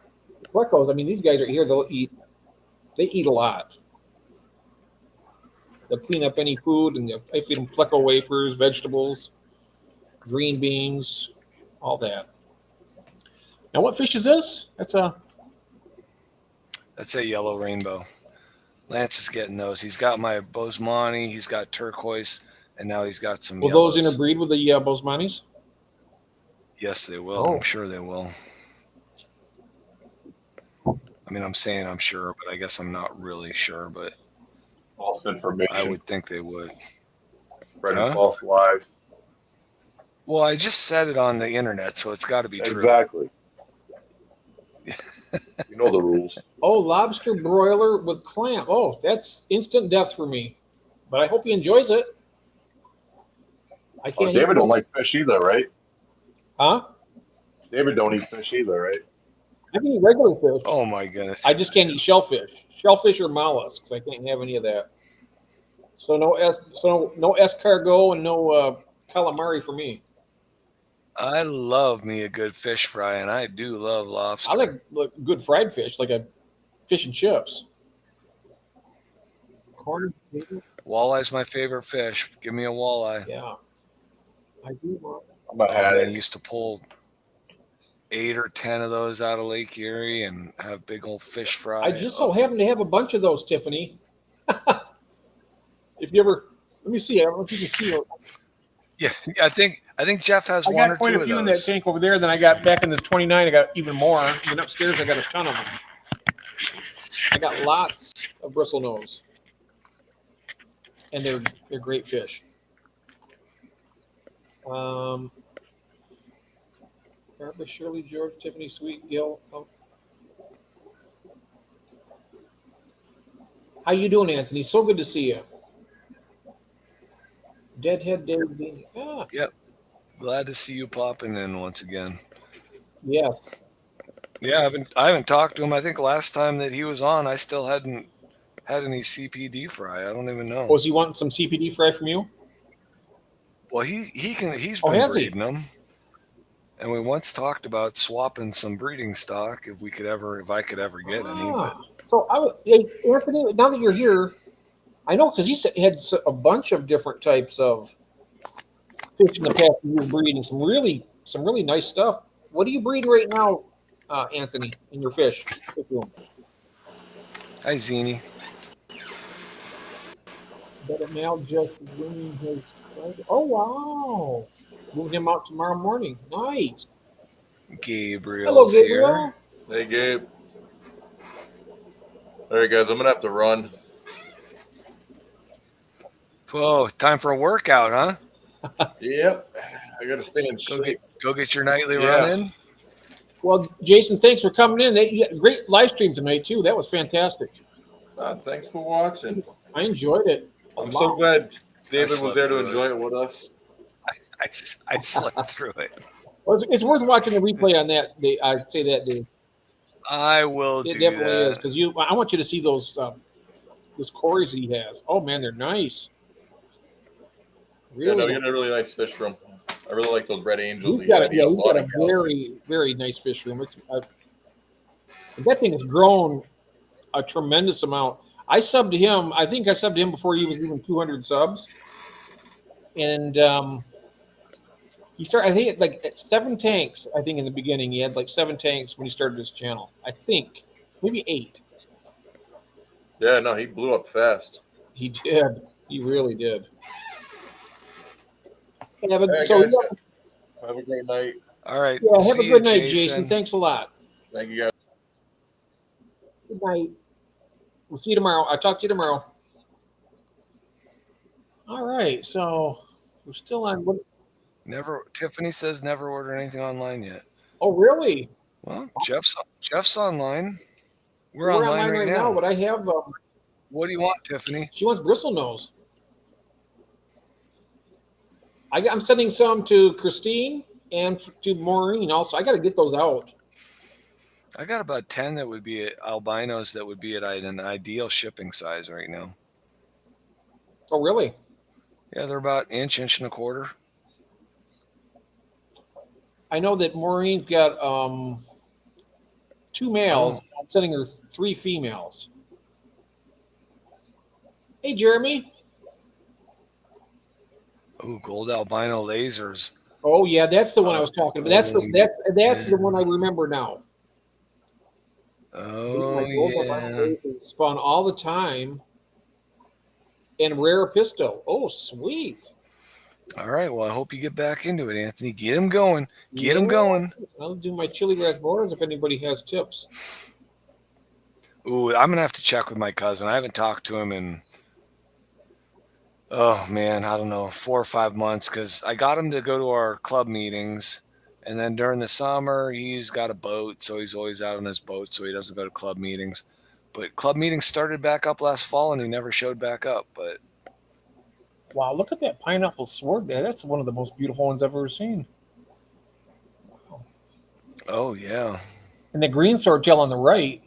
Plecos, I mean, these guys are here. They eat a lot. They'll clean up any food, and I feed them Pleco wafers, vegetables, green beans, all that. Now, what fish is this? That's a yellow rainbow. Lance is getting those. He's got my Bosemani, he's got turquoise, and now he's got some will yellows. those interbreed with the Bosmanis? Yes, they will. Oh. I'm sure they will. I mean, I'm saying I'm sure, but I guess I'm not really sure, but False information. I would think they would. Spreading Huh? false lies. Well, I just said it on the internet, so it's got to be true. Exactly. You know the rules. Oh, lobster broiler with clam. Oh, that's instant death for me. But I hope he enjoys it. I Oh, can't. David don't like fish either, right? Huh? David don't eat fish either, right? I can eat regular fish. Oh my goodness. I just can't eat shellfish. Shellfish or mollusks. I can't have any of that. So no escargot and no calamari for me. I love me a good fish fry, and I do love lobster. I like good fried fish, like a fish and chips. Corn, Walleye's my favorite fish. Give me a walleye. yeah. I do want. I'm a Oh, man, I haddock. used to pull 8 or 10 of those out of Lake Erie and have big old fish fry. I just so Oh, happen to have a bunch of those, Tiffany. If you ever, let me see. I don't know if you can see. yeah, I think Jeff has I one got or quite two a of few in that those. tank over there. Then I got back in this 29. I got even more. And upstairs, I got a ton of them. I got lots of bristlenose, and they're great fish. Barbara, Shirley, George, Tiffany, Sweet, Gil. Oh. How you doing, Anthony? So good to see you. Deadhead Dave Bean. Ah, Glad to see you popping in once again. yes. Yeah, I haven't talked to him. I think last time that he was on, I still hadn't had any CPD fry. I don't even know. Was he wanting some CPD fry from you? Well, he's Oh, been has he? breeding them, and we once talked about swapping some breeding stock if I could ever get any. But So hey, Anthony, now that you're here, I know because he had a bunch of different types of fish in the past. You were breeding some really nice stuff. What are you breeding right now, Anthony, in your fish? hi, Zini. But it now just winning his. Oh wow! Moving him out tomorrow morning. Nice. Gabriel's Hello, Gabriel. here. Hey, Gabe. All right, guys, I'm gonna have to run. Whoa, time for a workout, huh? Yep, I gotta stay in shape. Go get your nightly Yeah. run in. Well, Jason, thanks for coming in. You had a great live stream tonight too. That was fantastic. Thanks for watching. I enjoyed it. I'm so glad David was slept there to through it. enjoy it with us. I slept through it. Well, it's worth watching the replay on that. I say that, Dave. I will It do definitely is that. because I want you to see those Corys he has. Oh man, they're nice. Yeah, no, Really, we got a really nice fish room. I really like those red angels. we've got a Bottom very, very nice fish room. That thing has grown a tremendous amount. I subbed to him. I think I subbed to him before he was even 200 subs, and he started. I think like at 7 tanks. I think in the beginning he had like 7 tanks when he started his channel. I think maybe 8. Yeah, no, he blew up fast. He did. He really did. Hey, guys, So have a great night. All right. yeah, have see a you, good night, Jason. Thanks a lot. Thank you, guys. Good night. We'll see you tomorrow. I'll talk to you tomorrow. All right. So we're still on. Tiffany says never order anything online yet. Oh, really? Well, Jeff's online. We're We're online right now. but I have. What do you want, Tiffany? She wants bristlenose. I'm sending some to Christine and to Maureen also. I got to get those out. I got about 10 that would be albinos that would be at an ideal shipping size right now. Oh, really? Yeah, they're about inch and a quarter. I know that Maureen's got 2 males. I'm sending her 3 females. Hey, Jeremy. Oh, gold albino lasers. Oh yeah, that's the one I was talking about. That's the one I remember now. Oh, yeah. Spawn all the time. And rare pisto. Oh, sweet. All right. Well, I hope you get back into it, Anthony. Get him going. Get him going. I'll do my chili raspberries if anybody has tips. Ooh, I'm going to have to check with my cousin. I haven't talked to him in, oh, man, I don't know, 4 or 5 months because I got him to go to our club meetings. And then during the summer, he's got a boat, so he's always out on his boat, so he doesn't go to club meetings. But club meetings started back up last fall, and he never showed back up. But wow, look at that pineapple sword there. That's one of the most beautiful ones I've ever seen. Wow. oh, yeah. And the green swordtail on the right.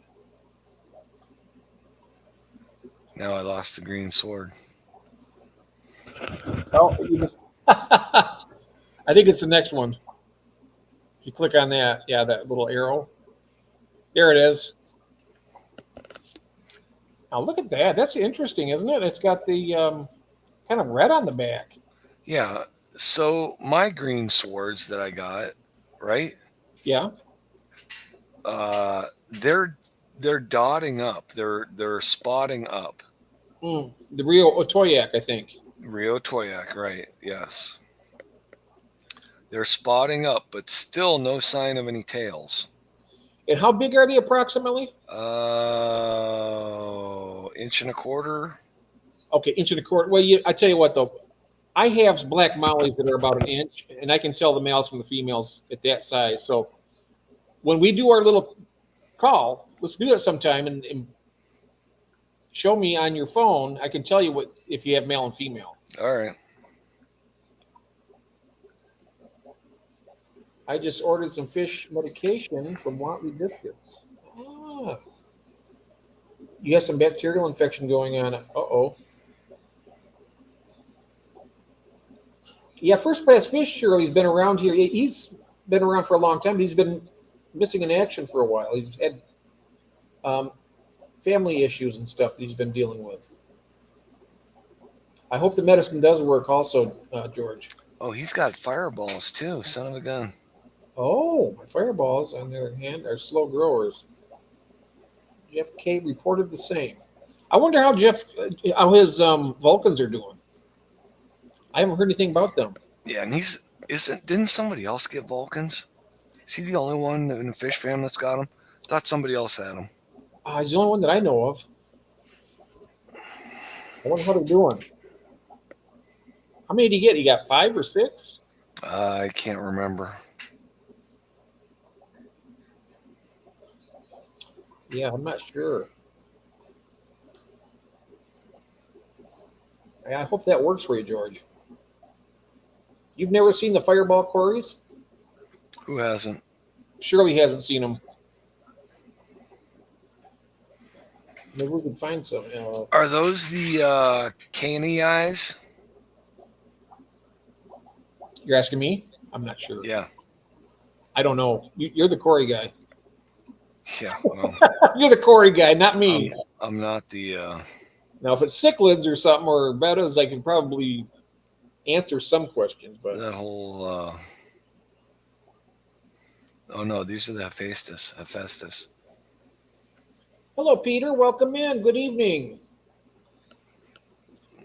Now I lost the green sword. Oh, I think it's the next one. If you click on that, yeah, that little arrow. There it is. Now look at that. That's interesting, isn't it? It's got the kind of red on the back. Yeah. So my green swords that I got, right? Yeah. They're dotting up. They're spotting up. The Rio Otoyak, I think. Rio Toyak, right? Yes. They're spotting up, but still no sign of any tails. And how big are they approximately? Inch and a quarter. Okay, inch and a quarter. Well, I tell you what, though. I have black mollies that are about an inch, and I can tell the males from the females at that size. So when we do our little call, let's do it sometime and show me on your phone. I can tell you what if you have male and female. All right. I just ordered some fish medication from Watley Biscuits. Ah. You have some bacterial infection going on. Uh-oh. Yeah, First Class Fish, Shirley's been around here. He's been around for a long time. He's been missing in action for a while. He's had family issues and stuff that he's been dealing with. I hope the medicine does work also, George. Oh, he's got fireballs too. Son of a gun. Oh, my fireballs, on the other hand, are slow growers. Jeff K reported the same. I wonder how how his Vulcans are doing. I haven't heard anything about them. Yeah, and didn't somebody else get Vulcans? Is he the only one in the fish family that's got them? I thought somebody else had them. He's the only one that I know of. I wonder how they're doing. How many did he get? He got 5 or 6? I can't remember. Yeah, I'm not sure. I hope that works for you, George. You've never seen the fireball quarries? Who hasn't? Shirley hasn't seen them. Maybe we can find some. Are those the canny eyes? You're asking me? I'm not sure. Yeah. I don't know. You're the Corey guy. Yeah. Well, You're the Corey guy, not me. I'm not the. Now, if it's cichlids or something or bettas, I can probably answer some questions. But that whole. Oh no, these are the Hephaestus. hello, Peter. Welcome in. Good evening.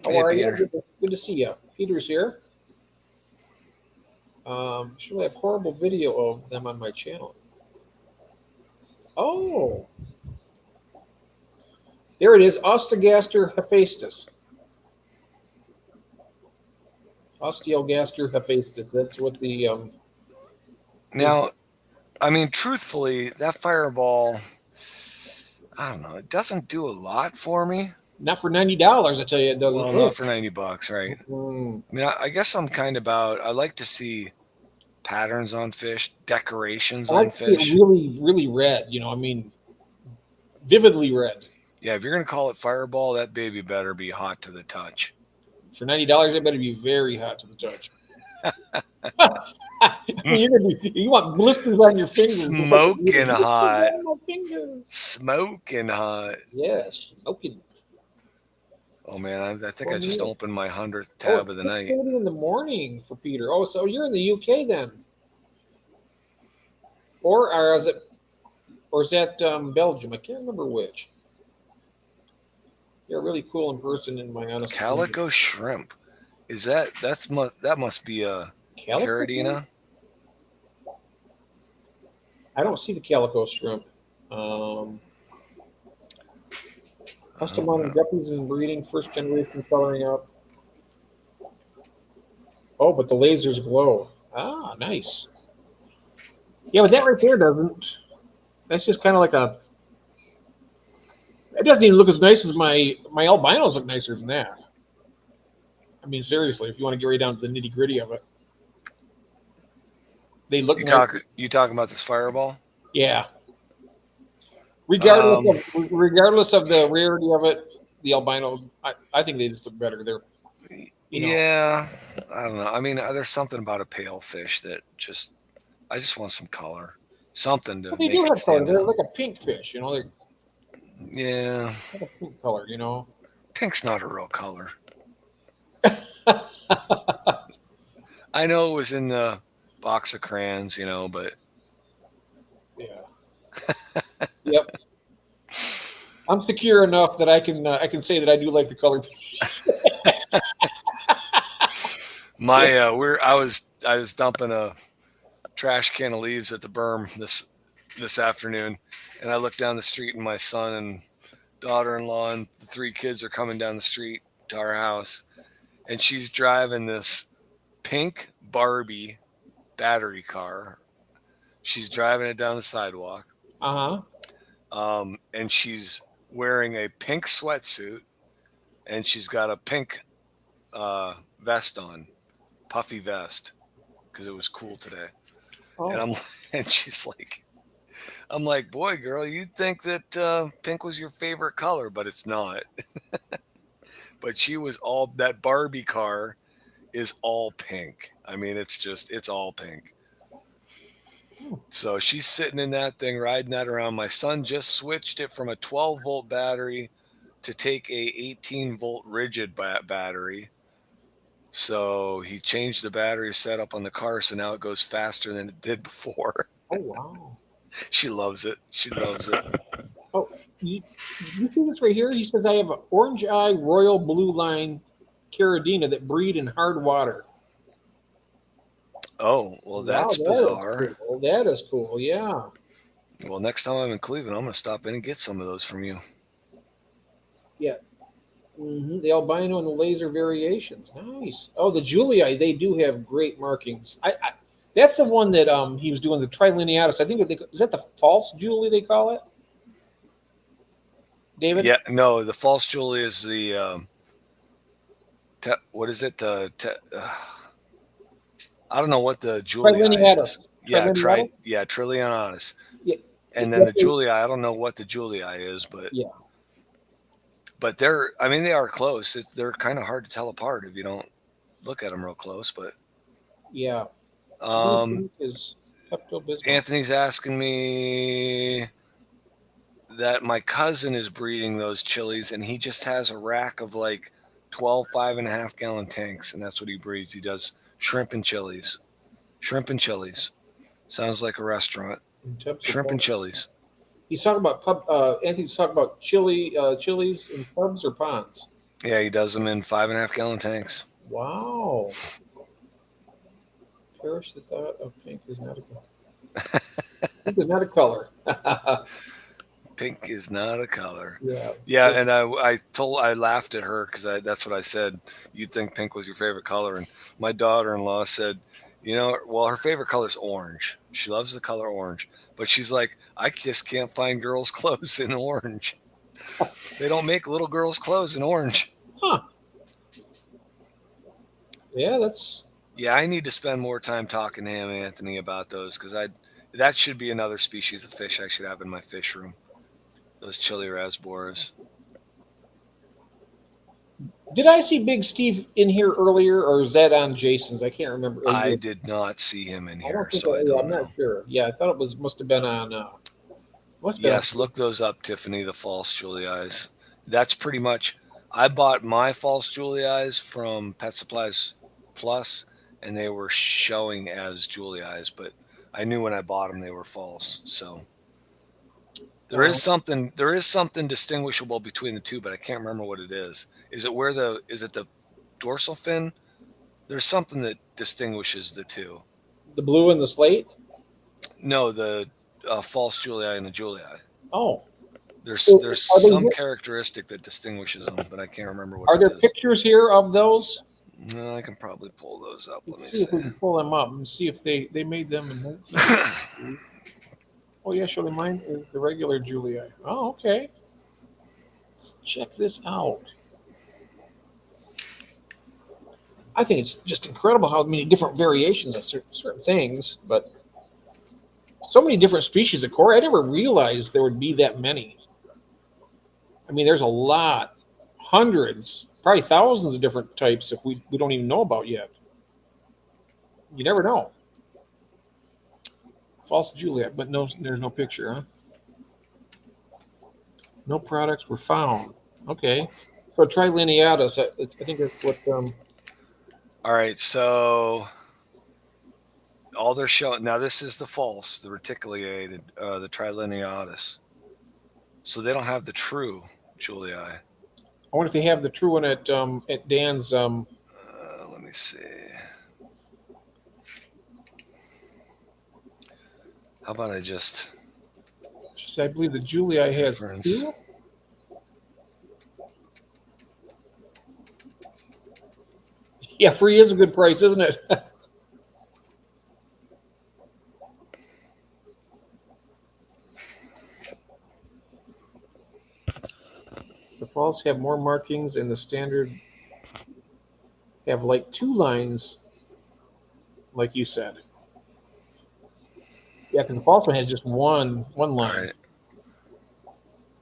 How Hey, are Peter. you? Good to see you. Peter's here. Surely I have horrible video of them on my channel. Oh, there it is. Osteogaster Hephaestus. Osteogaster Hephaestus. That's what the Now, I mean, truthfully, that fireball, I don't know, it doesn't do a lot for me. not for $90. I tell you, it doesn't. Well, not for $90, right? Mm. I mean, I guess I'm kind of I like to see patterns on fish, decorations I on like to see fish. it really, really red. I mean, vividly red. Yeah, if you're going to call it fireball, that baby better be hot to the touch. For $90, it better be very hot to the touch. You want blisters on your fingers. Smoking hot. On my fingers. Smoking hot. Yes, smoking. Oh, man, I think I Well, just yeah. opened my 100th tab of the night. 6:30 in the morning for Peter. Oh, so you're in the UK then? Or is that Belgium? I can't remember which. You're really cool in person, in my honest opinion. Calico shrimp. That must be a Calico? Caridina? I don't see the calico shrimp. Custom mounted guppies and breeding, first generation coloring up. Oh, but the lasers glow. Ah, nice. Yeah, but that right there doesn't. That's just kind of like a. It doesn't even look as nice as my albinos look nicer than that. I mean, seriously, if you want to get right down to the nitty gritty of it, they look. You talking about this fireball? Yeah. Regardless of the rarity of it, the albino, I think they just look better. They're. Yeah, I don't know. I mean, there's something about a pale fish that I just want some color, something to But they make do it have color. stand They're out. like a pink fish, They're, Yeah, Not a pink color, you know. pink's not a real color. I know it was in the box of crayons, but Yeah. Yep. I'm secure enough that I can say that I do like the color. my I was dumping a trash can of leaves at the berm this afternoon, and I looked down the street, and my son and daughter-in-law and the 3 kids are coming down the street to our house, and she's driving this pink Barbie battery car. She's driving it down the sidewalk, Uh huh. and she's wearing a pink sweatsuit, and she's got a pink vest on, puffy vest, because it was cool today. And Oh, and she's like, I'm like, boy, girl, you'd think that pink was your favorite color, but it's not. But she was all that Barbie car is all pink. I mean, it's all pink. So she's sitting in that thing, riding that around. My son just switched it from a 12-volt battery to take a 18-volt rigid battery. So he changed the battery setup on the car, so now it goes faster than it did before. oh wow. She loves it. She loves it. Oh, you see this right here? He says I have an orange eye royal blue line Caradina that breed in hard water. Oh, well, that's Wow, that is bizarre. cool. That is cool. Yeah. Well, next time I'm in Cleveland, I'm going to stop in and get some of those from you. Yeah. The albino and the laser variations. Nice. Oh, the Julii, they do have great markings. That's the one that he was doing the trilineatus. I think is that the false Julie they call it? David? Yeah, no, the false Julie is the what is it? I don't know what the Julia is. Trilineatus. Yeah, Trilineatus? Trillionatus. Yeah. And then the Julia, I don't know what the Julia is, but Yeah. But they are close. They're kind of hard to tell apart if you don't look at them real close. But Yeah. Is Pepto-Bismol. Anthony's asking me that my cousin is breeding those chilies, and he just has a rack of like 12 5.5 gallon tanks, and that's what he breeds. He does shrimp and chilies. Shrimp and chilies. Sounds like a restaurant. Shrimp and chilies. He's talking about Anthony's talking about chilies in pubs or ponds. Yeah, he does them in 5.5 gallon tanks. Wow. Perish the thought of pink is not a color. Pink is not a color. Pink is not a color. Yeah. Yeah, and I laughed at her because that's what I said. You'd think pink was your favorite color, and my daughter-in-law said, well, her favorite color is orange. She loves the color orange, but she's like, I just can't find girls' clothes in orange. They don't make little girls' clothes in orange. Huh. Yeah, that's. Yeah, I need to spend more time talking to him, Anthony, about those because that should be another species of fish I should have in my fish room. Those chili rasboras. Did I see Big Steve in here earlier, or is that on Jason's? I can't remember. I did not see him in here, so I I'm don't know. not sure. Yeah, I thought it must have been on. Yes, look those up, Tiffany. The false Julii. That's pretty much. I bought my false Julii from Pet Supplies Plus, and they were showing as Julii, but I knew when I bought them they were false. So there is something distinguishable between the two, but I can't remember what it is. Is it the dorsal fin? There's something that distinguishes the two. The blue and the slate? No, the false Julii and the Julii. Oh. There's Are some they- characteristic that distinguishes them, but I can't remember what Are it there is. pictures here of those? No, I can probably pull those up. Let me Let's see if we can pull them up and see if they made them in 19. Oh, yeah, surely mine is the regular Julii. Oh, okay. Let's check this out. I think it's just incredible how many different variations of certain things, but so many different species of koi. I never realized there would be that many. I mean, there's a lot, hundreds, probably thousands of different types if we don't even know about yet. You never know. False Juliet, but no, there's no picture, huh? No products were found. Okay. So Trilineatus, I think that's what. All right, so all they're showing now. This is the false, the reticulated, the Trilineatus. So they don't have the true Julii. I wonder if they have the true one at Dan's. Let me see. How about I just? I believe the Julii has Difference. two. Yeah, free is a good price, isn't it? The false have more markings, and the standard have like 2 lines, like you said. Yeah, because the false one has just one All line. right.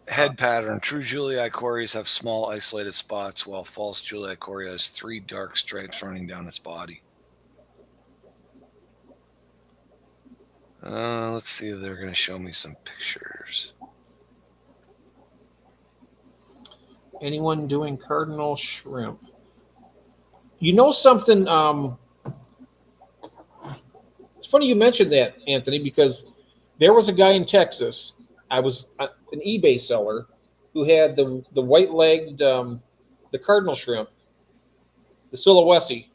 Head pattern. True Julii cories have small isolated spots, while false Julii coria has 3 dark stripes running down its body. Let's see if they're going to show me some pictures. Anyone doing cardinal shrimp? You know something? It's funny you mentioned that, Anthony, because there was a guy in Texas. I was an eBay seller who had the white-legged, the cardinal shrimp, the Sulawesi,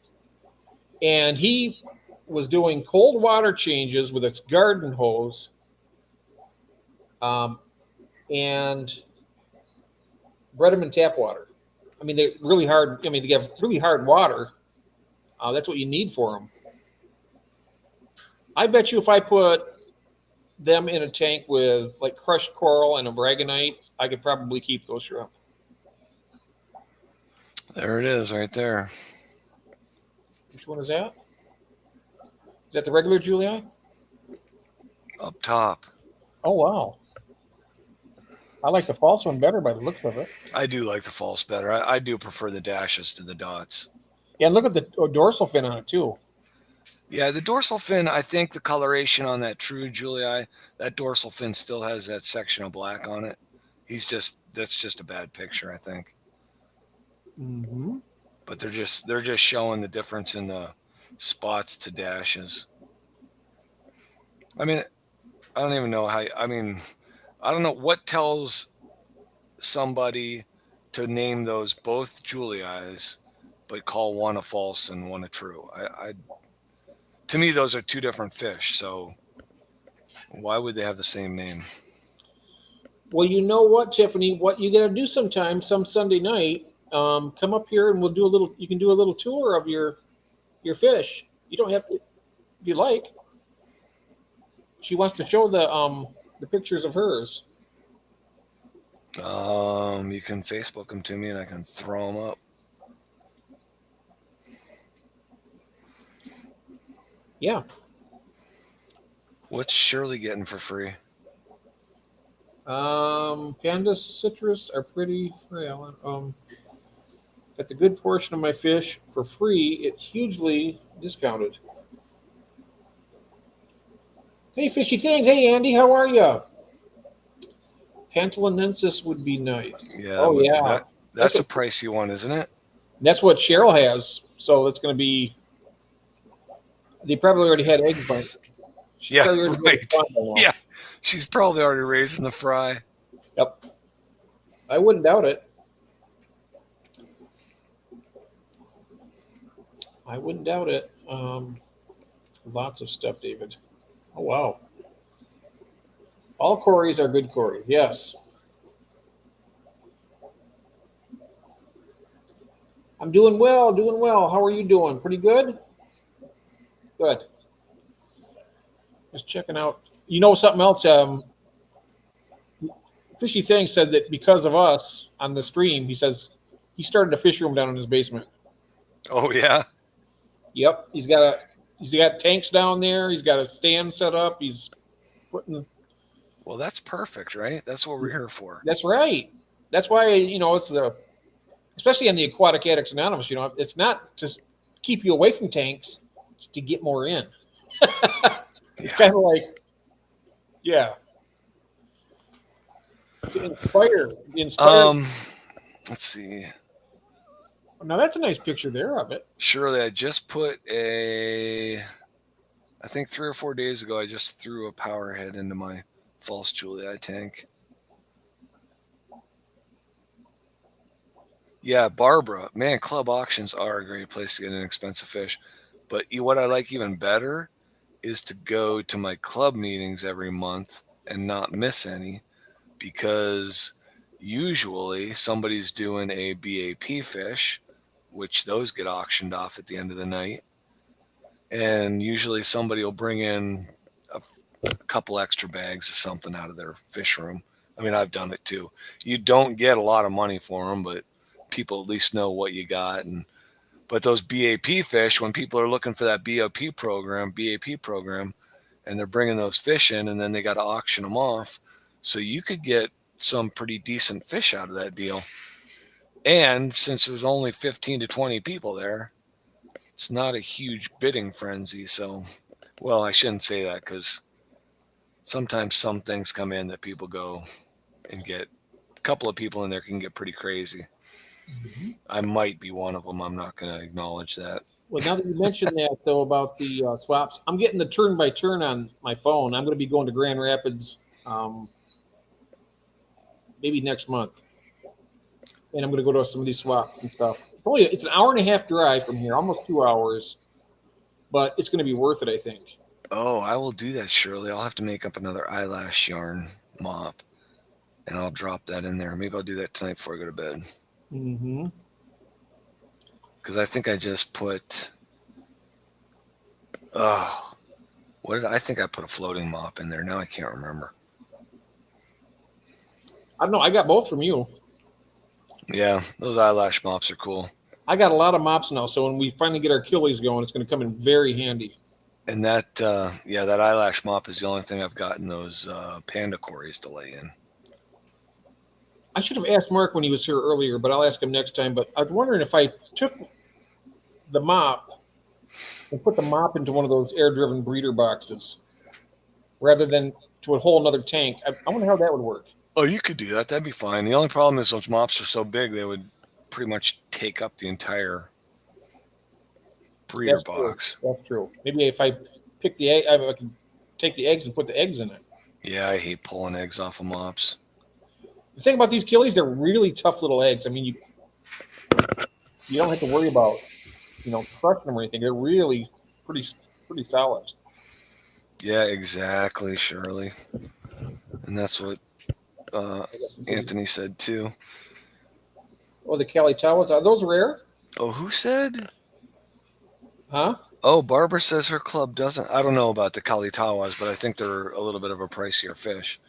and he was doing cold water changes with its garden hose, and bred them in tap water. I mean, they're really hard. I mean, they have really hard water. That's what you need for them. I bet you if I put them in a tank with like crushed coral and aragonite, I could probably keep those shrimp. There it is right there. Which one is that? Is that the regular Julii? Up top. Oh, wow. I like the false one better by the looks of it. I do like the false better. I do prefer the dashes to the dots. Yeah, and look at the dorsal fin on it, too. Yeah, the dorsal fin, I think the coloration on that true Julii, that dorsal fin still has that section of black on it. That's just a bad picture, I think. Mm-hmm. But they're just showing the difference in the spots to dashes. I mean, I don't even know how. I mean, I don't know what tells somebody to name those both Juliis, but call one a false and one a true. To me, those are 2 different fish. So why would they have the same name? Well, you know what, Tiffany? What you got to do sometime, some Sunday night, come up here and we'll do a little. You can do a little tour of your fish. You don't have to, if you like. She wants to show the pictures of hers. You can Facebook them to me and I can throw them up. Yeah. What's Shirley getting for free? Panda citrus are pretty frail. At the good portion of my fish for free, it's hugely discounted. Hey, fishy things. Hey, Andy, how are you? Pantalenensis would be nice. Yeah. Oh, yeah. That's a pricey one, isn't it? That's what Cheryl has. So it's going to be. They probably already had eggs by it. Yeah, right. Yeah, she's probably already raising the fry. Yep. I wouldn't doubt it. I wouldn't doubt it. Lots of stuff, David. Oh, wow. All Corys are good Corys. Yes. I'm doing well, doing well. How are you doing? Pretty good? Good. Just checking out. You know something else? Fishy Thing said that because of us on the stream, he says he started a fish room down in his basement. Oh yeah. Yep, he's got tanks down there. He's got a stand set up. He's putting. Well, that's perfect, right? That's what we're here for. That's right. That's why it's especially on the Aquatic Addicts Anonymous. It's not just keep you away from tanks; it's to get more in. It's kind of like, yeah. to inspire. Let's see. Now that's a nice picture there of it. Shirley, I just put I think 3 or 4 days ago, I just threw a power head into my false Julia tank. Yeah, Barbara, man, club auctions are a great place to get inexpensive fish. But what I like even better is to go to my club meetings every month and not miss any, because usually somebody's doing a BAP fish, which those get auctioned off at the end of the night. And usually somebody will bring in a couple extra bags of something out of their fish room. I mean, I've done it too. You don't get a lot of money for them, but people at least know what you got. But those BAP fish, when people are looking for that BAP program, and they're bringing those fish in, and then they got to auction them off. So you could get some pretty decent fish out of that deal. And since there's only 15 to 20 people there, it's not a huge bidding frenzy. So, well, I shouldn't say that, because sometimes some things come in that people go and get. A couple of people in there can get pretty crazy. Mm-hmm. I might be one of them. I'm not going to acknowledge that. Well, now that you mentioned that, though, about the swaps, I'm getting the turn by turn on my phone. I'm going to be going to Grand Rapids maybe next month. And I'm going to go to some of these swaps and stuff. It's an hour and a half drive from here, almost 2 hours, but it's going to be worth it, I think. Oh, I will do that, Shirley. I'll have to make up another eyelash yarn mop, and I'll drop that in there. Maybe I'll do that tonight before I go to bed. Mm-hmm. Because I think I just put, I think I put a floating mop in there. Now I can't remember. I don't know. I got both from you. Yeah, those eyelash mops are cool. I got a lot of mops now, so when we finally get our killies going, it's going to come in very handy. And that, that eyelash mop is the only thing I've gotten those panda cories to lay in. I should have asked Mark when he was here earlier, but I'll ask him next time. But I was wondering if I took the mop and put the mop into one of those air-driven breeder boxes rather than to a whole another tank. I wonder how that would work. Oh, you could do that. That'd be fine. The only problem is those mops are so big, they would pretty much take up the entire breeder box. True. That's true. Maybe if I pick the egg, I can take the eggs and put the eggs in it. Yeah, I hate pulling eggs off of mops. The thing about these killies, they're really tough little eggs. I mean, you don't have to worry about, crushing them or anything. They're really pretty solid. Yeah, exactly, Shirley. And that's what Anthony said too. Oh, the Kalitawas, are those rare? Oh, who said? Huh? Oh, Barbara says her club doesn't. I don't know about the Kalitawas, but I think they're a little bit of a pricier fish.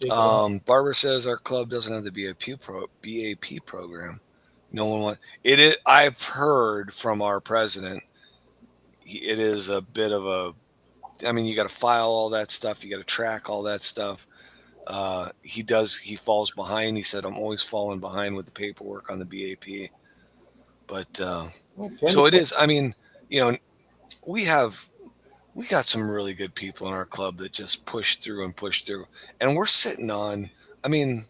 Barbara says our club doesn't have the BAP program. No one wants it. I've heard from our president. It is a bit of a. I mean, you got to file all that stuff. You got to track all that stuff. He falls behind. He said, I'm always falling behind with the paperwork on the BAP. But so it is. I mean, we got some really good people in our club that just push through. And we're sitting on, I mean,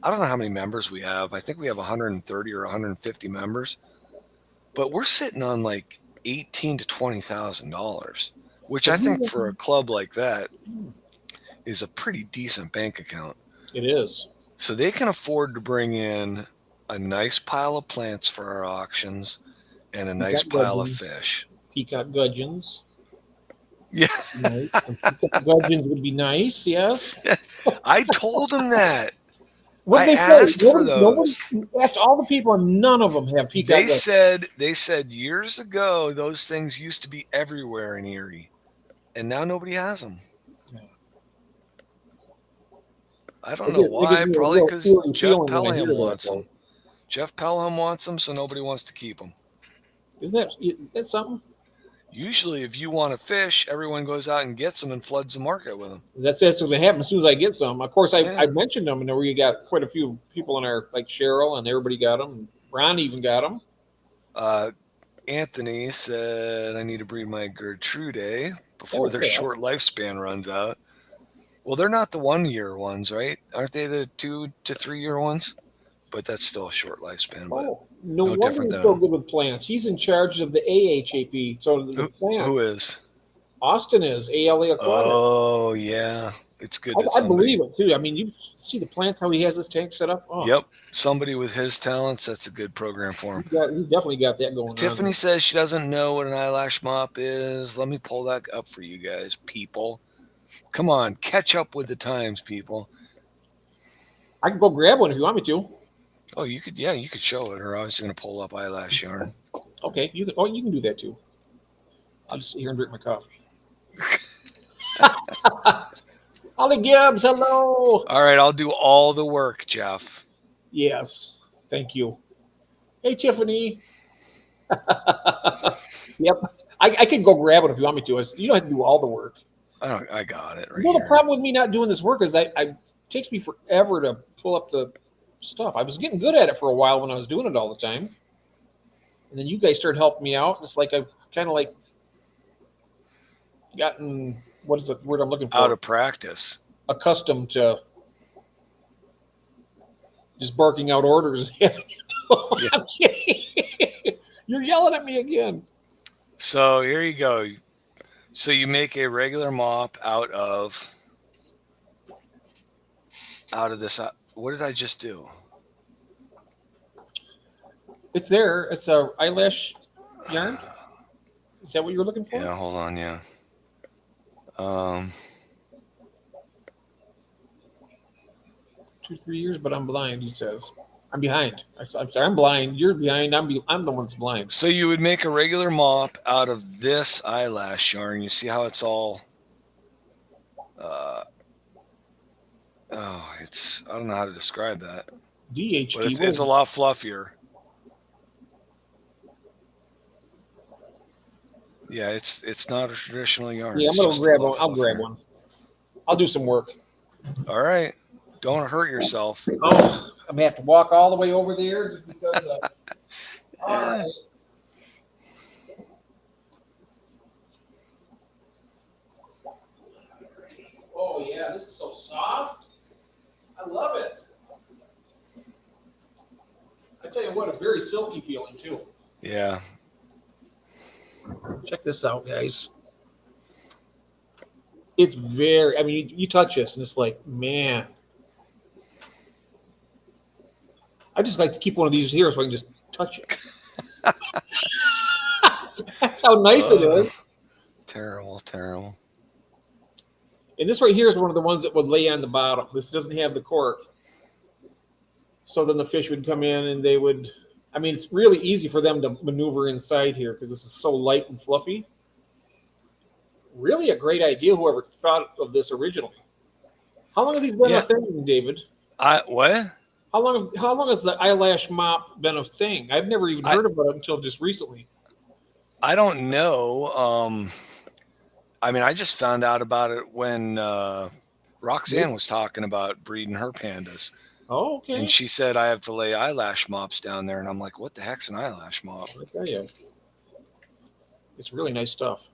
I don't know how many members we have. I think we have 130 or 150 members, but we're sitting on like $18,000 to $20,000, which I think for a club like that is a pretty decent bank account. It is. So they can afford to bring in a nice pile of plants for our auctions and a nice pile of fish. Peacock gudgeons. Yeah. Nice. Peacock gudgeons would be nice, yes. I told them that. I asked for those. Asked all the people, and none of them have peacock gudgeons. They said years ago those things used to be everywhere in Erie, and now nobody has them. Yeah. I don't know why. Probably because Jeff Pelham wants them. Jeff Pelham wants them, so nobody wants to keep them. Isn't that something? Usually, if you want to fish, everyone goes out and gets them and floods the market with them. That's what happens as soon as I get some. Of course, I mentioned them, and we got quite a few people in our, like Cheryl, and everybody got them. And Ron even got them. Anthony said, I need to breed my Gertrude before their short lifespan runs out. Well, they're not the 1 year ones, right? Aren't they the 2 to 3 year ones? But that's still a short lifespan. But Oh, no no wonder different he's so than good with plants. He's in charge of the AHAP. So the plants. who is? Austin is ALA Aquatic. Oh yeah, it's good that I somebody. believe it too. I mean, you see the plants, how he has his tank set up. Oh, Yep, somebody with his talents. That's a good program for him. he definitely got that going Tiffany on. says she doesn't know what an eyelash mop is. Let me pull that up for you guys, people. Come on, catch up with the times, people. I can go grab one if you want me to. Oh, you could, yeah, you could show it, or I was going to pull up eyelash yarn. Okay, you can. Oh, you can do that too. I'll just sit here and drink my coffee. Holly Gibbs, hello. All right, I'll do all the work, Jeff. Yes, thank you. Hey, Tiffany. Yep, I can go grab it if you want me to. You don't have to do all the work. I got it right You know, the here. problem with me not doing this work is it takes me forever to pull up the stuff. I was getting good at it for a while when I was doing it all the time. And then you guys started helping me out. It's like I've kind of like gotten, what is the word I'm looking for? Out of practice. Accustomed to just barking out orders. I'm kidding. You're yelling at me again. So here you go. So you make a regular mop out of this. What did I just do? It's there. It's a eyelash yarn. Is that what you're looking for? Yeah, hold on. Yeah. 2-3 years, but I'm blind. He says I'm behind. I'm sorry. I'm blind. You're behind. I'm the one's blind. So you would make a regular mop out of this eyelash yarn. You see how it's all. I don't know how to describe that. DHT. But it's a lot fluffier. Yeah, it's not a traditional yarn. Yeah, I'm It's gonna just a grab lot one. I'll grab fluffier. one. I'll do some work. All right. Don't hurt yourself. Oh, I'm gonna have to walk all the way over there just because. All right. Oh yeah, this is so soft. I love it. I tell you what, it's very silky feeling too. Yeah. Check this out, guys. It's very, I mean, you touch this and it's like, man. I just like to keep one of these here so I can just touch it. That's how nice it is. Terrible, terrible. And this right here is one of the ones that would lay on the bottom. This doesn't have the cork. So then the fish would come in and they would, I mean, it's really easy for them to maneuver inside here because this is so light and fluffy. Really a great idea, whoever thought of this originally. How long have these been a thing, David? What? How long has the eyelash mop been a thing? I've never even heard about it until just recently. I don't know. I mean, I just found out about it when Roxanne was talking about breeding her pandas. Oh, okay. And she said I have to lay eyelash mops down there. And I'm like, what the heck's an eyelash mop? I tell you. It's really nice stuff.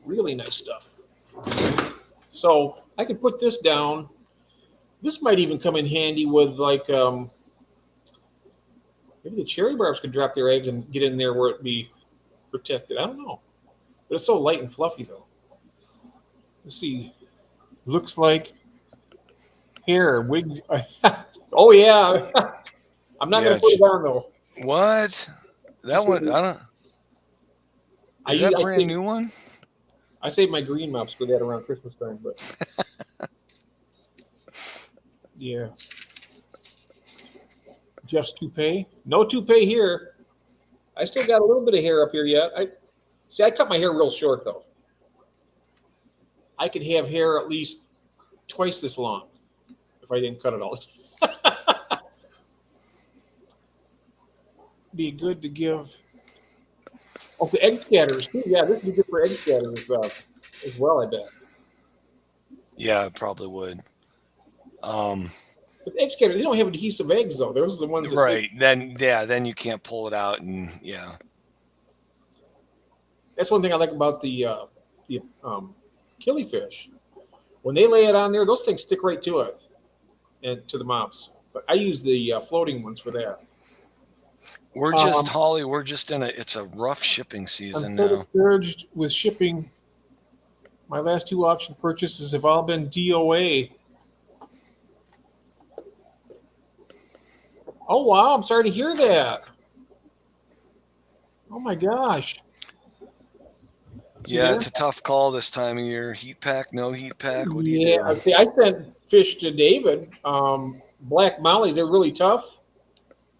Really nice stuff. So I could put this down. This might even come in handy with like maybe the cherry barbs could drop their eggs and get in there where it'd be protected. I don't know. But it's so light and fluffy though. Let's see. Looks like hair wig. Oh yeah. I'm not gonna put it on though. What? That one, I don't. Is that a brand new one? I saved my green mops for that around Christmas time, but yeah. Jeff's toupee. No toupee here. I still got a little bit of hair up here yet. I cut my hair real short though. I could have hair at least twice this long if I didn't cut it all. Be good to give. Oh, the egg scatters too. Yeah, this would be good for egg scatters as well, I bet. Yeah, it probably would. But egg scatters, they don't have adhesive eggs though. Those are the ones that Right. Then you can't pull it out, and yeah. That's one thing I like about the killifish. When they lay it on there, those things stick right to it and to the mouths. But I use the floating ones for that. We're just Holly. We're just it's a rough shipping season I'm so now. discouraged with shipping. My last 2 auction purchases have all been DOA. Oh wow! I'm sorry to hear that. Oh my gosh. Yeah, it's a tough call this time of year. Heat pack, no heat pack. What do you Yeah, do? see, I sent fish to David. Black mollies, they're really tough.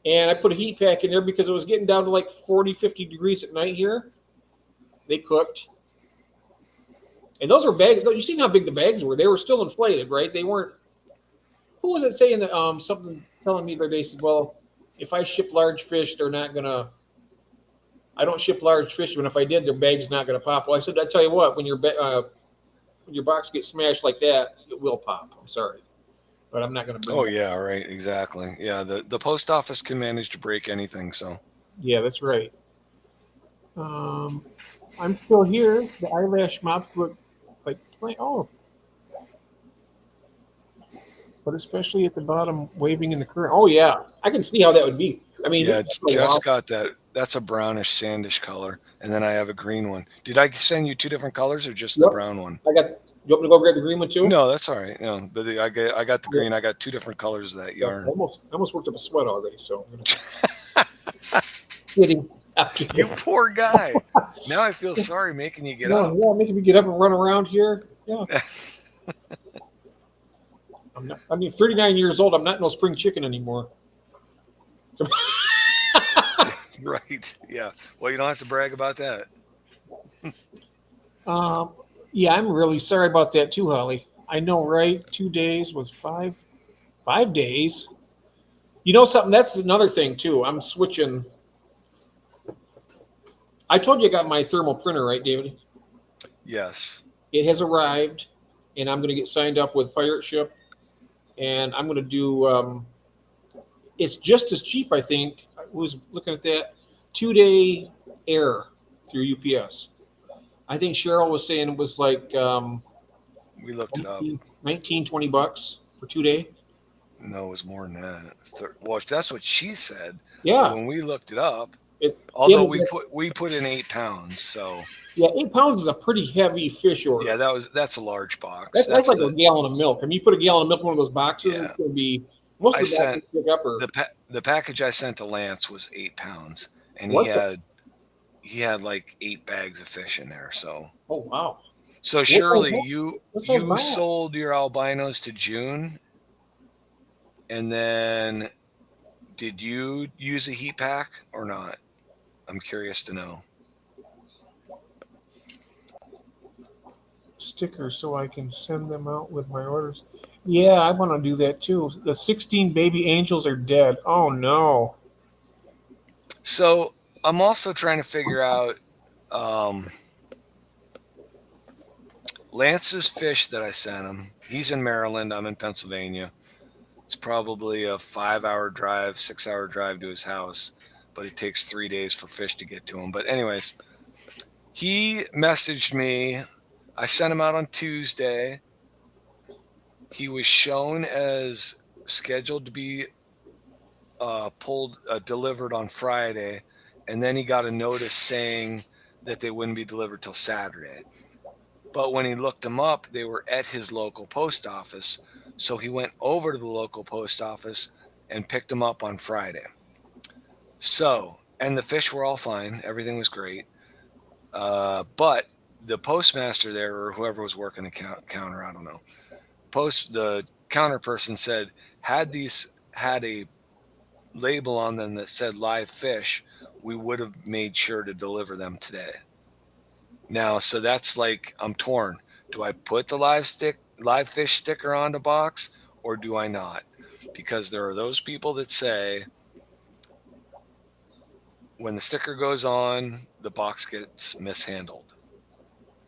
And I put a heat pack in there because it was getting down to like 40, 50 degrees at night here. They cooked. And those are bags. You seen how big the bags were? They were still inflated, right? They weren't. Who was it saying that something telling me the other day said, well, if I ship large fish, they're not gonna. I don't ship large fish, but if I did, their bag's not gonna pop. Well, I said, I tell you what, when your box gets smashed like that, it will pop. I'm sorry, but I'm not gonna bring. Oh yeah, right, exactly. Yeah, the post office can manage to break anything. So Yeah, that's right. I'm still here. The eyelash mops look like plain. Oh, but especially at the bottom, waving in the current. Oh yeah, I can see how that would be. I mean, yeah, this is Jeff's got that. That's a brownish sandish color, and then I have a green one. Did I send you 2 different colors or just the Yep. brown one? I got. You want me to go grab the green one too? No, that's all right. No, but I got the green. I got 2 different colors of that Yeah, yarn. I almost worked up a sweat already. So. Kidding. You poor guy. Now I feel sorry making you get up. Yeah, making me get up and run around here. Yeah. I mean, 39 years old. I'm not no spring chicken anymore. Right. Yeah. Well, you don't have to brag about that. Yeah, I'm really sorry about that too, Holly. I know, right? 2 days was 5 days. You know something? That's another thing too. I'm switching. I told you I got my thermal printer, right, David? Yes. It has arrived, and I'm going to get signed up with Pirate Ship, and I'm going to do. It's just as cheap, I think. I was looking at that 2-day air through UPS. I think Cheryl was saying it was like We looked it up. 19, $20 for 2 day. No, it was more than that. Well, that's what she said. Yeah. But when we looked it up, It's although we put in 8 pounds, so yeah, 8 pounds is a pretty heavy fish order. yeah, that's a large box. That's like a gallon of milk. I mean, you put a gallon of milk in one of those boxes, Yeah. it's going to be most of the boxes pick up. Or the package I sent to Lance was 8 pounds, and he had like 8 bags of fish in there. So oh wow. So Shirley, you sold your albinos to June, and then did you use a heat pack or not? I'm curious to know. Stickers so I can send them out with my orders. Yeah, I want to do that too. The 16 baby angels are dead. Oh no. So I'm also trying to figure out Lance's fish that I sent him. He's in Maryland. I'm in Pennsylvania. It's probably a 5-hour drive, 6-hour drive to his house, but it takes 3 days for fish to get to him. But anyways, he messaged me. I sent him out on Tuesday. He was shown as scheduled to be delivered on Friday, and then he got a notice saying that they wouldn't be delivered till Saturday. But when he looked them up, they were at his local post office. So he went over to the local post office and picked them up on Friday. So, and the fish were all fine. Everything was great. But the postmaster there, or whoever was working the counter, I don't know. The counter person said, had these had a label on them that said live fish, we would have made sure to deliver them today. Now, so that's like, I'm torn. Do I put the live fish sticker on the box, or do I not? Because there are those people that say when the sticker goes on, the box gets mishandled.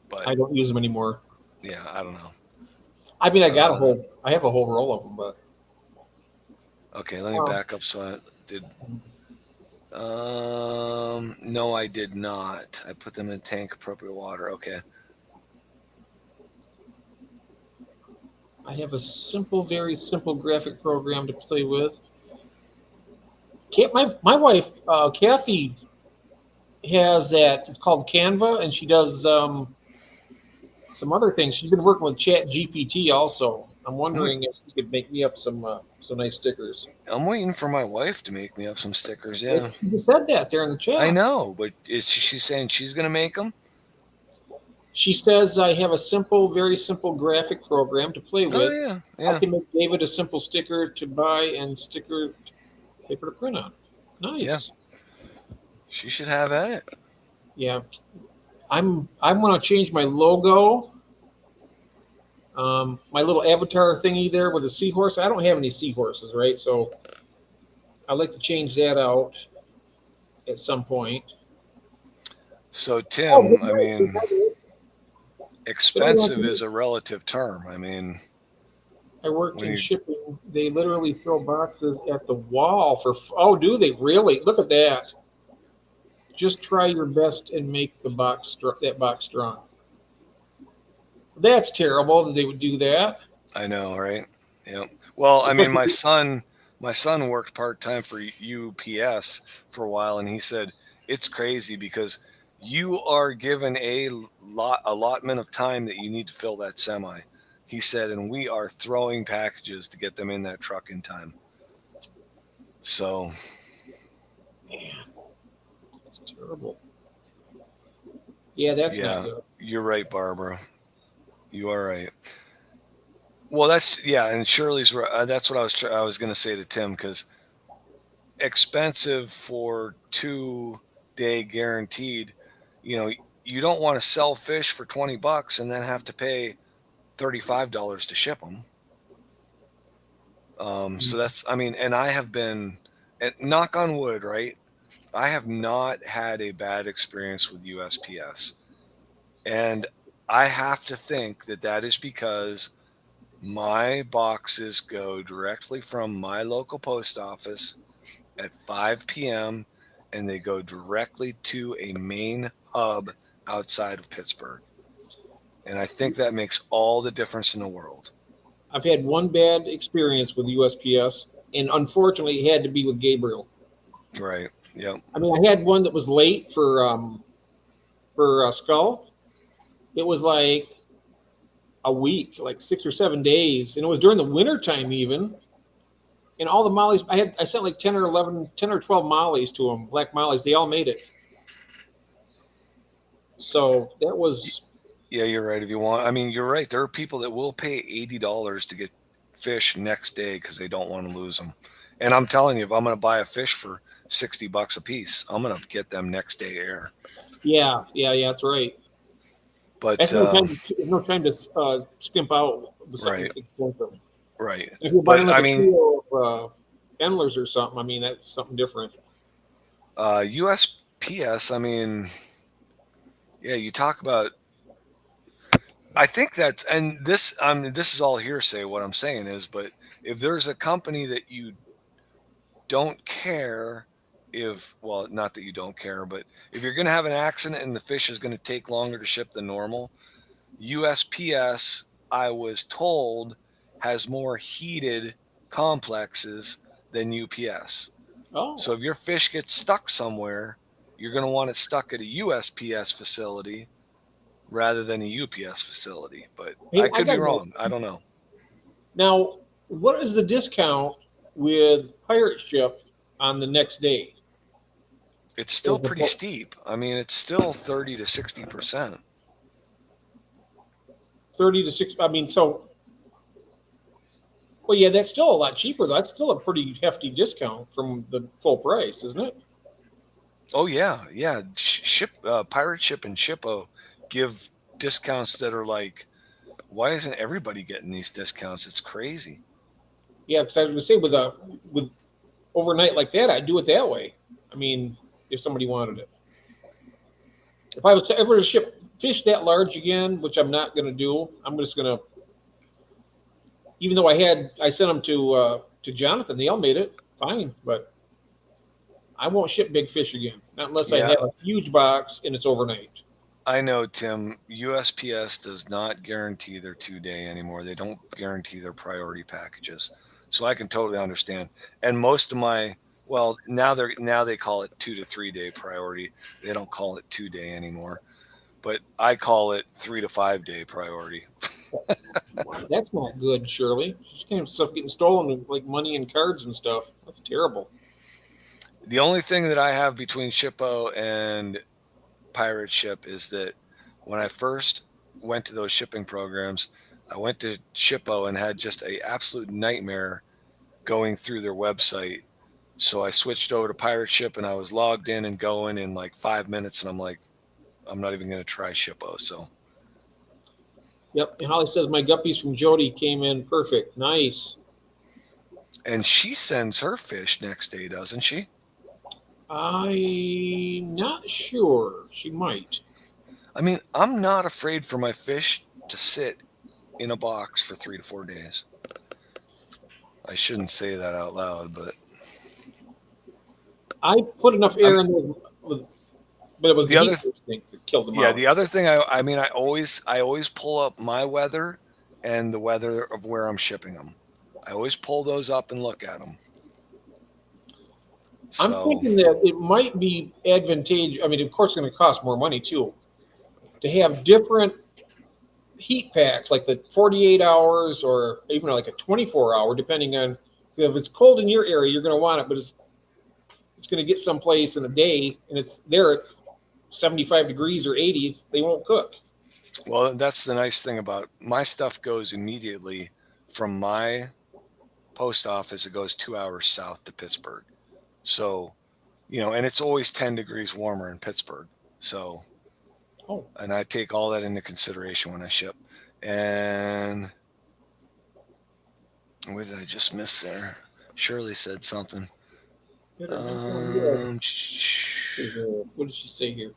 But I don't use them anymore. Yeah, I don't know. I mean, I have a whole roll of them, but okay, let me back up. So I did. No, I did not. I put them in tank appropriate water. Okay. I have a simple, very simple graphic program to play with. My wife, Kathy, has that. It's called Canva, and she does some other things. She's been working with Chat GPT also. I'm wondering if you could make me up some nice stickers. I'm waiting for my wife to make me up some stickers. Yeah, You said that there in the chat. I know, but she's saying she's going to make them. She says I have a simple, very simple graphic program to play with. Oh yeah, I yeah. can make David a simple sticker to buy and sticker paper to print on. Nice. Yeah. She should have at it. Yeah. I'm going to change my logo. My little avatar thingy there with a seahorse. I don't have any seahorses, right? So I'd like to change that out at some point. So Tim, I mean, expensive is a relative term. I mean, I worked when in you- shipping. They literally throw boxes at the wall for. Oh, do they really? Look at that. Just try your best and make that box strong. That's terrible that they would do that. I know, right? Yeah. Well, I mean, my son worked part-time for UPS for a while, and he said it's crazy because you are given a allotment of time that you need to fill that semi. He said, and we are throwing packages to get them in that truck in time. So, Man, that's terrible. Yeah, that's yeah, not good. you're right, Barbara. You are right. Well, and Shirley's right. That's what I was going to say to Tim, because expensive for 2-day guaranteed. You don't want to sell fish for $20 and then have to pay $35 to ship them. So that's, I mean, and I have been, and knock on wood, right? I have not had a bad experience with USPS. And I have to think that is because my boxes go directly from my local post office at 5 p.m. and they go directly to a main hub outside of Pittsburgh. And I think that makes all the difference in the world. I've had one bad experience with USPS, and unfortunately, it had to be with Gabriel. Right. Yeah. I mean, I had one that was late for Skull. It was like a week, like 6 or 7 days, and it was during the winter time even. And all the mollies, I sent like 10 or 12 mollies to them, black mollies. They all made it. So that was. Yeah, you're right. If you want, I mean, you're right. There are people that will pay $80 to get fish next day because they don't want to lose them. And I'm telling you, if I'm going to buy a fish for $60 a piece, I'm going to get them next day air. Yeah, that's right. But That's no time to skimp out with something Right. expensive. right. If you're But buying like I mean, kilo of endlers or something, I mean, that's something different. USPS, I mean, yeah, you talk about, I think that's, and this, I mean, this is all hearsay. What I'm saying is, but if there's a company that you don't care well, not that you don't care, but if you're going to have an accident and the fish is going to take longer to ship than normal, USPS, I was told, has more heated complexes than UPS. Oh, So if your fish gets stuck somewhere, you're going to want it stuck at a USPS facility rather than a UPS facility. But Hey, I I could be gotta go. wrong. I don't know. now what is the discount with Pirate Ship on the next day? It's still Well, pretty steep. I mean, it's still 30 to 60%. 30 to 60. I mean, so. Well, yeah, that's still a lot cheaper. That's still a pretty hefty discount from the full price, isn't it? Oh yeah. Pirate Ship and Shippo give discounts that are like, why isn't everybody getting these discounts? It's crazy. Yeah, because I was going to say with overnight like that, I'd do it that way. I mean, if somebody wanted it. If I was to ever ship fish that large again, which I'm not going to do, I'm just going to. Even though I sent them to Jonathan, they all made it fine, but I won't ship big fish again, not unless I Yeah. have a huge box and it's overnight. I know, Tim. USPS does not guarantee their 2-day anymore. They don't guarantee their priority packages, so I can totally understand. And most of my now they call it 2 to 3 day priority. They don't call it 2-day anymore, but I call it 3 to 5 day priority. That's not good, Shirley. She's kind of stuff getting stolen, like money and cards and stuff. That's terrible. The only thing that I have between Shippo and Pirate Ship is that when I first went to those shipping programs, I went to Shippo and had just a absolute nightmare going through their website. So I switched over to Pirate Ship and I was logged in and going in like 5 minutes, and I'm like, I'm not even going to try Shippo. So Yep. And Holly says my guppies from Jody came in perfect. Nice. and she sends her fish next day, doesn't she? I'm not sure. She might. I mean, I'm not afraid for my fish to sit in a box for 3 to 4 days. I shouldn't say that out loud, but I put enough air in there, but it was The the other heat thing that killed them yeah, out. the other thing I always pull up my weather and the weather of where I'm shipping them. I always pull those up and look at them. I'm So thinking that it might be advantageous. I mean, of course, it's going to cost more money too, to have different heat packs, like the 48 hours or even like a 24-hour, depending on if it's cold in your area, you're going to want it, but it's going to get someplace in a day, and it's 75 degrees or 80s. They won't cook. well, that's the nice thing about my stuff goes immediately from my post office. It goes 2 hours south to Pittsburgh. So, and it's always 10 degrees warmer in Pittsburgh. So, Oh, and I take all that into consideration when I ship. And what did I just miss there? Shirley said something. what did she say here?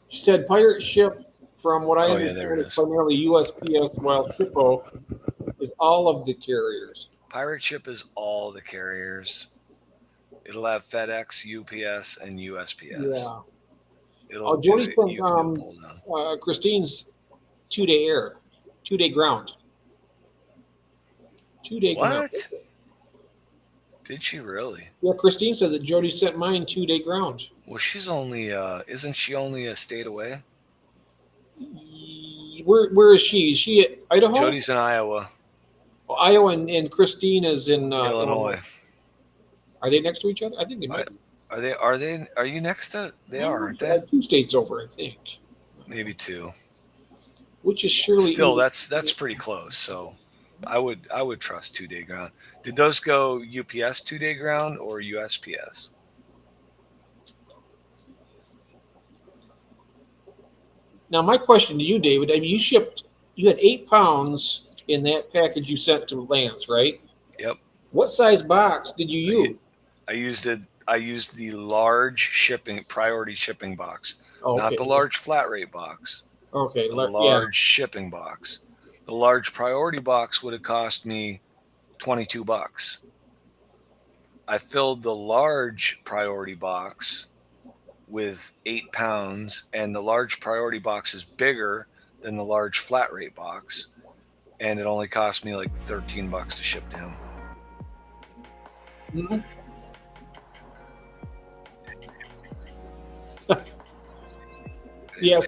She said Pirate Ship, from what I Oh, yeah, there understand, it is is. primarily USPS, while Shippo is all of the carriers. Pirate Ship is all the carriers. It'll have FedEx, UPS, and USPS. Yeah. It'll Jody do, said you can do a pull down. Christine's 2-day air, 2-day ground. 2-day ground. What? Did she really? Yeah, Christine said that Jody sent mine 2-day ground. Well, she's only, isn't she only a state away? Where is she? Is she at Idaho? Jody's in Iowa, Iowa, and Christine is in Illinois. Are they next to each other? I think they might be. Are you next to, they are, aren't they? 2 states over, I think. Maybe 2. Which is surely Still, that's pretty close. So I would trust 2-day ground. Did those go UPS 2-day ground or USPS? Now, my question to you, David, I mean, you had 8 pounds in that package you sent to Lance, right? Yep. What size box did you use? I used the large priority shipping box, Oh, not okay. the large flat rate box. Okay. The large shipping box. The large priority box would have cost me $22. I filled the large priority box with 8 pounds, and the large priority box is bigger than the large flat rate box, and it only cost me like $13 to ship to him. Mhm. Yes.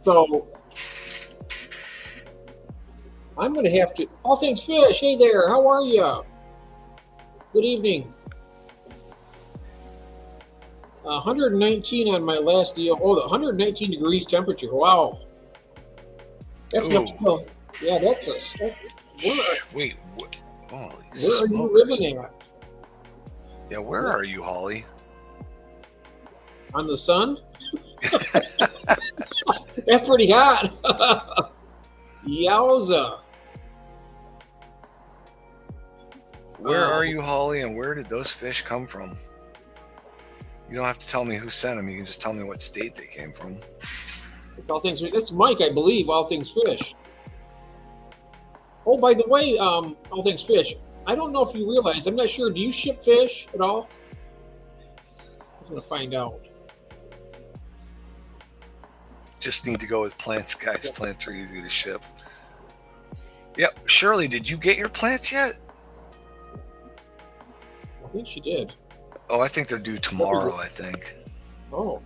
So I'm going to have to. All Things Fish. Hey there. How are you? Good evening. 119 on my last deal. Oh, the 119 degrees temperature. Wow. That's Ooh. enough. Yeah, that's a. Wait, what? Holy Where are smokers. you living at? Yeah, where are you, Holly? On the sun? That's pretty hot. Yowza. Where are you, Holly, and where did those fish come from? You don't have to tell me who sent them. You can just tell me what state they came from. All Things Fish. That's Mike, I believe. All Things Fish. Oh, by the way, All Things Fish. I don't know if you realize. I'm not sure. Do you ship fish at all? I'm going to find out. Just need to go with plants, guys. Plants are easy to ship. Yep. Shirley, did you get your plants yet? I think she did. Oh, I think they're due tomorrow, I think. Oh.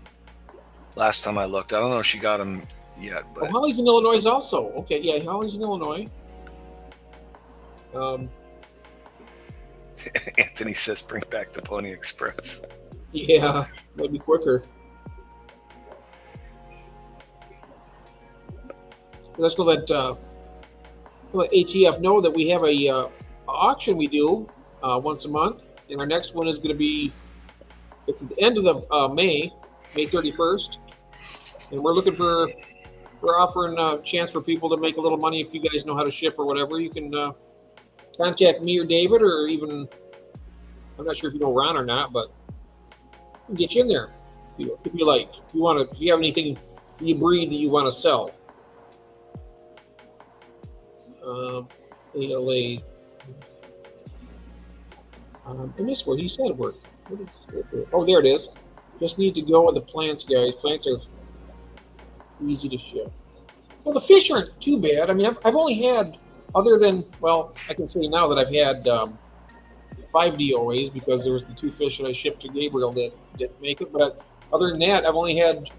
Last time I looked. I don't know if she got them yet, Oh, but Holly's in Illinois also. Okay, yeah, Holly's in Illinois. Anthony says bring back the Pony Express. Yeah, might be quicker. Let's go let ATF know that we have a auction we do once a month, and our next one is going to be it's at the end of the May 31st, and we're looking for we're offering a chance for people to make a little money if you guys know how to ship or whatever. You can contact me or David, or even I'm not sure if you know Ron or not, but we can get you in there if you like. If you want to, if you have anything you breed that you want to sell. ALA. I missed where he said it worked. Oh, there it is. Just need to go with the plants, guys. Plants are easy to ship. Well, the fish aren't too bad. I mean, I've only had, other than, well, I can say now that I've had 5 DOAs because there was the 2 fish that I shipped to Gabriel that didn't make it. But other than that, I've only had,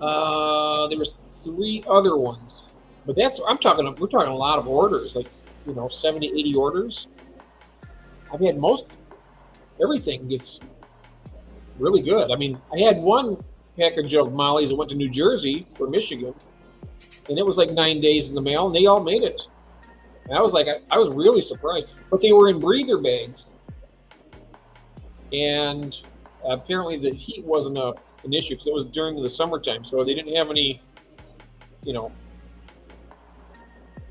there was 3 other ones. But we're talking a lot of orders, like, 70, 80 orders. I've had everything gets really good. I mean, I had one package of mollies that went to New Jersey for Michigan, and it was like 9 days in the mail, and they all made it. And I was like, I was really surprised. But they were in breather bags, and apparently the heat wasn't an issue because it was during the summertime, so they didn't have any,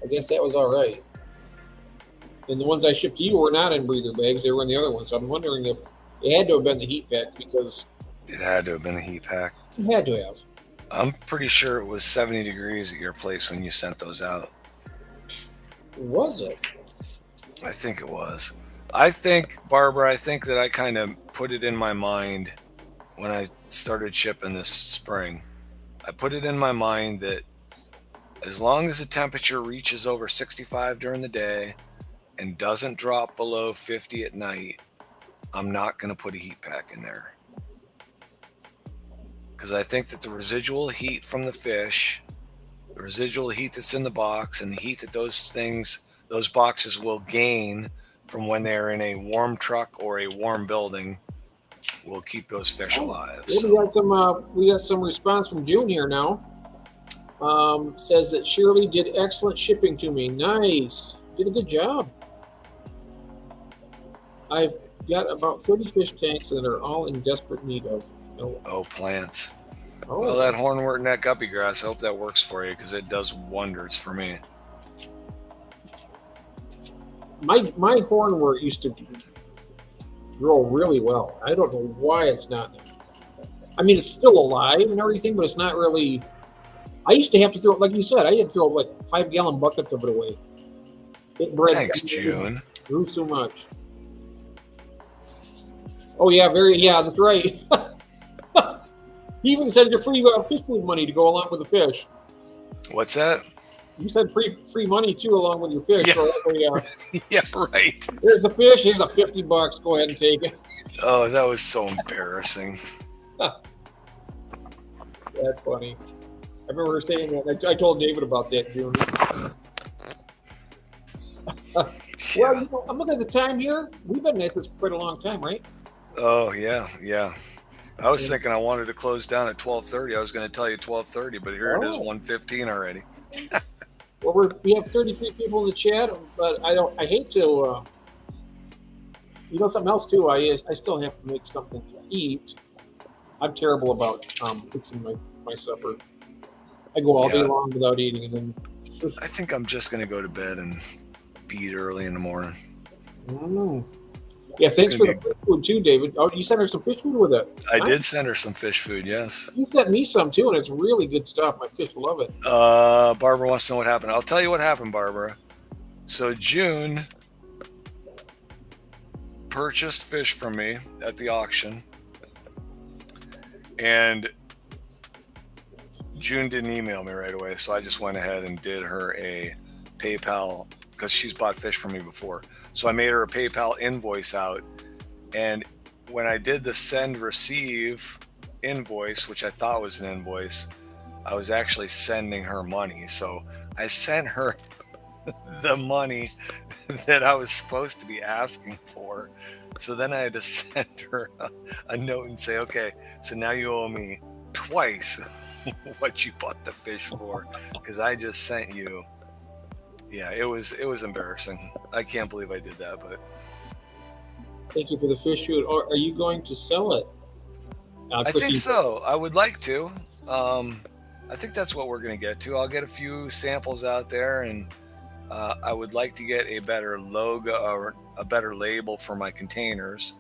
I guess that was all right. And the ones I shipped to you were not in breather bags; they were in the other ones. So I'm wondering if it had to have been the heat pack because it had to have been a heat pack. it had to have. I'm pretty sure it was 70 degrees at your place when you sent those out. Was it? I think it was. I think, Barbara, that I kind of put it in my mind when I started shipping this spring. I put it in my mind that as long as the temperature reaches over 65 during the day and doesn't drop below 50 at night, I'm not going to put a heat pack in there. Because I think that the residual heat from the fish, the residual heat that's in the box, and the heat that those boxes will gain from when they're in a warm truck or a warm building will keep those fish alive. Well, we got some response from June here now. Says that Shirley did excellent shipping to me. Nice. Did a good job. I've got about 30 fish tanks that are all in desperate need of. Plants. Oh. Well, that hornwort neck guppy grass, I hope that works for you because it does wonders for me. My hornwort used to grow really well. I don't know why it's not. I mean, it's still alive and everything, but it's not really. I used to have to throw, like you said, I had to throw like 5-gallon buckets of it away. It bred. Thanks, June. Grew so much. Oh yeah, that's right. He even sent you free fish food money to go along with the fish. What's that? You said free money too along with your fish. Yeah. So that way, Yeah, right. here's the fish. Here's a $50. Go ahead and take it. Oh, that was so embarrassing. That's funny. I remember her saying that. I told David about that, June. Well, I'm looking at the time here. We've been at this quite a long time, right? Oh, yeah. I was thinking I wanted to close down at 12:30. I was going to tell you 12:30, but here it is, 1:15 already. Well, we have 33 people in the chat, but I hate to. Something else too. I still have to make something to eat. I'm terrible about fixing my supper. I go all day long without eating, and then. I think I'm just going to go to bed and feed early in the morning. Yeah, thanks for the fish food too, David. Oh, you sent her some fish food with it. I did send her some fish food, yes. You sent me some too, and it's really good stuff. My fish love it. Barbara wants to know what happened. I'll tell you what happened, Barbara. So June purchased fish from me at the auction, and June didn't email me right away, so I just went ahead and did her a PayPal because she's bought fish from me before. So I made her a PayPal invoice out, and when I did the send receive invoice, which I thought was an invoice, I was actually sending her money. So I sent her the money that I was supposed to be asking for. So then I had to send her a note and say, okay, so now you owe me twice what you bought the fish for, because I just sent you. Yeah, it was embarrassing. I can't believe I did that, but Thank you for the fish shoot. Or are you going to sell it? I think so. I would like to. I think that's what we're going to get to. I'll get a few samples out there, and I would like to get a better logo or a better label for my containers.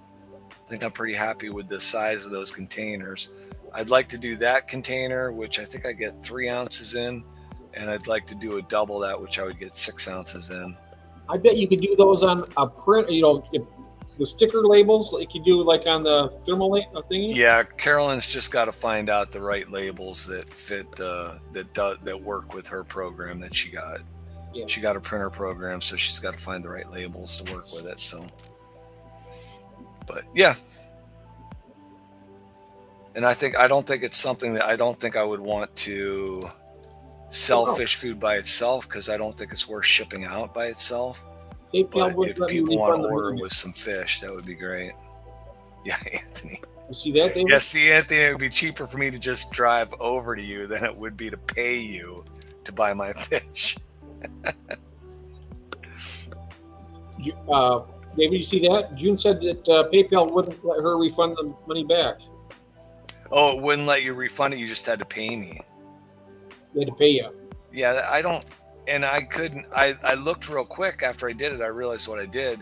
I think I'm pretty happy with the size of those containers. I'd like to do that container, which I think I get 3 ounces in, and I'd like to do a double that, which I would get 6 ounces in. I bet you could do those on a print, the sticker labels like you do like on the thermal thingy. Yeah, Carolyn's just got to find out the right labels that fit that work with her program that she got. Yeah. She got a printer program, so she's got to find the right labels to work with it. So, but yeah, and I don't think it's something that I would want to sell fish food by itself, because I don't think it's worth shipping out by itself. PayPal But would if let you people want refund to the order money. with some fish, that would be great. Yeah, Anthony. You see that, David? Yeah, see, Anthony, it would be cheaper for me to just drive over to you than it would be to pay you to buy my fish. David, you see that? June said that PayPal wouldn't let her refund the money back. Oh, it wouldn't let you refund it. You just had to pay me. They had to pay you. Yeah, I don't, and I couldn't. I looked real quick after I did it. I realized what I did,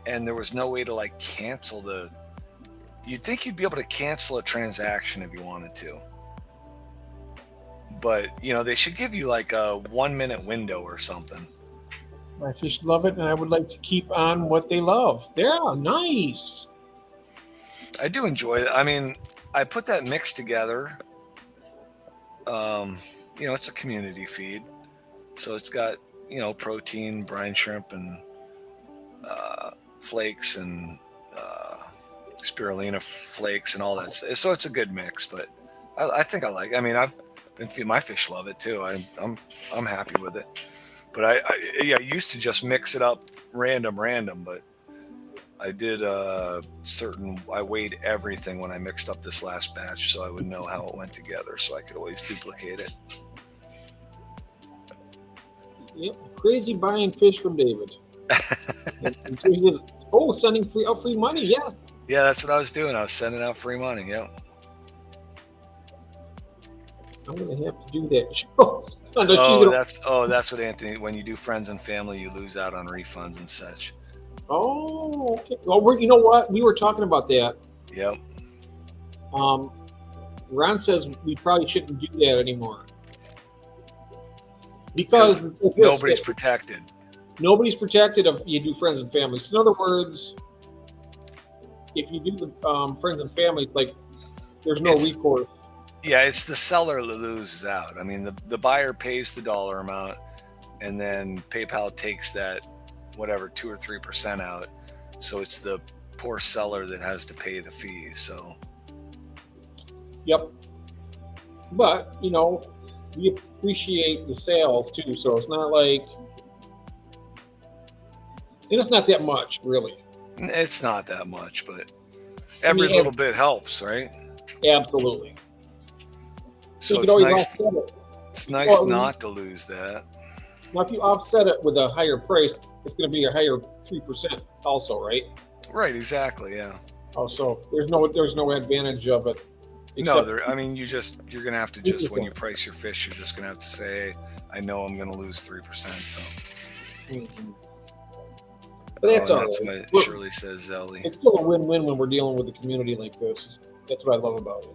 and there was no way to like cancel the. You'd think you'd be able to cancel a transaction if you wanted to, but they should give you like a 1 minute window or something. My fish love it, and I would like to keep on what they love. Yeah, nice. I do enjoy it. I mean, I put that mix together. It's a community feed, so it's got protein, brine shrimp, and flakes, and spirulina flakes, and all that. So it's a good mix. But I think I like it. I mean, I've been feeding my fish love it too. I'm happy with it. But I used to just mix it up random, but I did I weighed everything when I mixed up this last batch, so I would know how it went together, so I could always duplicate it. Yep, crazy buying fish from David. and so he goes, sending free money, yes. Yeah, that's what I was doing. I was sending out free money. Yeah. I'm gonna have to do that. That's what Anthony. When you do friends and family, you lose out on refunds and such. Oh, okay. Well, you know what? We were talking about that. Yep. Ron says we probably shouldn't do that anymore because nobody's protected. Nobody's protected if you do friends and family. So in other words, if you do the friends and family, it's like there's no recourse. Yeah, it's the seller that loses out. I mean, the buyer pays the dollar amount, and then PayPal takes that whatever 2 or 3% out. So it's the poor seller that has to pay the fee. So. Yep. But we appreciate the sales too. So it's not like, and it's not that much, really. It's not that much, but every little bit helps, right? Absolutely. So it's nice. It's nice not to lose that. Now, if you offset it with a higher price, it's going to be a higher 3% also, right? Right. Exactly. Yeah. Oh, so there's no advantage of it. No, you're going to have to just, when you price your fish, you're just going to have to say, hey, I know I'm going to lose 3%. So. Mm-hmm. But that's all that's right. what Shirley says, Zelly. It's still a win-win when we're dealing with a community like this. That's what I love about it.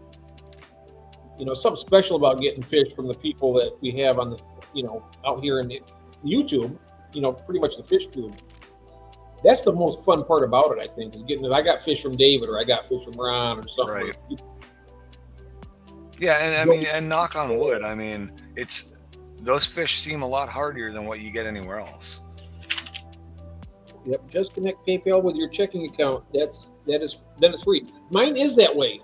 Something special about getting fish from the people that we have on the, out here in YouTube, pretty much the fish food. That's the most fun part about it, I think, is getting I got fish from David, or I got fish from Ron, or something. Right. Yeah, and I mean, and knock on wood, I mean, it's those fish seem a lot hardier than what you get anywhere else. Yep, just connect PayPal with your checking account. That is free. Mine is that way,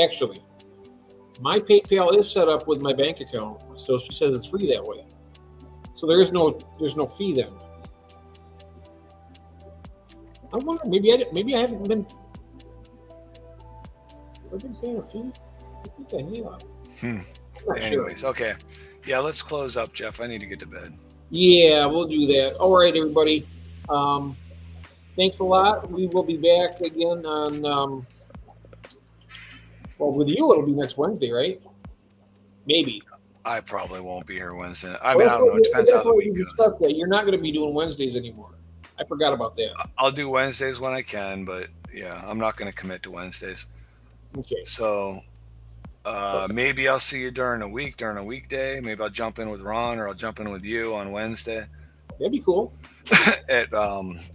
actually. My PayPal is set up with my bank account, so she says it's free that way. So there's no fee then. I wonder, maybe I haven't been. I've been paying a fee. I think I have. I'm not sure. Anyways, okay. Yeah, let's close up, Jeff. I need to get to bed. Yeah, we'll do that. All right, everybody. Thanks a lot. We will be back again on. Well, with you, it'll be next Wednesday, right? Maybe. I probably won't be here Wednesday. I mean, I don't know. It depends how the week goes. That. You're not going to be doing Wednesdays anymore. I forgot about that. I'll do Wednesdays when I can, but yeah, I'm not going to commit to Wednesdays. Okay. So maybe I'll see you during a weekday. Maybe I'll jump in with Ron or I'll jump in with you on Wednesday. That'd be cool. At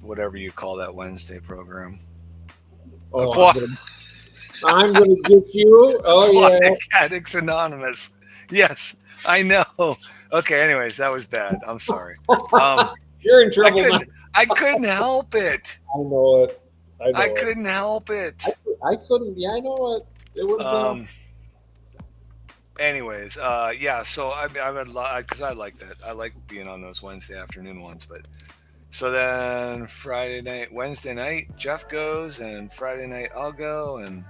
whatever you call that Wednesday program. Oh, I'm gonna get you. Oh yeah. Aquatic Addicts Anonymous. Yes, I know. Okay. Anyways, that was bad. I'm sorry. You're in trouble. I couldn't help it. I know it. I couldn't help it. I couldn't. Yeah, I know it. It was. Anyways, yeah. So I would because I like that. I like being on those Wednesday afternoon ones. But so then Wednesday night, Jeff goes, and Friday night I'll go, and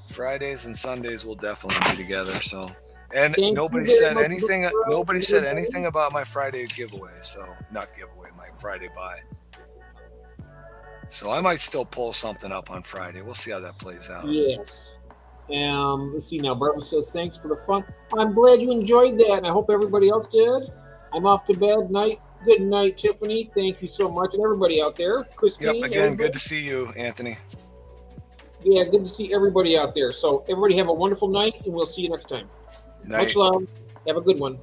Fridays and Sundays we'll definitely be together. So, and nobody said anything. Nobody said anything about my Friday giveaway. So not giveaway, my Friday buy. So I might still pull something up on Friday. We'll see how that plays out. Yes. Let's see now. Barbara says, thanks for the fun. I'm glad you enjoyed that, and I hope everybody else did. I'm off to bed. Good night, Tiffany. Thank you so much. And everybody out there. Christine. Yep, again, good to see you, Anthony. Yeah, good to see everybody out there. So everybody have a wonderful night, and we'll see you next time. Night. Much love. Have a good one.